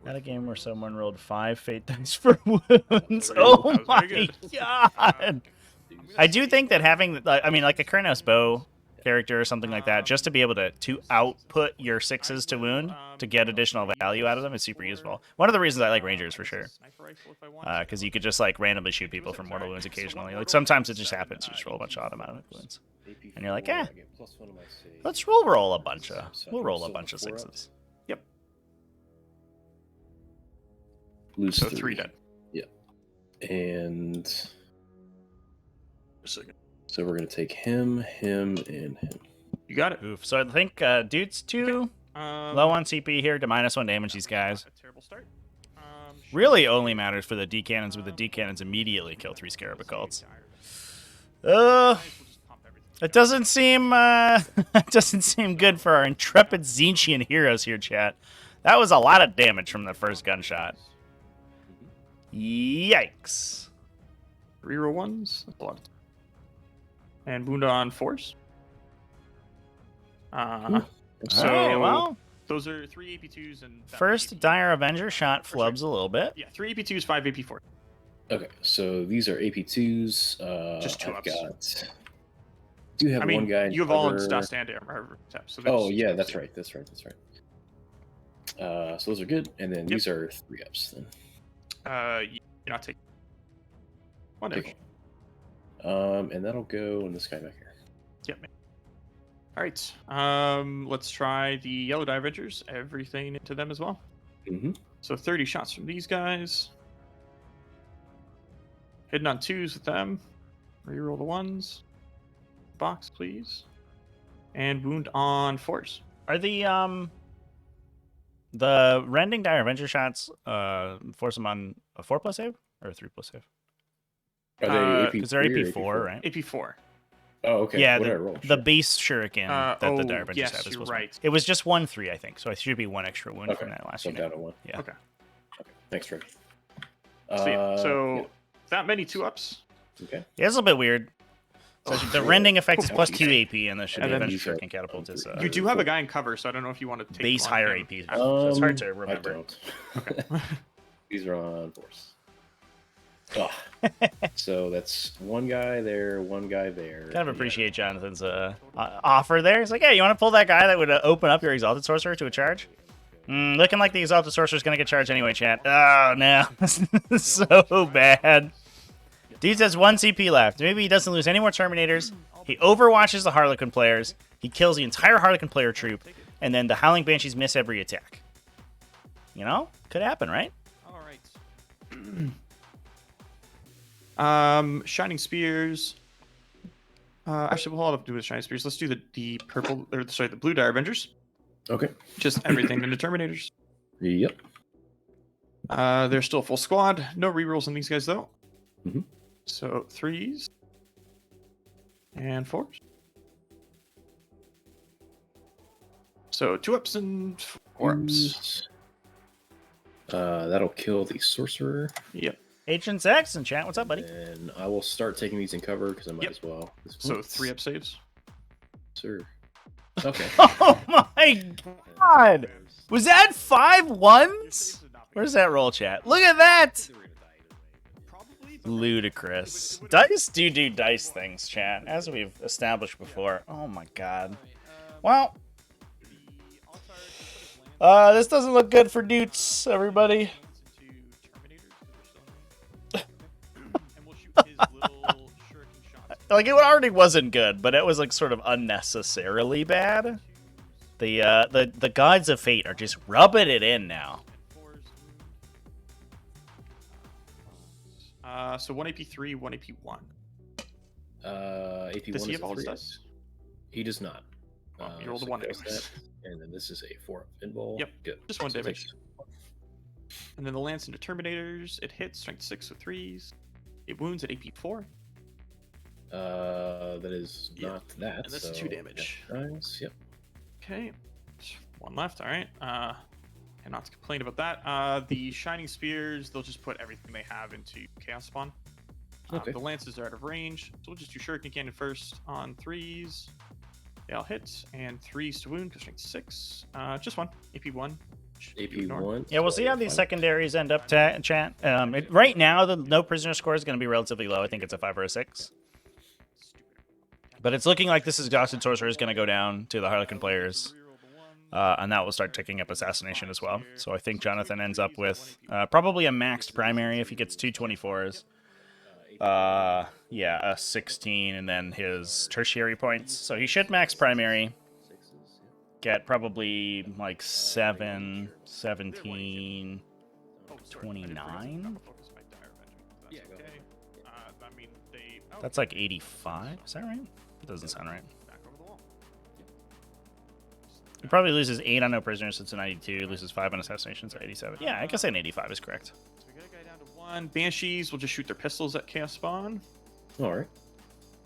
At a game where someone rolled 5 fate dice for wounds. Oh my god! I do think that having, like a Kurnos bow character or something like that, just to be able to output your 6s to wound to get additional value out of them is super useful. One of the reasons I like Rangers for sure, because you could just like randomly shoot people for mortal wounds occasionally. Like sometimes it just happens, you just roll a bunch of automatic wounds, and you're like, let's roll a bunch of 6s. Yep. Lose So 3 dead. Yep. And so we're gonna take him, and him. You got it. Oof. So I think Doots 2 low on CP here to -1 damage these guys. A terrible start. Really only matters for the D cannons, with the D cannons immediately kill 3 Scarab Occults. It doesn't seem good for our intrepid Tzeentchian heroes here, chat. That was a lot of damage from the first gunshot. Yikes. Reroll ones. That's a lot. And wound on force. So Alright, well, those are 3 AP2s and that first AP. Dire Avenger shot flubs a little bit. Yeah, 3 AP2s, 5 AP4. Okay, so these are AP2s. Just 2 I've ups. got. Do have I mean, one guy. In you have all in cover. dust and armor steps. So Oh there's yeah, 2 that's ups. right. That's right. That's right. So those are good, and then these are 3 ups. Then. You're not taking one damage. Okay. And that'll go on this guy back here. Yep. All right. Let's try the yellow die Avengers. Everything into them as well. Mm-hmm. So 30 shots from these guys. Hitting on 2s with them. Reroll the 1s. Box, please. And wound on 4s. Are the rending Dire Avenger shots force them on a 4+ save or a 3+ save? Are they AP? Because they're AP4, right? AP4. Oh, okay. Yeah, what did I the, roll? the Sure. base shuriken that the Dire Avengers yes, have is you're +1. right. It was just 1/3, I think, so it should be 1 extra wound Okay. from that last So unit. down to 1. Yeah. Okay. Okay. Thanks, Trey. So that many 2-ups. Okay. Yeah, it's a little bit weird. So the rending effect is +2 Okay. AP, and the And then- Avenger Shuriken Catapult is You do have a guy in cover, so I don't know if you want to take base on higher him. AP. So it's hard to I remember. don't. These are on force. Oh. So that's one guy there, one guy there. Kind of appreciate Jonathan's offer there. He's like, hey, you want to pull that guy that would open up your Exalted Sorcerer to a charge? Looking like the Exalted Sorcerer is going to get charged anyway, chat. Oh, no. So bad. Dude has 1 CP left. Maybe he doesn't lose any more Terminators. He overwatches the Harlequin players. He kills the entire Harlequin player troop. And then the Howling Banshees miss every attack. You know? Could happen, right? All right. Shining Spears. Actually, we'll hold up to do with Shining Spears. Let's do the purple, or sorry, the blue Dire Avengers. Okay. Just everything into Terminators. Yep. They're still a full squad. No rerolls on these guys though. Mhm. So 3s and 4s. So 2-ups and 4-ups. That'll kill the sorcerer. Yep. Agent X in chat. What's up, buddy? And I will start taking these in cover because I might Yep. as well. So 3-up saves. Sir. Okay. Oh my god! Was that 5 1s? Where's that roll, chat? Look at that! Ludicrous. Dice do dice things, chat, as we've established before. Oh my god. Well, this doesn't look good for Doots, everybody. Like, it already wasn't good, but it was like sort of unnecessarily bad. The gods of fate are just rubbing it in now. So 1 AP3, 1 AP1. AP1 Does he is have a all his 3. dice? He does not. You rolled a so 1 there's anyways. that. And then this is a 4 pinball. Yep, Good. just 1 So it damage. takes- And then the lance into Terminators. It hits, strength 6 with 3s. It wounds at AP4. That is Yeah. not that. And that's so 2 damage. Nice. Yep. Okay. 1 left, alright. And not to complain about that. The Shining Spears, they'll just put everything they have into Chaos Spawn. Okay. The lances are out of range, so we'll just do Shuriken Cannon first on 3s. They all hit, and 3s to wound, because strength 6. Just 1. AP1. AP1. Yeah, we'll see how these secondaries end up, chat. Right now, the no prisoner score is going to be relatively low. I think it's a 5 or a 6. But it's looking like this Exhausted Sorcerer is going to go down to the Harlequin players. And that will start ticking up Assassination as well. So I think Jonathan ends up with probably a maxed primary if he gets 2 24s. Yeah, a 16, and then his tertiary points. So he should max primary. Get probably like 7, 17, 29. That's like 85. Is that right? It doesn't sound right. He probably loses 8 on no prisoners, so it's a 92. Loses 5 on assassinations, so 87. Yeah, I guess an 85 is correct. So we got a guy down to 1. Banshees will just shoot their pistols at Chaos Spawn. All right.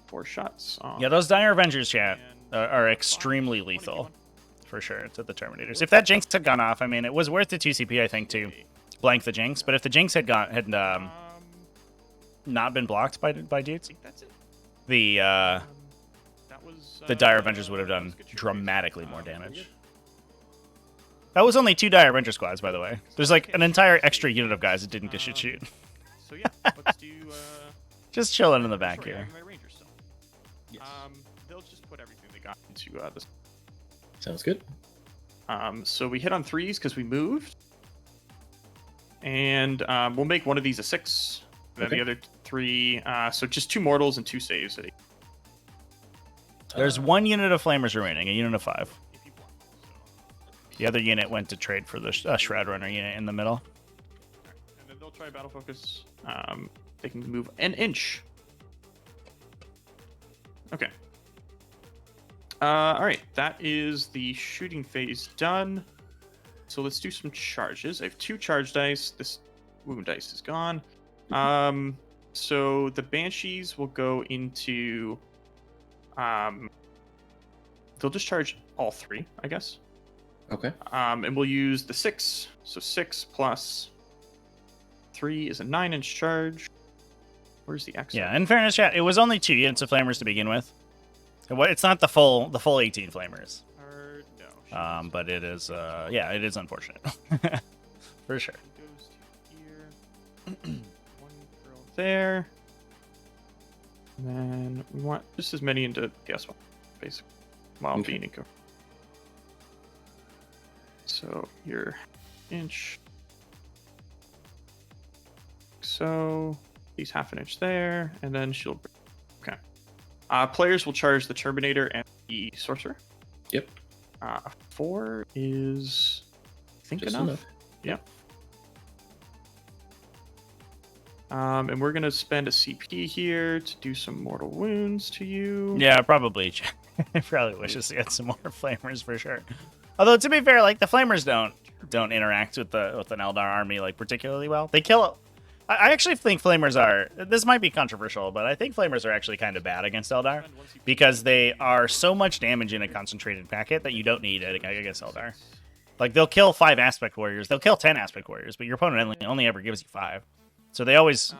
4 shots. Yeah, those Dire Avengers, chat, are extremely lethal. For sure, to the Terminators. If that Jinx had gone off, I mean, it was worth the 2 CP, I think, to blank the Jinx. But if the Jinx had not been blocked by I Doots, think that's it. the That was Dire Avengers would have done that was good showcase. dramatically more damage. That was only 2 Dire Avenger squads, by the way. There's like an entire extra unit of guys that didn't get shit shoot. So yeah, let's do. Just chilling in the back sorry, here. my Rangers still. Yes. They'll just put everything they got into this. Sounds good. So we hit on 3s because we moved, and we'll make one of these a 6. And then Okay. the other 3. So just 2 mortals and 2 saves. There's 1 unit of flamers remaining, a unit of 5. If you want. So, The other unit went to trade for the Shroud Runner unit in the middle. and then they'll try battle focus. They can move an inch. Okay. All right, that is the shooting phase done. So let's do some charges. I have 2 charge dice. This wound dice is gone. So the banshees will go into. They'll just charge all 3, I guess. Okay. And we'll use the 6. So 6 plus 3 is a 9-inch charge. Where's the X? Yeah, in fairness, chat, it was only 2 units of flamers to begin with. It's not the full 18 flamers. Or, no. But it is yeah, it is unfortunate. For sure. Goes to here. 1 girl there. And then we want just as many into gas one, basically. While Okay. being eco. So your inch. So he's half an inch there, and then she'll. Okay. Players will charge the Terminator and the Sorcerer. Yep. 4 is, I think, Just enough. Yep. And we're gonna spend a CP here to do some mortal wounds to you. Yeah, probably. I probably wishes to get some more flamers for sure. Although to be fair, like the flamers don't interact with an Eldar army like particularly well. They kill. I actually think flamers are. This might be controversial, but I think flamers are actually kind of bad against Eldar because they are so much damage in a concentrated packet that you don't need it against Eldar. Like they'll kill 5 aspect warriors, they'll kill 10 aspect warriors, but your opponent only ever gives you 5. So they always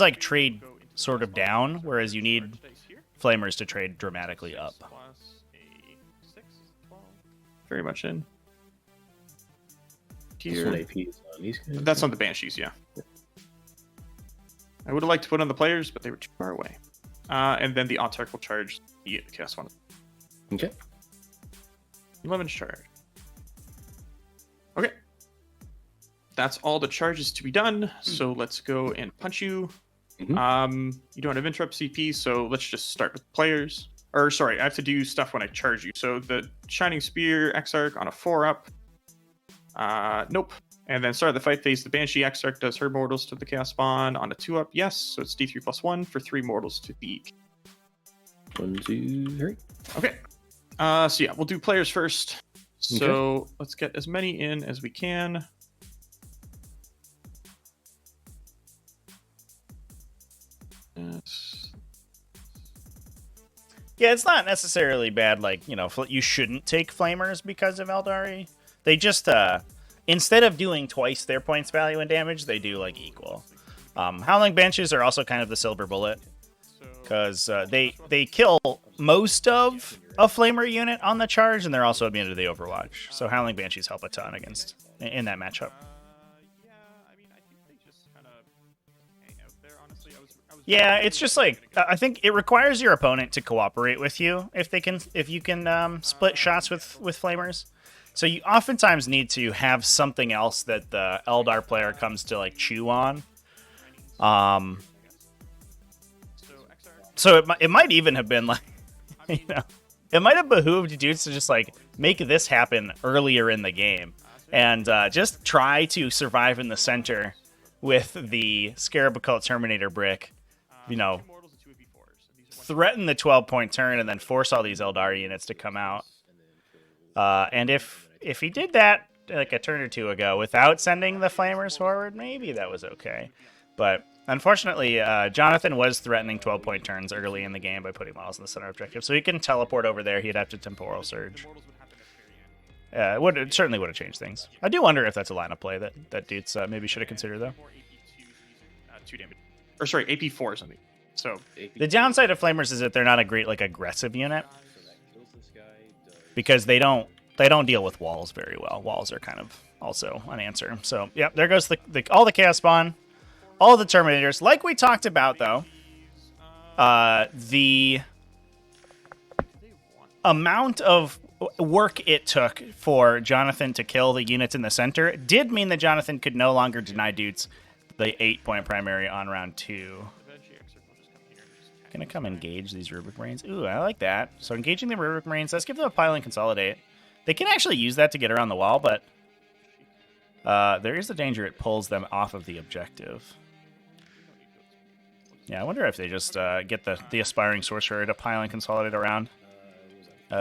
like trade sort of down, whereas you need flamers to trade dramatically up. Very much in. This one Here. AP is on these guys. That's on the Banshees, yeah. I would have liked to put on the players, but they were too far away. And then the Autarch will charge the cast one. Okay. 11 charge. Okay. That's all the charges to be done. So let's go and punch you. Mhm. You don't have interrupt CP, so let's just start with players. Or sorry, I have to do stuff when I charge you. So the Shining Spear Exarch on a 4-up. Nope. And then start of the fight phase, the Banshee Exarch does her mortals to the Chaos Spawn on a 2-up. Yes, so it's D3 plus 1 for 3 mortals to the. 1, 2, 3. Okay. So yeah, we'll do players first. So let's get as many in as we can. Yes. Yeah, it's not necessarily bad. Like you shouldn't take flamers because of Eldari. They just instead of doing twice their points value and damage, they do like equal. Howling Banshees are also kind of the silver bullet because they kill most of a flamer unit on the charge, and they're also immune to the Overwatch. So Howling Banshees help a ton in that matchup. Yeah, I mean, I think they just kind of hang out there. Honestly, I was. Yeah, it's just like I think it requires your opponent to cooperate with you if you can split shots with flamers. So you oftentimes need to have something else that the Eldar player comes to like chew on. So it might even have been like, it might have behooved dudes to just like make this happen earlier in the game and just try to survive in the center with the Scarab Occult Terminator brick. Threaten the 12-point turn and then force all these Eldar units to come out. And if he did that like a turn or two ago without sending the flamers forward, maybe that was okay. But unfortunately, Jonathon was threatening 12-point turns early in the game by putting models in the center objective, so he can teleport over there. He'd have to temporal surge. It certainly would have changed things. I do wonder if that's a line of play that Doots maybe should have considered, though. 2 damage. or sorry, AP4 or something. So The downside of Flamers is that they're not a great like aggressive unit because they don't deal with walls very well. Walls are kind of also an answer. So yeah, there goes all the chaos spawn, all the Terminators. Like we talked about though, the amount of work it took for Jonathon to kill the units in the center did mean that Jonathon could no longer deny Doots the 8-point primary on round 2. Gonna come engage these Rubric Marines. Ooh, I like that. So engaging the Rubric Marines, let's give them a pile and consolidate. They can actually use that to get around the wall, but there is the danger it pulls them off of the objective. Yeah, I wonder if they just get the Aspiring Sorcerer to pile and consolidate around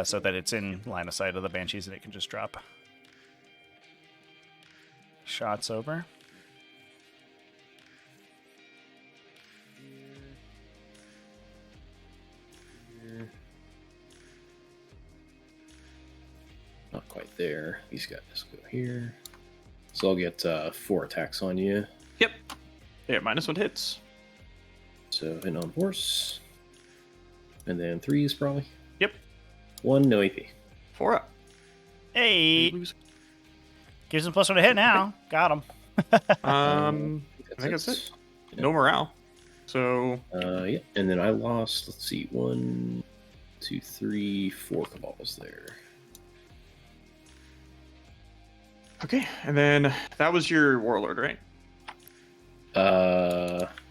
so that it's in line of sight of the Banshees and it can just drop. Shots over. Not quite there. These guys go here. So I'll get 4 attacks on you. Yep. Yeah, -1 hits. So hit on horse. And then 3s probably. Yep. 1, no AP. 4 up. Hey! Gives him +1 to hit now. Got him. I think that's it. Yeah. No morale. So Yeah. And then I lost, let's see, 1, 2, 3, 4 Cabals there. okay, and then that was your Warlord, right?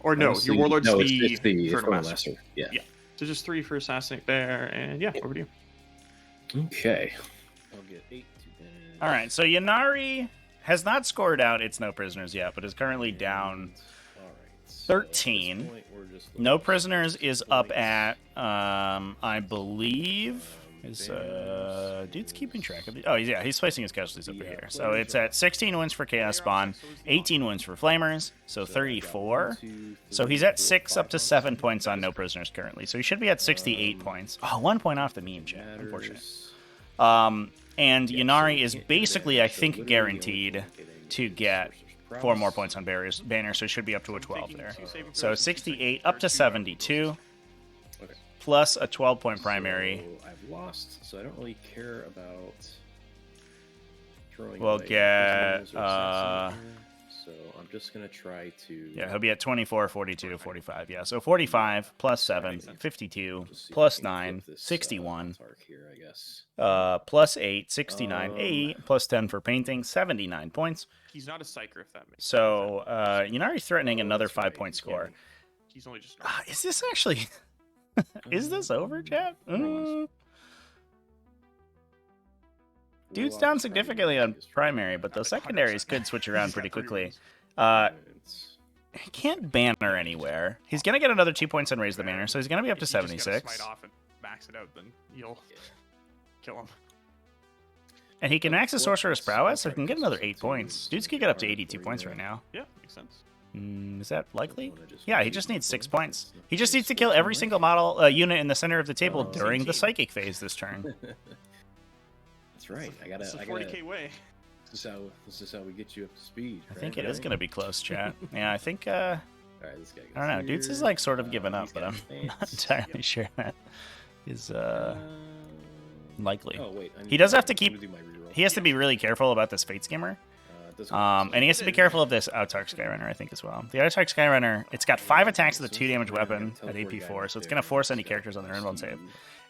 Or no, honestly, your Warlord's no, the it's the Infernal Infernal Master. Master. Yeah. Yeah. So just 3 for Assassinate there, and yeah, over to you. Okay. I'll get 8 to damage. All right, so Ynnari has not scored out its no prisoners yet, but is currently down All right, so 13. at this point, we're just No looking at prisoners is up points. at, I believe, is Dude's keeping track of the. Oh, yeah, he's placing his casualties over here. So it's at 16 wins for Chaos Spawn, 18 wins for Flamers, so 34. So he's at 6 up to 7 points on no prisoners currently. So he should be at 68 points. Oh, 1 point off the meme, chat. Unfortunate. And Ynnari is basically, I think, guaranteed to get 4 more points on Banner, so it should be up to a 12 there. So 68 up to 72, Okay. plus a 12-point primary. So I've lost, so I don't really care about throwing We'll away get, prisoners or assassins here. So I'm just going to try to... Yeah, he'll be at 24, 42, 45. Yeah, so 45 plus 7, 52, Just see if plus I can 9, flip this, 61, Tark here, I guess. plus 8, 69, 8, plus 10 for painting, 79 points. He's not a psyker, if that makes So Ynnari's threatening another that's right, 5-point he's score. He's only just. Is this actually... Is this over, chat? Dude's down significantly on primary, but those secondaries could switch around pretty quickly. He can't banner anywhere. He's going to get another 2 points on Raise the Banner, so he's going to be up to If you just gotta 76. Smite off and max it out, then you'll kill him. And he can max his Sorcerer's Prowess, so he can get another 8 points. Dudes could get up to 82 points right now. Yeah, makes sense. Is that likely? Yeah, he just needs 6 points. He just needs to kill every single model unit in the center of the table during the Psychic phase this turn. That's right. It's a 40k way. This is how we get you up to speed. I think it is going to be close, chat. Yeah, I think... All right, this guy goes I don't know. Dudes is here. like sort of given up, He's but got I'm not advance. entirely sure that is likely. Oh wait, He does have to keep- I'm gonna do my reroll. He has to be really careful about this Fate Skimmer. It doesn't- And he has to be careful of this Autarch Skyrunner, I think, as well. The Autarch Skyrunner, it's got 5 attacks with a 2 damage weapon at AP4, so it's going to force any characters on their invuln save.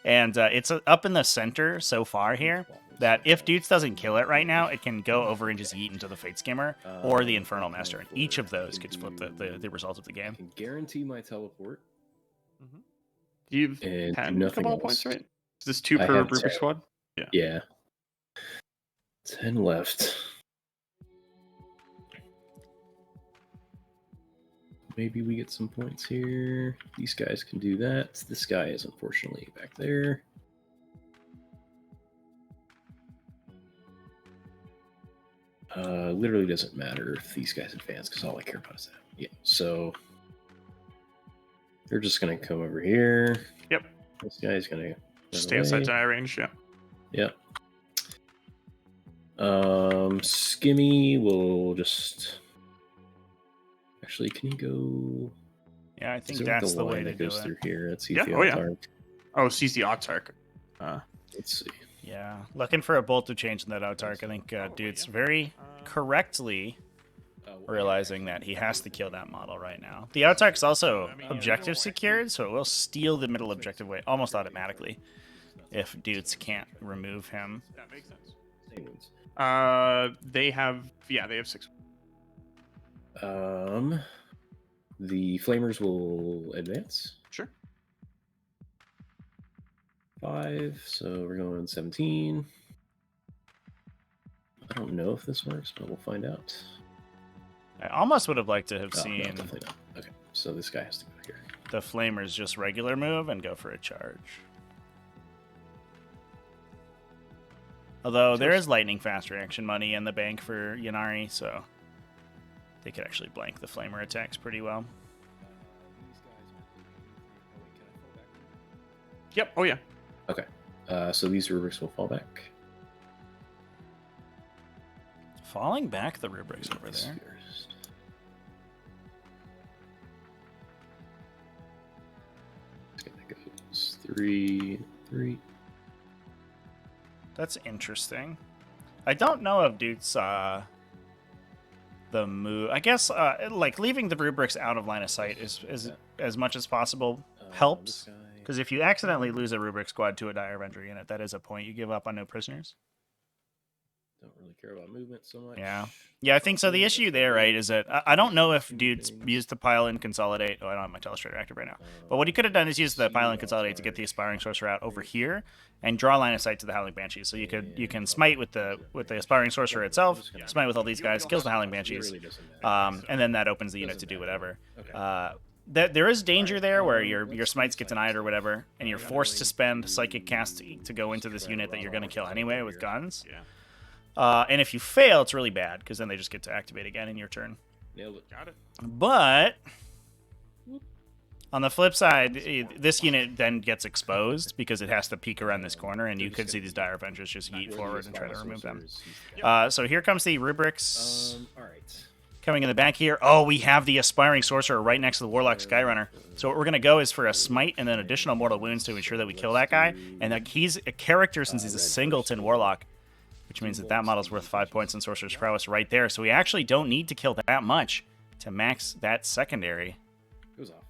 And it's up in the center so far here that if Doots doesn't kill it right now, it can go over and just yeet into the Fate Skimmer or the Infernal Master. And each of those could flip the result of the I game. can guarantee my teleport. You've And 10 nothing Cabal else. points, right? Is this 2 I per have Rubric 10. squad? Yeah. 10 left. Maybe we get some points here. These guys can do that. This guy is unfortunately back there. Literally doesn't matter if these guys advance because all I care about is that. Yeah, so they're just gonna come over here. Yep. This guy's gonna Just run stay outside away. die range, yeah. Yep. Skimmy will just... Actually, can you go... Yeah, I think Is there that's like the a way line to that do goes it. through here? Let's see. Yeah, The oh, yeah. Autark. Oh, sees the Autark. Let's see. Yeah, looking for a bolt of change in that Autark. I think Dude's very correctly realizing that he has to kill that model right now. The Autark's also objective secured, so it will steal the middle objective away almost automatically if Doots can't remove him. That makes sense. Same ones. They have 6. The Flamers will advance. Sure. 5, so we're going 17. I don't know if this works, but we'll find out. I almost would have liked to have Oh, no, seen definitely not. Okay, so this guy has to go here. the Flamers just regular move and go for a charge. Although there is lightning fast reaction money in the bank for Ynnari, so they could actually blank the Flamer attacks pretty well. Yep. Oh yeah. Okay, so these rubrics will fall back. Falling back the rubrics over there. That goes 3, 3. That's interesting. I don't know if Doots the move. I guess like leaving the rubrics out of line of sight is as much as possible helps. Because if you accidentally lose a rubric squad to a Dire Avenger unit, that is a point you give up on no prisoners. Don't really care about movement so much. Yeah, I think so. The issue there, right, is that I don't know if Dude's used the pile and consolidate. Oh, I don't have my telestrator active right now. But what he could have done is use the pile and consolidate to get the aspiring sorcerer out over here and draw line of sight to the Howling Banshees. So you can smite with the aspiring sorcerer itself, smite with all these guys, kills the Howling Banshees, and then that opens the unit to do whatever. There is danger there where your smites get denied or whatever, and you're forced to spend psychic cast to go into this unit that you're going to kill anyway with guns. And if you fail, it's really bad, because then they just get to activate again in your turn. Nailed it. Got it. But on the flip side, this unit then gets exposed because it has to peek around this corner, and you could see these Dire Avengers just yeet forward and try to remove them. So here comes the rubrics All right. coming in the back here. Oh, we have the Aspiring Sorcerer right next to the Warlock Skyrunner. So what we're going to go is for a smite and then additional mortal wounds to ensure that we kill that guy. And he's a character since he's a singleton Warlock, which means that model's worth 5 points in Sorcerer's Prowess right there. So we actually don't need to kill that much to max that secondary. Goes off.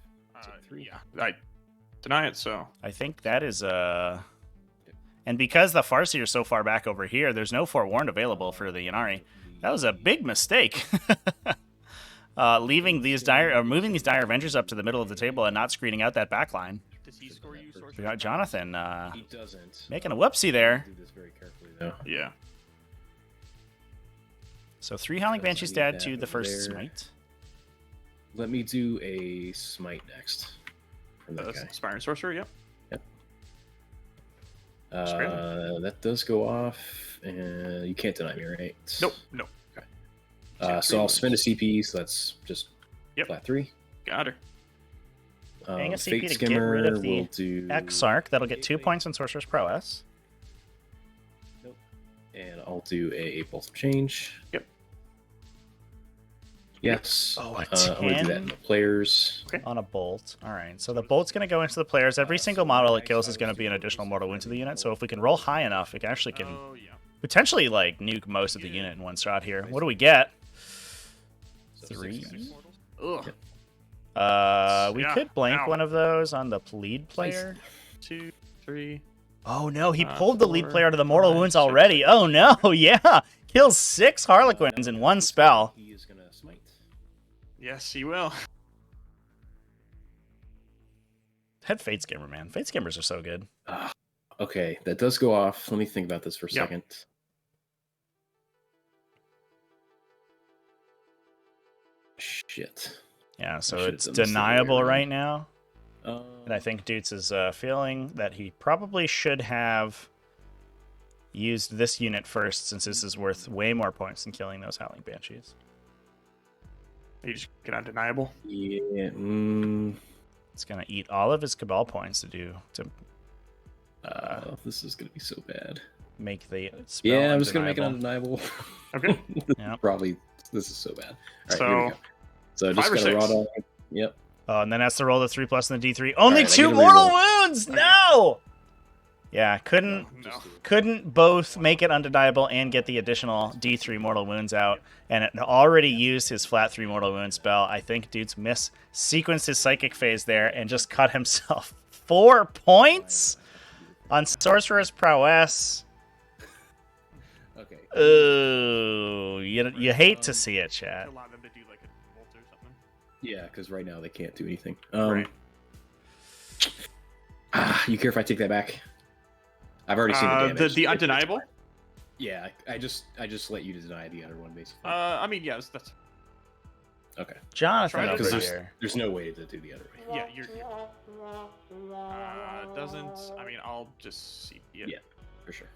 Yeah. I deny it. So I think that is and because the Farseer is so far back over here, there's no Forewarned available for the Ynnari. That was a big mistake. Moving these Dire Avengers up to the middle of the table and not screening out that back line. does he score you? We got Jonathon He doesn't. making a whoopsie there. Do this very carefully, though. Yeah. So 3 Howling Banshees dead to the first smite. Let me do a smite next from that guy. Aspiring Sorcerer. Yep. That does go off, and you can't deny me, right? Nope. No. So I'll spend a CP, so that's just flat 3. Got her. Paying a CP Fate to Skimmer get rid of the will do Exarch. That'll get 2 points in Sorcerer's Prowess. and I'll do a Bolt of Change. Yep. Yes. Oh, a I'm going to do that in 10? the players. Okay. On a bolt. All right. So the bolt's going to go into the players. Every single model it kills is going to be an additional mortal wound to the unit. So if we can roll high enough, it actually can Oh, yeah. potentially like nuke most of the unit in one shot here. What do we get? 3. Ugh. We Yeah, could blank ow. one of those on the lead player. 2, 3. Oh no, he pulled the lead 4, player to the mortal 5, wounds 6. already. Oh no, yeah. Kills 6 Harlequins in one spell. He is going to smite. Yes, he will. That Fate Skimmer, man. Fate Skimmers are so good. Okay, that does go off. Let me think about this for a Yep. second. Shit. Yeah, so should've it's done this the other way deniable around. right now. And I think Doots is feeling that he probably should have used this unit first, since this is worth way more points than killing those Howling Banshees. You just get undeniable. Yeah. It's going to eat all of his Cabal points to This is going to be so bad. make the spell Yeah, I'm just going to make it undeniable. undeniable. Okay. Yeah. Probably. This is so bad. All right, So, here we go. So just 5 or got to 6? rod on. Yep. Oh, and then has to roll the 3+ and the D3. Only Alright, I 2 get a mortal reroll. wounds. No. Yeah, couldn't No. couldn't both make it undeniable and get the additional D3 mortal wounds out, and it already used his flat 3 mortal wound spell. I think Doots sequenced his psychic phase there and just cut himself 4 points on Sorcerer's Prowess. Okay. Ooh, you hate to see it, chat. Allow them to do like a bolt or something. Yeah, because right now they can't do anything. Right. You care if I take that back? I've already seen the damage. The undeniable. Yeah, I just let you deny the other one basically. I mean, yes, that's Okay. Jonathan Try to- over Because here. there's no way to do the other way. yeah. You're doesn't. I mean, I'll just see it. Yeah. For sure.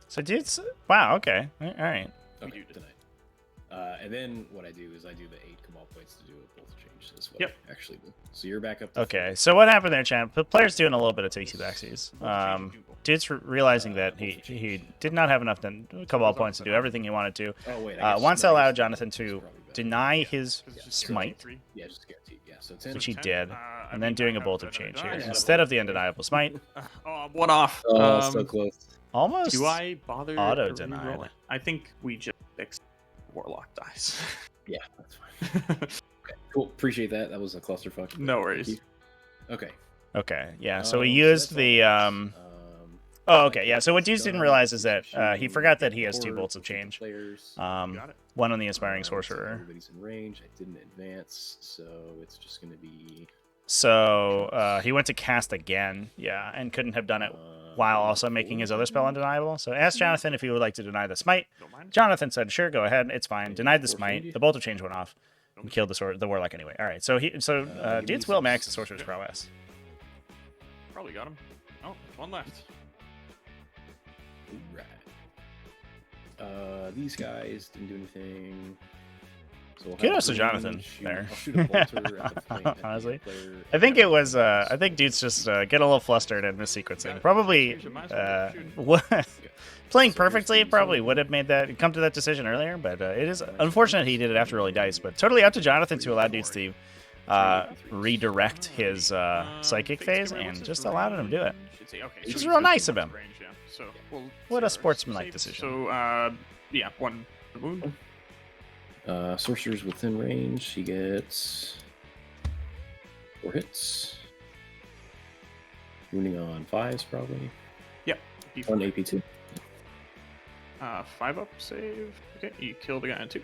So Doots. Wow. Okay. All right. Okay. do Denied. And then what I do is I do the 8 Cabal points to do a bolt change. That's what Yep. I actually do. So you're back up. To Okay. So what happened there, champ? The player's doing a little bit of TC backsies. Doots realizing that he did not have enough Cabal points to do everything he wanted to. Oh wait. Wants to allow Jonathan to Probably better. deny his Because it's just smite, three. Yeah, just guaranteed. Yeah. So 10. which he 10? did, I and then mean, doing I a have bolt of that change done. here instead of the undeniable smite. Oh, one off. So close. Almost. Do I bother auto to denied. reroll it? I think we just fix Warlock dice. Yeah, that's fine. Okay, cool. Appreciate that. That was a clusterfuck. No Thank worries. you. Okay. Okay. Yeah. So we So used that's the all. Oh, okay. Yeah. So what Doots didn't realize is that he forgot that he has 2 Forward, bolts of looking at change. Players. Got it. One on the Inspiring So Sorcerer. everybody's in range. I didn't advance, so it's just going to be. So he went to cast again, yeah, and couldn't have done it while also making his other spell undeniable. So asked Jonathan if he would like to deny the smite. Don't mind. Jonathan said, "Sure, go ahead. It's fine." Denied the smite. The bolt of change went off and killed the warlock anyway. All right. So Doots will max the Sorcerer's Prowess. Probably got him. Oh, one left. Right. These guys didn't do anything. So we'll Kudos have to green Jonathan shoot- there. I'll shoot a bolter at the point at the Honestly. player. I think it was. I think Doots just get a little flustered and missequencing. Probably playing perfectly. Probably would have made that come to that decision earlier, but it is unfortunate he did it after rolling dice. But totally up to Jonathan to allow Doots to redirect his psychic phase and just allowed him to do it. Which is real nice of him. So we'll What a see our sportsmanlike save. decision. So yeah, one wound. Sorcerer's within range. He gets 4 hits. Wounding on 5s probably. Yep. 1 AP2. 5 up save. Okay, you killed a guy on 2.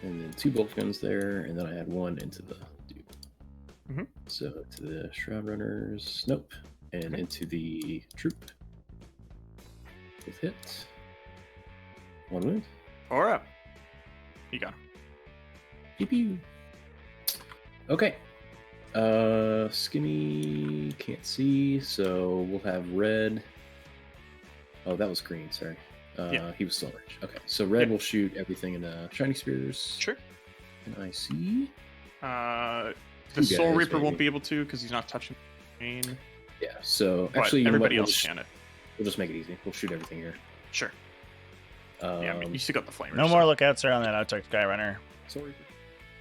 And then 2 bolt guns there, and then I had 1 into the dude. Mhm. So to the Shroud Runners, nope. And Okay. into the troop. With hit. 1 wound. 4 up. You got him. Pew pew. Okay. Skinny can't see, so we'll have red. Oh, that was green, sorry. Yeah. He was still in range. Okay, so red will shoot everything into Shiny Spears. Sure. And I see. The Two Soul guys, Reaper won't maybe. be able to because he's not touching the main. Yeah, so But actually, you know what, everybody we'll else just- can it. We'll just make it easy. We'll shoot everything here. Sure. Yeah, I mean, you still got the flamers. No more lookouts around that Outtake Skyrunner. Soul Reaper.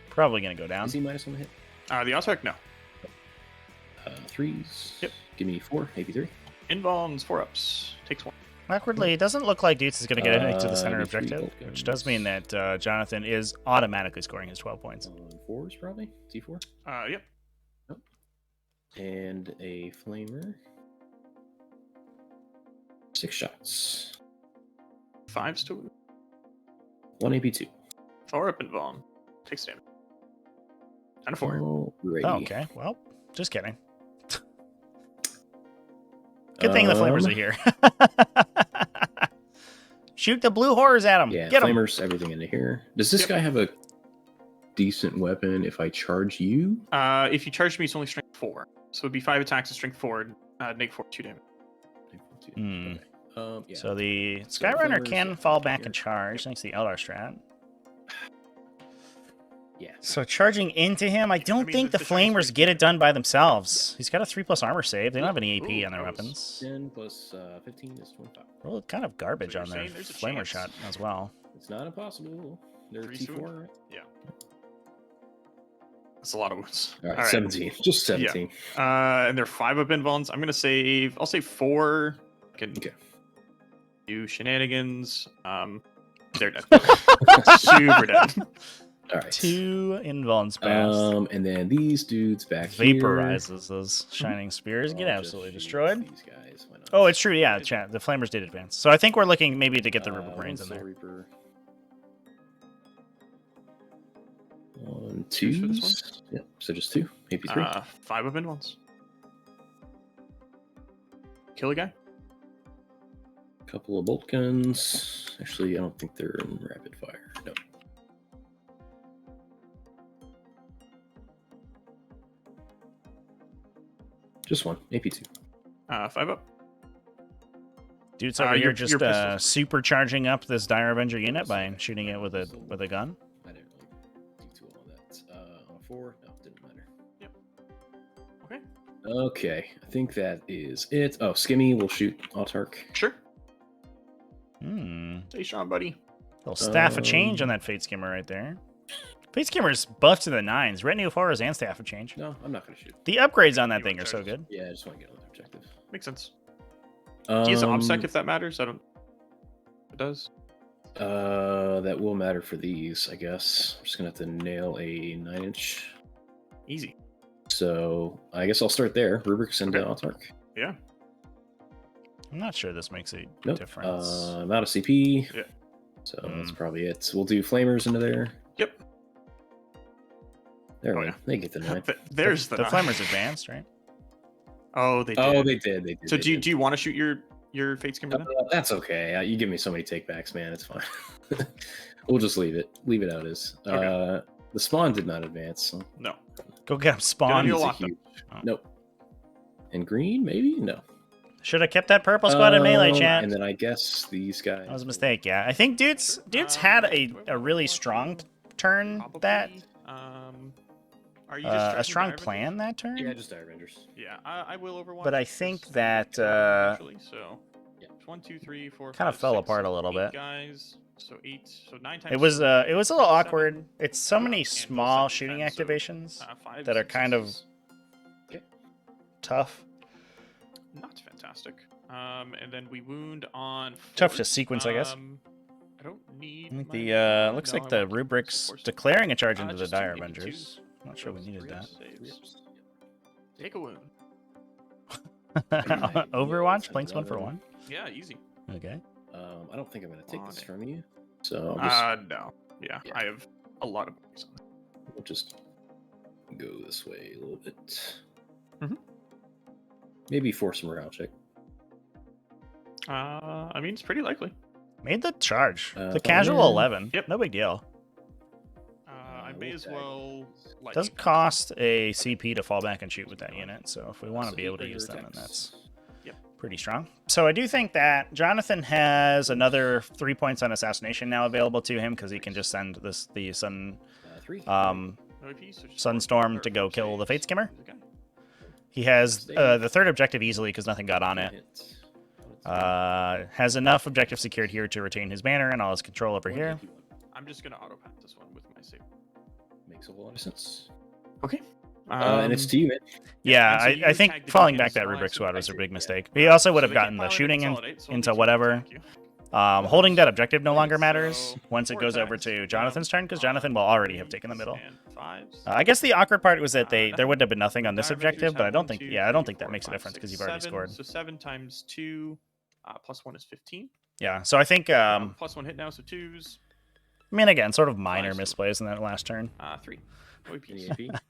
Probably gonna go down. Is he minus on the hit? The Autark, no. 3s. Yep. Give me 4, AP3. Invulns, 4 ups. Takes 1. Awkwardly, it doesn't look like Doots is going to get into the center D3 objective, bolt which guns. does mean that Jonathan is automatically scoring his 12 points. On 4s, probably. T4. Yep. And a Flamer. 6 shots. 5s to 1 AP2. 4 up Invuln. Takes damage. And a 4. Alrighty. Oh, okay. Well, just kidding. Good thing the flamers are here. Shoot the blue horrors at him. Yeah, Get him. Flamers, everything into here. Does this Yep. guy have a decent weapon if I charge you? If you charge me, it's only strength 4. So it'd be 5 attacks and strength 4. Neg 4, 2 damage. Hmm. Okay. Yeah. So the So Skyrunner flamers, can yeah, fall here. back and charge thanks to the Eldar strat. yeah. So charging into him, I don't mean, think the the Shiny Flamers Spears- get it done by themselves. He's got a 3+ armor save. They don't have any AP Ooh, on their that was weapons. 10 plus 15 is 25. Well, kind of garbage So you're on their saying there's a Flamer chance. shot as well. It's not impossible. They're 3 T4, swoop? right? Yeah. That's a lot of wounds. All right, 17. Just 17. And they're 5 up invulns. I'm gonna save. I'll save 4. Can do shenanigans. They're dead. Super dead. All right. 2 invulns passed. And then these dudes back here. Vaporizes those shining spears. Get I'll absolutely just destroyed. use these guys. Why not? Oh, it's true. Yeah, chat. The flamers did advance. So I think we're looking maybe to get the Reaper Brains in Soul there. Reaper. Twos for this 2s. Yep. So just 2, maybe 3. 5 up invulns. Kill a guy. Couple of bolt guns. Actually, I don't think they're in rapid fire. No. Just 1, maybe 2. 5 up. Dude's over here just supercharging up this Dire Avenger unit by shooting it with a gun. I didn't really do too well on that. On a 4, no, didn't matter. Yep. Okay. Okay, I think that is it. Oh, Skimmy will shoot Autark. Sure. Hmm. Stay strong, buddy. Little staff of change on that Fate Skimmer right there. Fate Skimmer's buffed to the 9s. Retinue of Horrors and staff of change. No, I'm not going to shoot. The upgrades on that thing are so good. Yeah, I just want to get on the objective. Makes sense. He has an Um, obsec if that matters. I don't. It does. That will matter for these, I guess. I'm just going to have to nail a 9-inch. Easy. So I guess I'll start there. Rubrics and Autark. Yeah. I'm not sure this makes a Nope. difference. I'm out of CP. Yeah. So that's probably it. We'll do Flamers into there. Yep. There Oh, we go. yeah. They get the 9. There's the the Flamer's advanced, right? Oh, they did. Oh, they did. So they do did. you want to shoot your Fate Skimmer then? That's okay. You give me so many takebacks, man. It's fine. We'll just leave it. Leave it out as. Okay. The spawn did not advance. So No. Go get him spawned. You'll it's a lock them. huge- Oh. Nope. And green, maybe? No. Should have kept that purple squad in melee, chat. And then I guess these guys. That was a mistake, yeah. I think Doots had a really strong turn Probably. that Are you just a strong Dire plan Avengers? that turn. Yeah, just Dire Avengers. Yeah, I will Overwatch. But I this think that, eventually, so Yeah. 1, 2, 3, 4, Kinda 5, fell 6, apart a little 8 bit. Guys, so 8, so 9 times. It was a little 7, awkward. It's so many and small 7, shooting 10, so, activations 5, that are 6, kind of 6. tough. Not fantastic. And then we wound on. Tough to Fort. sequence, I guess. I don't need. I think my- the looks no, like I the want to keep rubrics support. declaring a charge into the Just two, Dire maybe two. Avengers. Not sure we needed Three that. saves. Take a wound. Overwatch, blinks 1 for 1. Yeah, easy. Okay. I don't think I'm going to take On this it. from you. So I'll just, No. Yeah, Yeah. I have a lot of points on it. we'll just go this way a little bit. Mhm. Maybe force a morale check. I mean, it's pretty likely. Made the charge. The fine. casual 11. Yep. No big deal. I may as well. Like, Does cost a CP to fall back and shoot with that unit, so if we want to be able to use them, then that's Yep. pretty strong. So I do think that Jonathon has another 3 points on assassination now available to him because he can just send the Sunstorm Three. to go kill the Fate Skimmer. He has the third objective easily because nothing got on it. Has enough objective secured here to retain his banner and all his control over here. I'm just gonna auto pass this one with my save. Makes a whole lot of sense. Okay. And it's to you, man. Yeah, and so you I can think tag the falling DPS back that as well, rubric so squad was a actually, big yeah. mistake. He also would have So they gotten can't the pilot shooting consolidate, so into these whatever. attack you. Holding that objective no longer matters So, once it 4 goes over attacks, to Jonathan's turn, because Jonathan will already have taken the middle. and 5s. I guess the awkward part was that there would have been nothing on this Dire Avengers objective, but I have don't 1, think, 2, yeah, I don't 3, think that 4, makes a 5, difference because 6, you've already 7. scored. So 7 times 2, plus 1 is 15. Yeah, so I think, Plus 1 hit now, so 2s. I mean, again, sort of minor Five. misplays in that last turn. 3. Any AP?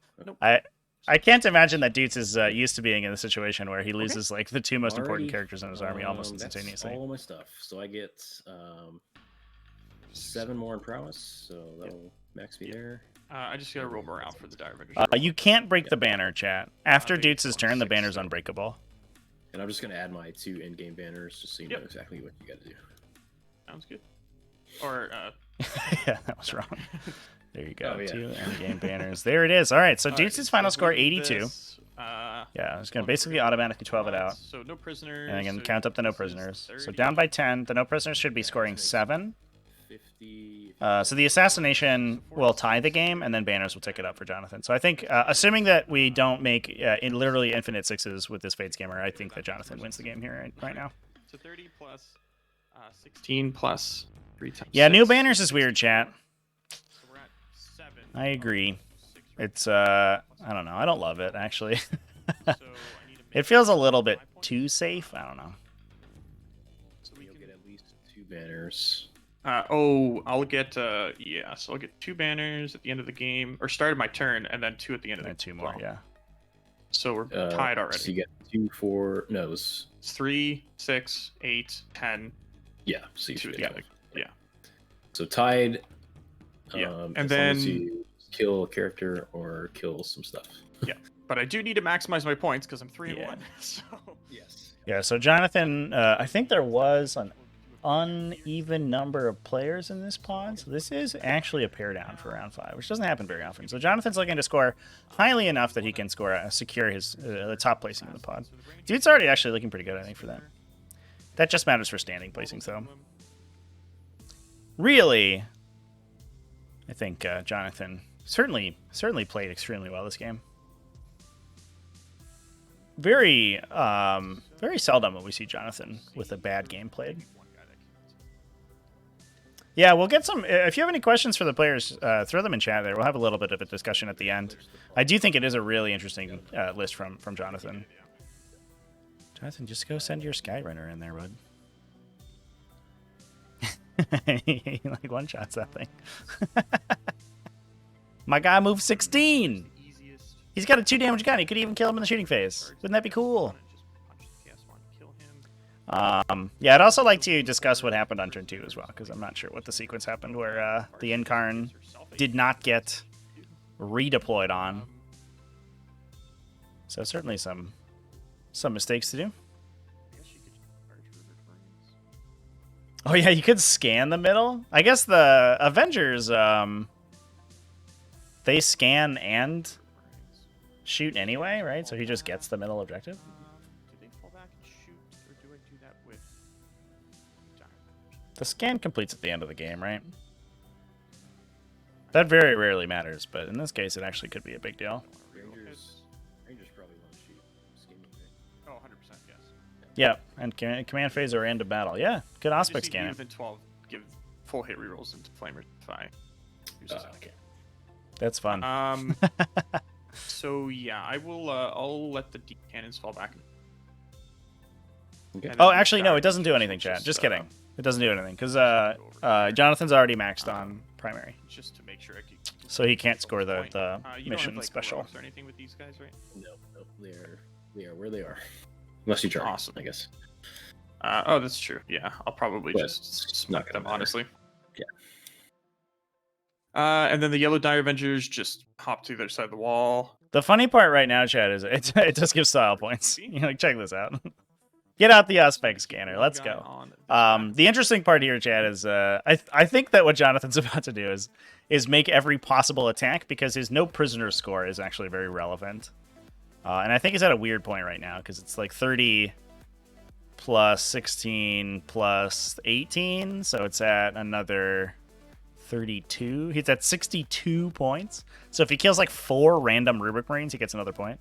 I can't imagine that Doots is used to being in a situation where he loses like the 2 most important Alrighty. characters in his army almost instantaneously. That's all my stuff. So I get 7 more in prowess, so that'll max me there. I just gotta roll morale for the Dire Avengers. You can't break the banner, chat. After they- Doots' turn, the 6, banner's so- unbreakable. And I'm just gonna add my 2 in-game banners just so you Yep. know exactly what you gotta do. Sounds good. Or, Yeah, that was wrong. There you go. Oh, yeah. 2 endgame banners. There it is. All right, so Doots' final score, 82. This, Yeah, I was going to basically automatically 12 it out. So no prisoners. And again, so count up the no this is prisoners. So 30. down by 10. The no prisoners should be scoring 7. 50. So the assassination will tie the game, and then banners will tick it up for Jonathon. So I think, assuming that we don't make literally infinite sixes with this Fate Scammer, I think that Jonathon wins the game here right now. So 30 plus 16 plus 3 times. Yeah, new 6. banners is weird, chat. So we're at 7. I agree. It's I don't know. I don't love it actually. It feels a little bit too safe. I don't know. So you'll get at least 2 banners. I'll get yeah. So I'll get 2 banners at the end of the game, or start of my turn, and then 2 at the end of the And 2 more, well. yeah. So we're tied already. So you get 2, 4. No, it's 3, 6, 8, 10. yeah. So you 2 should at the end. Yeah. So tied. Yeah. And as long then as you kill a character or kill some stuff. Yeah. But I do need to maximize my points because I'm 3 and Yeah. 1. So Yes. Yeah, so Jonathon, I think there was an uneven number of players in this pod, so this is actually a pair down for round 5, which doesn't happen very often. So Jonathan's looking to score highly enough that he can score secure his the top placing in the pod. Dude's already actually looking pretty good, I think, for that. That just matters for standing placings, though. Really, I think Jonathon certainly played extremely well this game. Very seldom will we see Jonathon with a bad game played. Yeah, we'll get some. If you have any questions for the players, throw them in chat there. We'll have a little bit of a discussion at the end. I do think it is a really interesting list from Jonathon. Jonathon, just go send your Skyrunner in there, bud. He like one-shots that thing. My guy moved 16! He's got a 2 damage gun. He could even kill him in the shooting phase. Wouldn't that be cool? Yeah, I'd also like to discuss what happened on turn 2 as well, because I'm not sure what the sequence happened where the Incarn did not get redeployed on. So certainly some mistakes to do. Oh yeah, you could scan the middle. I guess the Avengers, they scan and shoot anyway, right? So he just gets the middle objective. The scan completes at the end of the game, right? That very rarely matters, but in this case, it actually could be a big deal. Rangers probably want to shoot skinny, right? Oh, 100%, yes. Yeah, and command phase or end of battle. Yeah, good aspect scan. Within 12, give full hit rerolls into Flamer Defy. Okay. That's fun. So yeah, I will. I'll let the deep cannons fall back. Okay. Oh, actually, no, it doesn't do anything, Chad. Just kidding. It doesn't do anything, because Jonathon's already maxed on primary. Just to make sure I can. So he can't score the you mission don't have, like, special. heroics or anything with these guys, right? No, they are where they are. Unless you charge, Awesome. I guess. Oh, that's true. Yeah, I'll probably But just it's not smack gonna them, matter. honestly. Yeah. And then the Yellow Dire Avengers just hop to the other side of the wall. The funny part right now, Chad, is it does give style points. You know, like, check this out. Get out the aspect scanner. Let's go. The interesting part here, Chad, is I think that what Jonathon's about to do is make every possible attack, because his no prisoner score is actually very relevant. And I think he's at a weird point right now, because it's like 30 plus 16 plus 18, so it's at another 32. He's at 62 points. So if he kills like 4 random Rubric Marines, he gets another point.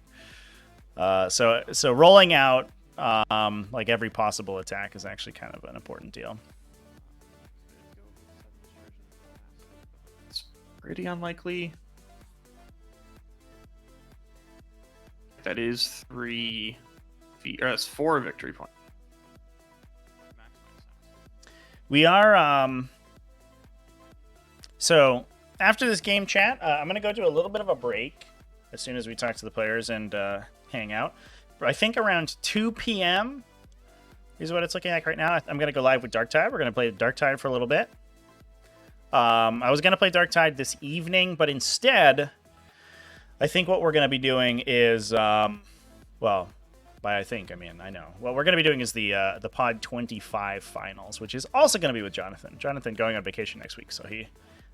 So rolling out like every possible attack is actually kind of an important deal. It's pretty unlikely. That is 3, or that's 4 victory points. We are so after this game, chat, I'm gonna go to a little bit of a break as soon as we talk to the players and hang out. I think around 2 p.m. is what it's looking like right now. I'm gonna go live with Darktide. We're gonna play Darktide for a little bit. I was gonna play Darktide this evening, but instead, I think what we're gonna be doing is well, by I think, I mean I know. What we're gonna be doing is the Pod 25 finals, which is also gonna be with Jonathon. Jonathon going on vacation next week, so he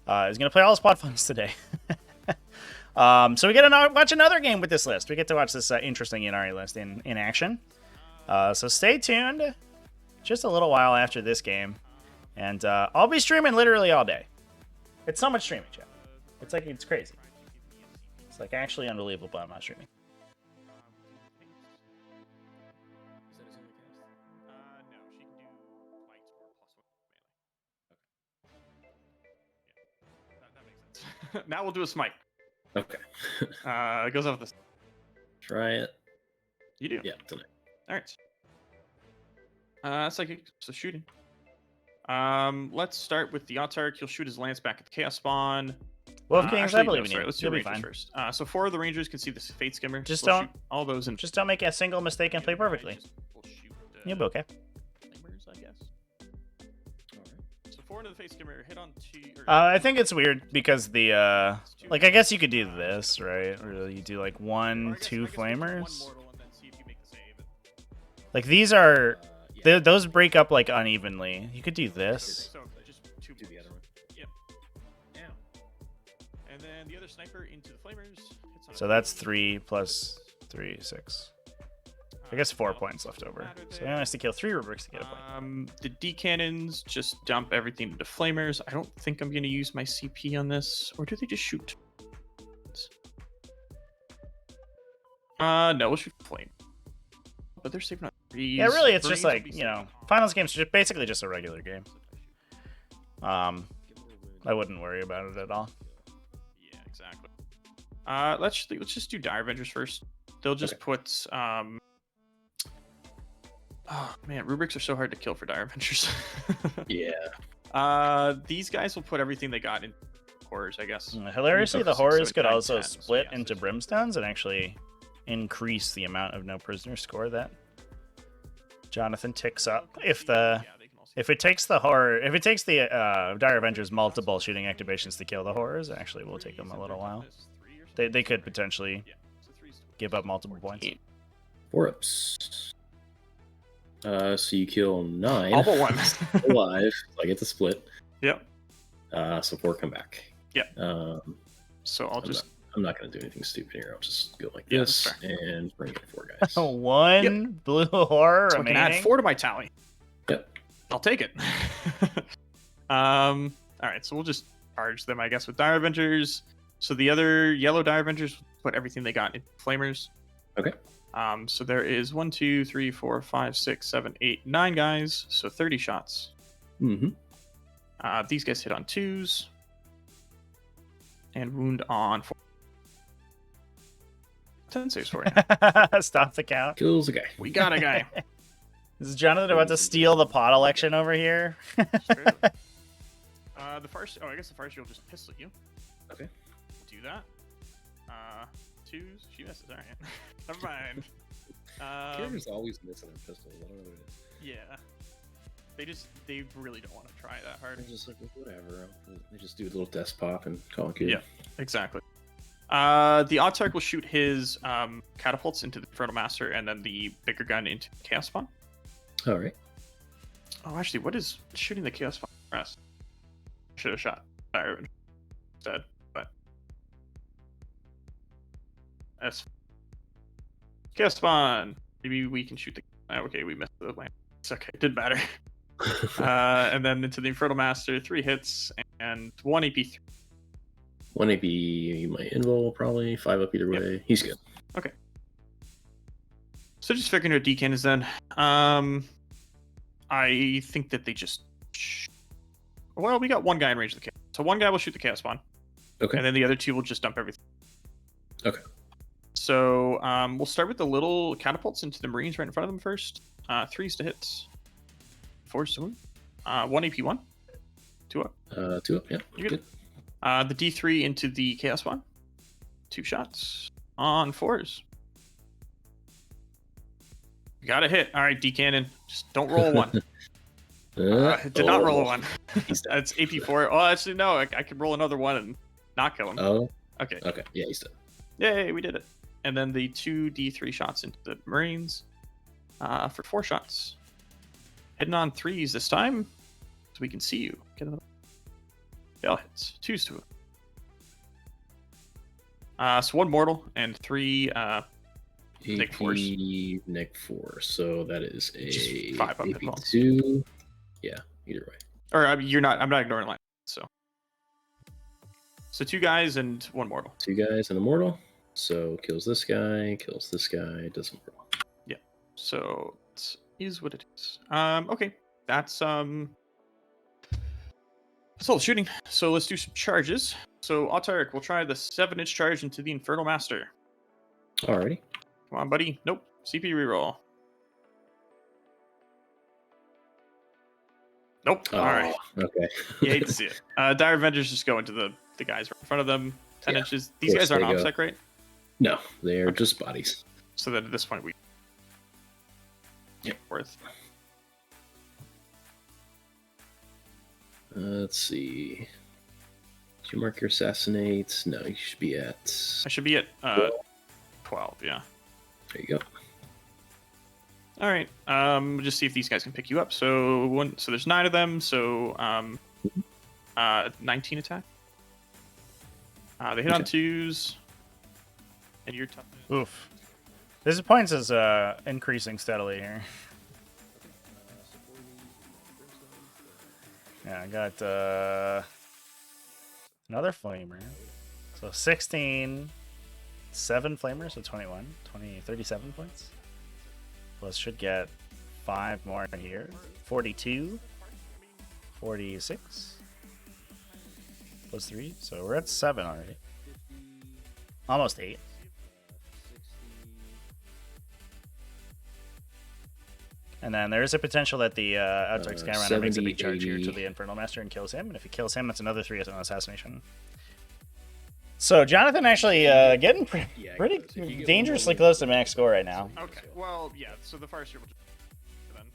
is gonna play all his pod finals today. So we get to watch another game with this list. We get to watch this interesting Ynnari list in action. So stay tuned just a little while after this game, And I'll be streaming literally all day. It's so much streaming, chat. It's like, it's crazy. It's like actually unbelievable, but I'm not streaming. No, she can do might or +1 melee. Yeah, that makes sense. Now we'll do a smite. Okay. It goes off this. Try it. You do. Yeah, tonight. All right. Psychic. So shooting. Let's start with the Autarch. He'll shoot his lance back at the Chaos Spawn. Wolf Kings, I believe in sorry, you. let's do You'll be Rangers fine. first. So 4 of the Rangers can see this Fate Skimmer. Just We'll don't- shoot all those in. Just don't make a single mistake and play perfectly. We'll shoot, You'll be okay. Flamers, I guess. So 4 into the Fate Skimmer, hit on 2. I think it's weird because the like I guess you could do this, right? Or you do like 1, 2 flamers. Like these are those break up like unevenly. You could do this. So just 2 Do the other one. Yep. Yeah. And then the other sniper into the flamers. Hits on So a that's 2. 3 plus 3, 6. I guess 4 points left over. So he only has to kill 3 rubrics to get a point. The D cannons just dump everything into flamers. I don't think I'm going to use my CP on this, or do they just shoot? No, we'll shoot flame. But they're saving on 3s. Yeah, really, it's just Marines will like, be you know, saving on- finals games are just basically just a regular game. I wouldn't worry about it at all. Yeah, exactly. Let's just do Dire Avengers first. They'll just put oh man, rubrics are so hard to kill for Dire Avengers. Yeah. These guys will put everything they got in horrors, I guess. Hilariously, the So horrors it could died also 10, so split yeah, so into it's- brimstones and actually increase the amount of no prisoner score that Jonathon ticks up. If the Yeah, they can also- if it takes the horror, if it takes the Dire Avengers multiple shooting activations to kill the horrors, it actually will take them a little while. They could potentially Yeah, so 3's give up multiple points. 4 ups. So you kill 9. all but one. Alive. So I get the split. Yep. So 4 come back. Yep. So I'll I'm just I'm not gonna do anything stupid here. I'll just go like Yeah, this that's and bring in 4 guys. One blue horror so I can add remaining. 4 to my tally. Yep. I'll take it. All right, so we'll just charge them, I guess, with Dire Avengers. So the other yellow Dire Avengers put everything they got in flamers. Okay. So there is 1, 2, 3, 4, 5, 6, 7, 8, 9 guys. So 30 shots. Mm-hmm. These guys hit on 2s and wound on 4. 10 saves for you. Stop the count. Kills a guy. We got a guy. Is Jonathan about to steal the pot election over here? The first, I guess the first you'll just pistol you. Okay. Do that. 2s. She misses. All right. Never mind. Character's always missing a pistol. I don't know what it is. Yeah. They really don't want to try that hard. They're just like, whatever. They just do a little desk pop and call it good. Yeah. Exactly. The Autarch will shoot his catapults into the Infernal Master and then the bigger gun into Chaos Spawn. All right. Oh, actually, what is shooting the Chaos Spawn rest? Should have shot Dire Avenger instead, but that's Chaos Spawn. Maybe we can shoot the. Okay, we missed the land. It's okay, it didn't matter. And then into the Infernal Master, 3 hits and 1 AP. 1 AP, my invul probably 5 up either way. Yep. He's good. Okay. So just figuring out D-cannons then. I think that they just. Well, we got 1 guy in range of the chaos. So 1 guy will shoot the Chaos Spawn. Okay. And then the other 2 will just dump everything. Okay. So we'll start with the little catapults into the Marines right in front of them first. 3s to hit. 4s to wound. 1 AP 1. 2 up. 2 up, yeah. You're good. The D3 into the Chaos Spawn. 2 shots on 4s. You got a hit. All right, D cannon. Just don't roll a 1. Did not roll a 1. That's AP4. Oh, actually, no. I could roll another 1 and not kill him. Oh. Okay. Okay. Yeah, he's dead. Yay, we did it. And then the 2 D3 shots into the Marines for 4 shots. Hitting on 3s this time, so we can see you. Get another. All hits. 2s to it. So 1 mortal and 3 Nick Force. Nick Force. So that is Just a 5 up AP hit points. 2. Yeah, either way. Or you're not. I'm not ignoring line. So 2 guys and 1 mortal. 2 guys and a mortal. So kills this guy, doesn't mortal. Yeah. So it is what it is. Okay. That's all the shooting. So let's do some charges. So Autark, we'll try the 7-inch charge into the Infernal Master. Alrighty. Come on, buddy. Nope. CP reroll. Nope. Oh, All right. Okay. You hate to see it. Dire Avengers just go into the guys right in front of them. 10 Yeah, inches. These course guys aren't they go. OBSEC, right? No, they're just bodies. So that at this point we Yep. worth. Let's see. Did you mark your assassinates? No, you should be at. I should be at 12. Yeah. There you go. All right. We'll just see if these guys can pick you up. So there's 9 of them. So 19 attack. They hit on 2s. And you're tough. Oof. Disappoints is increasing steadily here. Yeah, I got another flamer. So 16, 7 flamers, so 21, 37 points. Plus should get 5 more here. 42, 46, plus 3. So we're at 7 already. Almost 8. And then there is a potential that the Outright Skyrunner makes a big charge here to the Infernal Master and kills him. And if he kills him, that's another 3 as an assassination. So Jonathon actually getting pretty dangerously close to max score right now. Okay. Well, yeah. So the Fire Seer will just then.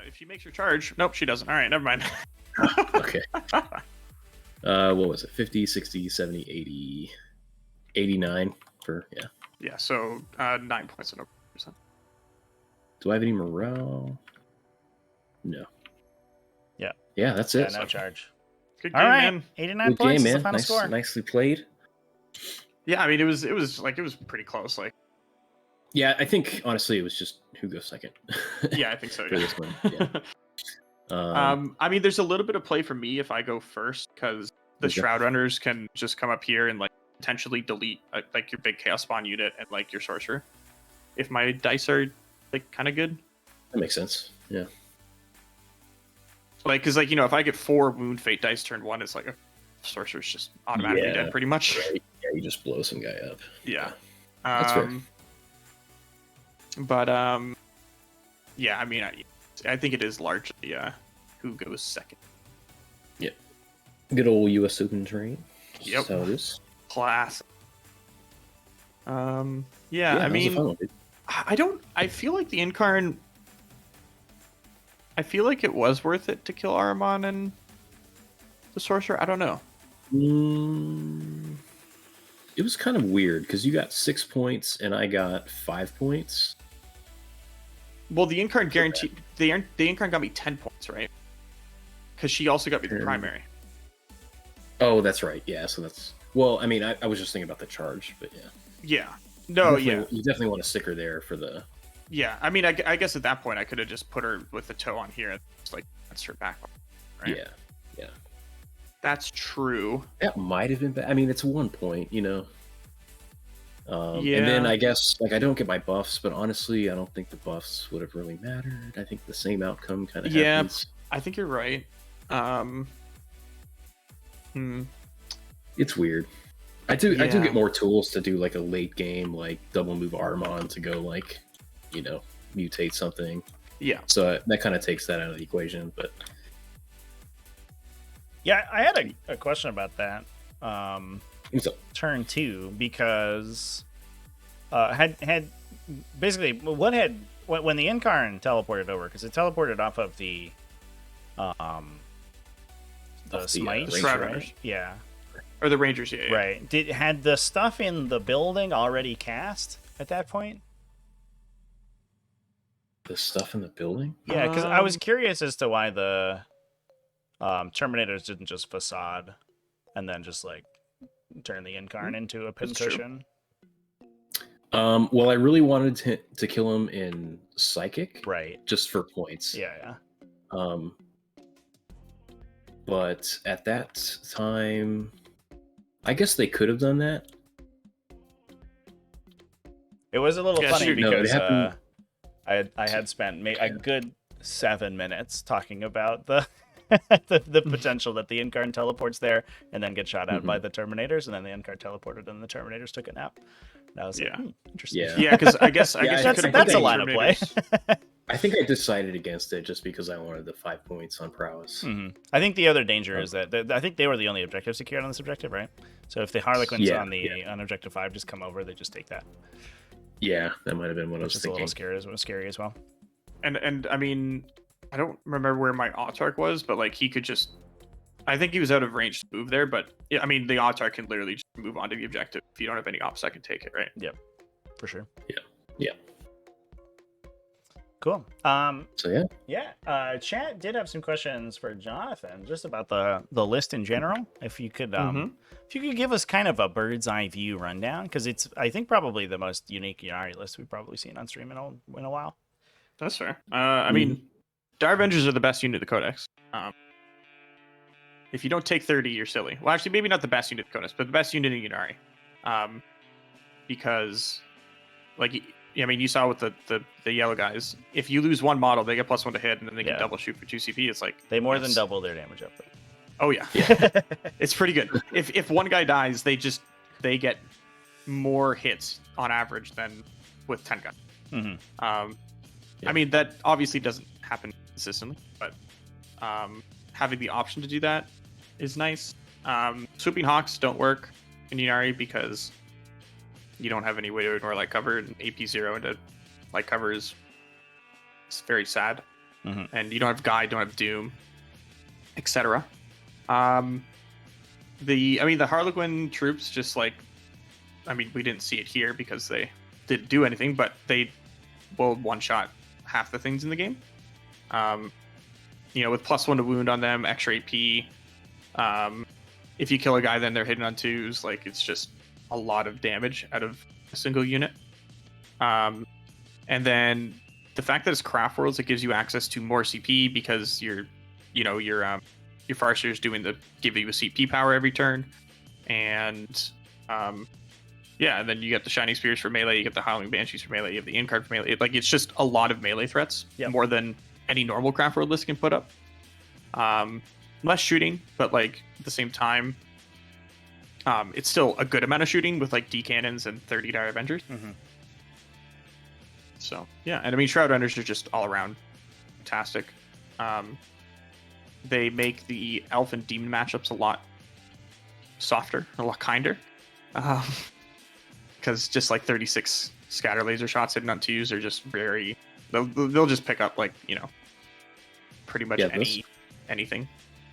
If she makes her charge, nope, she doesn't. All right, never mind. Okay. What was it? 50, 60, 70, 80, 89 for, yeah. Yeah. So 9 points and 0%. Do I have any morale? No. Yeah. Yeah, that's Yeah, it. no charge. Good All game, right, man. 89 Good points game, is man. the final score. Nicely played. Yeah, I mean it was pretty close. Like, Yeah, I think honestly it was just who goes second. yeah, I think so. For Yeah. this one. Yeah. I mean, there's a little bit of play for me if I go first because the Okay. Shroud Runners can just come up here and like potentially delete like your big Chaos Spawn unit and like your Sorcerer. If my dice are like kind of good, That makes sense. Yeah. like because like if I get 4 Wound Fate dice turn 1, it's like a Sorcerer's just automatically Yeah. dead pretty much. Yeah, you just blow some guy up. Yeah. That's fair. But yeah, I mean, I think it is largely who goes second. Good old US Open train. Yep. So it is. Class. Yeah, I that was a mean, fun one, dude. I feel like the Incarn. I feel like it was worth it to kill Ahriman and the Sorcerer. I don't know. It was kind of weird because you got 6 points and I got 5 points. Well, the Incarn guaranteed. The Incarn got me 10 points, right? Because she also got me the primary. Oh, that's right. Yeah, so that's... Well, I mean, I was just thinking about the charge, but yeah. Yeah. No, yeah. You definitely want to stick her there for the... Yeah, I mean, I guess at that point I could have just put her with the toe on here and just like that's her back. Right? Yeah, yeah. That's true. That might have been bad. I mean, it's 1 point, you know. Yeah. And then I guess, like, I don't get my buffs, but honestly, I don't think the buffs would have really mattered. I think the same outcome kind of happens. I think you're right. It's weird. I do get more tools to do, like, a late game, like, double move Armon to go, like, mutate something. Yeah. So that kind of takes that out of the equation, but... Yeah, I had a question about that. So, Turn 2 because had basically when the Incarn teleported over, because it teleported off of the smite, Ranger, Shroud right? Runners. Yeah, Or the Rangers, yeah. right. Had the stuff in the building already cast at that point? the stuff in the building? Yeah, because I was curious as to why the Terminators didn't just facade and then just like turn the Incarn into a pincushion. Well, I really wanted to kill him in Psychic. Right. Just for points. Yeah. but at that time, I guess they could have done that. It was a little Yeah, funny sure. No, it because happened- I had spent a good 7 minutes talking about the the potential that the Incarn teleports there and then get shot out by the Terminators, and then the Incarn teleported and the Terminators took a nap. And I was Yeah. like, interesting. Yeah. Yeah, because I guess Yeah, you That's could've that's a put line of play. Terminators. I think I decided against it just because I wanted the 5 points on prowess. I think the other danger is that I think they were the only objective secured on this objective, right? So if the Harlequins Yeah, on objective 5 just come over, they just take that. Yeah, that might have been what I was Which is a thinking. little scary as well. And I mean, I don't remember where my Autarch was, but like he could just, I think he was out of range to move there. But yeah, I mean, the Autarch can literally just move on to the objective. If you don't have any ops, I can take it, right? For sure. Yeah. Cool. So yeah. Chat did have some questions for Jonathan just about the list in general. If you could if you could give us kind of a bird's eye view rundown, because it's I think probably the most unique Ynnari list we've probably seen on stream in a while. That's fair. I mean, Dire Avengers are the best unit of the Codex. If you don't take 30, you're silly. Well, actually, maybe not the best unit of the Codex, but the best unit in Ynnari. Because, like, I mean, you saw with the yellow guys, if you lose one model, they get +1 to hit, and then they can double shoot for 2 CP. It's like They more than double their damage output. oh yeah, it's pretty good. If one guy dies, they get more hits on average than with 10 guys. I mean, that obviously doesn't happen consistently, but having the option to do that is nice. Swooping Hawks don't work in Ynnari because you don't have any way to ignore light cover, and AP0 into light cover is very sad. And you don't have Guide, don't have Doom, etc. The Harlequin troops just like, I mean, we didn't see it here because they didn't do anything, but they will one-shot half the things in the game. With +1 to wound on them, extra AP. If you kill a guy, then they're hitting on 2s. Like, it's just a lot of damage out of a single unit. And then the fact that it's craft worlds, it gives you access to more CP because your Farseer's give you a CP power every turn. And and then you get the Shining Spears for melee, you get the Howling Banshees for melee, you have the in-card for melee. Like, it's just a lot of melee threats, more than any normal craft world list can put up. Less shooting, but like at the same time, it's still a good amount of shooting with like D cannons and 30 Dire Avengers. So yeah, and I mean Shroud Runners are just all around fantastic. They make the elf and demon matchups a lot softer, a lot kinder. Because just like 36 scatter laser shots hitting on 2s are just very, they'll just pick up like, pretty much anything.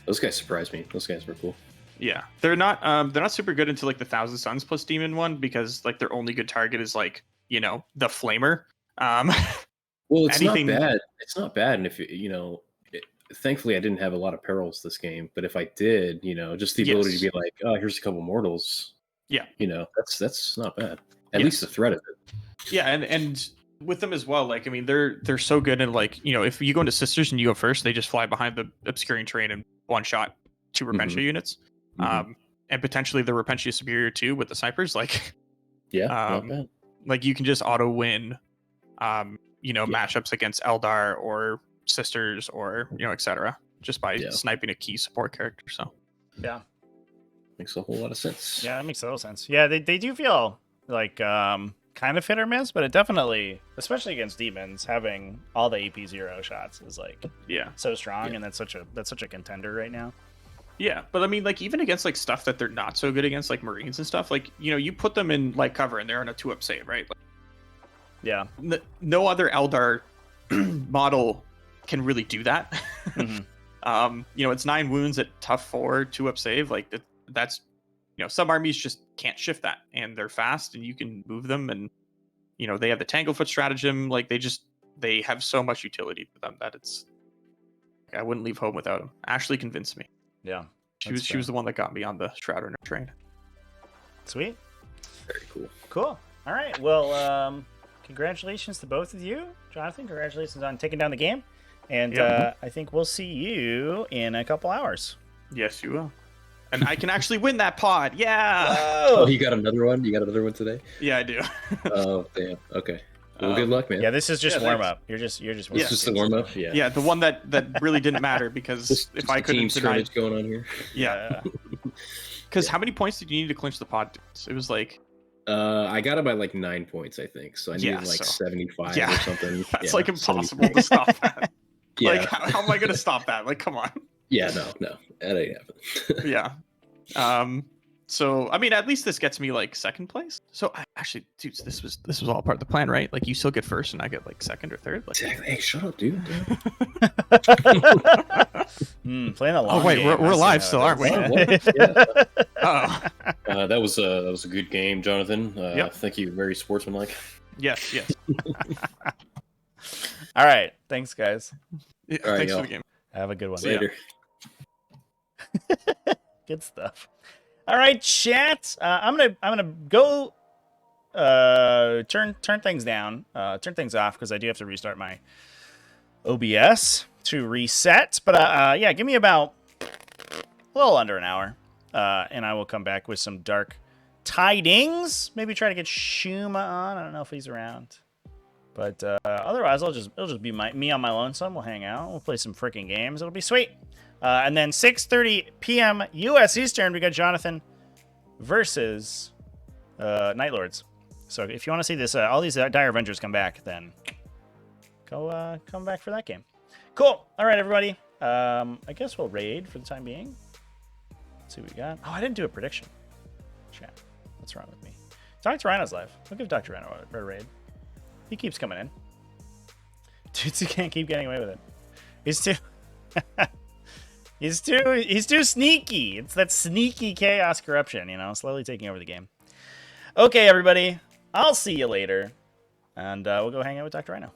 Those guys surprised me. Those guys were cool. Yeah, they're not super good into like the Thousand Suns plus demon one, because like their only good target is like, the flamer. Well, it's not bad. It's not bad. And if thankfully I didn't have a lot of perils this game, but if I did, just the ability to be like, oh, here's a couple mortals. Yeah, that's not bad. At least the threat of it. Yeah, and with them as well, like, I mean, they're so good in like, if you go into Sisters and you go first, they just fly behind the obscuring terrain and one shot 2 Repentia units. And potentially the Repentia superior too with the snipers. Like, not bad. Like you can just auto win matchups against Eldar or Sisters or etc. just by sniping a key support character. So yeah. Makes a whole lot of sense. Yeah, that makes a little sense. Yeah, they do feel like kind of hit or miss, but it definitely, especially against demons, having all the AP0 shots is like so strong, and that's such a contender right now. Yeah, but I mean, like even against like stuff that they're not so good against, like Marines and stuff, like you put them in light cover and they're on a 2-up save, right? Like, yeah, no other Eldar model can really do that. It's 9 wounds at tough 4, 2-up save, like that's some armies just can't shift that, and they're fast and you can move them, and they have the Tanglefoot stratagem, like they have so much utility to them that it's I wouldn't leave home without them. Ashley convinced me. Yeah, she was the one that got me on the Shroud Runner train. Sweet. Very cool. All right, well, congratulations to both of you. Jonathan, congratulations on taking down the game, and I think we'll see you in a couple hours. Yes, you will. And I can actually win that pod. Yeah. Oh, you got another one? You got another one today? Yeah, I do. Oh, damn. Okay. Well, good luck, man. Yeah, this is just Yeah, warm thanks. up. You're just warm It's just the warm up. Yeah. Yeah, the one that really didn't matter because Just if a I couldn't team deny. scrimmage going on here. Yeah. Because how many points did you need to clinch the pod? It was like. I got it by like 9 points, I think. So I needed Yeah, like so- 75 Yeah. or something. That's Yeah, like 75. impossible to stop that. Yeah. Like, how am I gonna stop that? Like, come on. Yeah, no, that ain't happening. Yeah. So I mean, at least this gets me like second place. So actually, dudes, this was all part of the plan, right? Like, you still get first, and I get like second or third. Like, Exactly. Hey, shut up, dude. Playing a long oh wait, game. we're I see live how still, it aren't we? is. Yeah. Oh, That was a good game, Jonathan. Yep. Thank you. Very sportsmanlike. yes. All right. Thanks, guys. Yeah, All right, thanks for y'all. the game. Have a good one. Later. Good stuff. All right, chat. I'm gonna go turn things down, turn things off because I do have to restart my OBS to reset. But yeah, give me about a little under an hour, and I will come back with some dark tidings. Maybe try to get Shuma on. I don't know if he's around. But otherwise, it'll just be me on my lonesome. We'll hang out. We'll play some freaking games. It'll be sweet. And then 6:30 p.m. U.S. Eastern, we got Jonathon versus Night Lords. So if you want to see this, all these Dire Avengers come back, then come back for that game. Cool. All right, everybody. I guess we'll raid for the time being. Let's see what we got. Oh, I didn't do a prediction. Chat. What's wrong with me? Dr. Rhino's live. I'll give Dr. Rhino a raid. He keeps coming in. Dudes, you can't keep getting away with it. He's too... he's too sneaky. It's that sneaky chaos corruption, you know, slowly taking over the game. Okay, everybody. I'll see you later. And we'll go hang out with Dr. Rhino.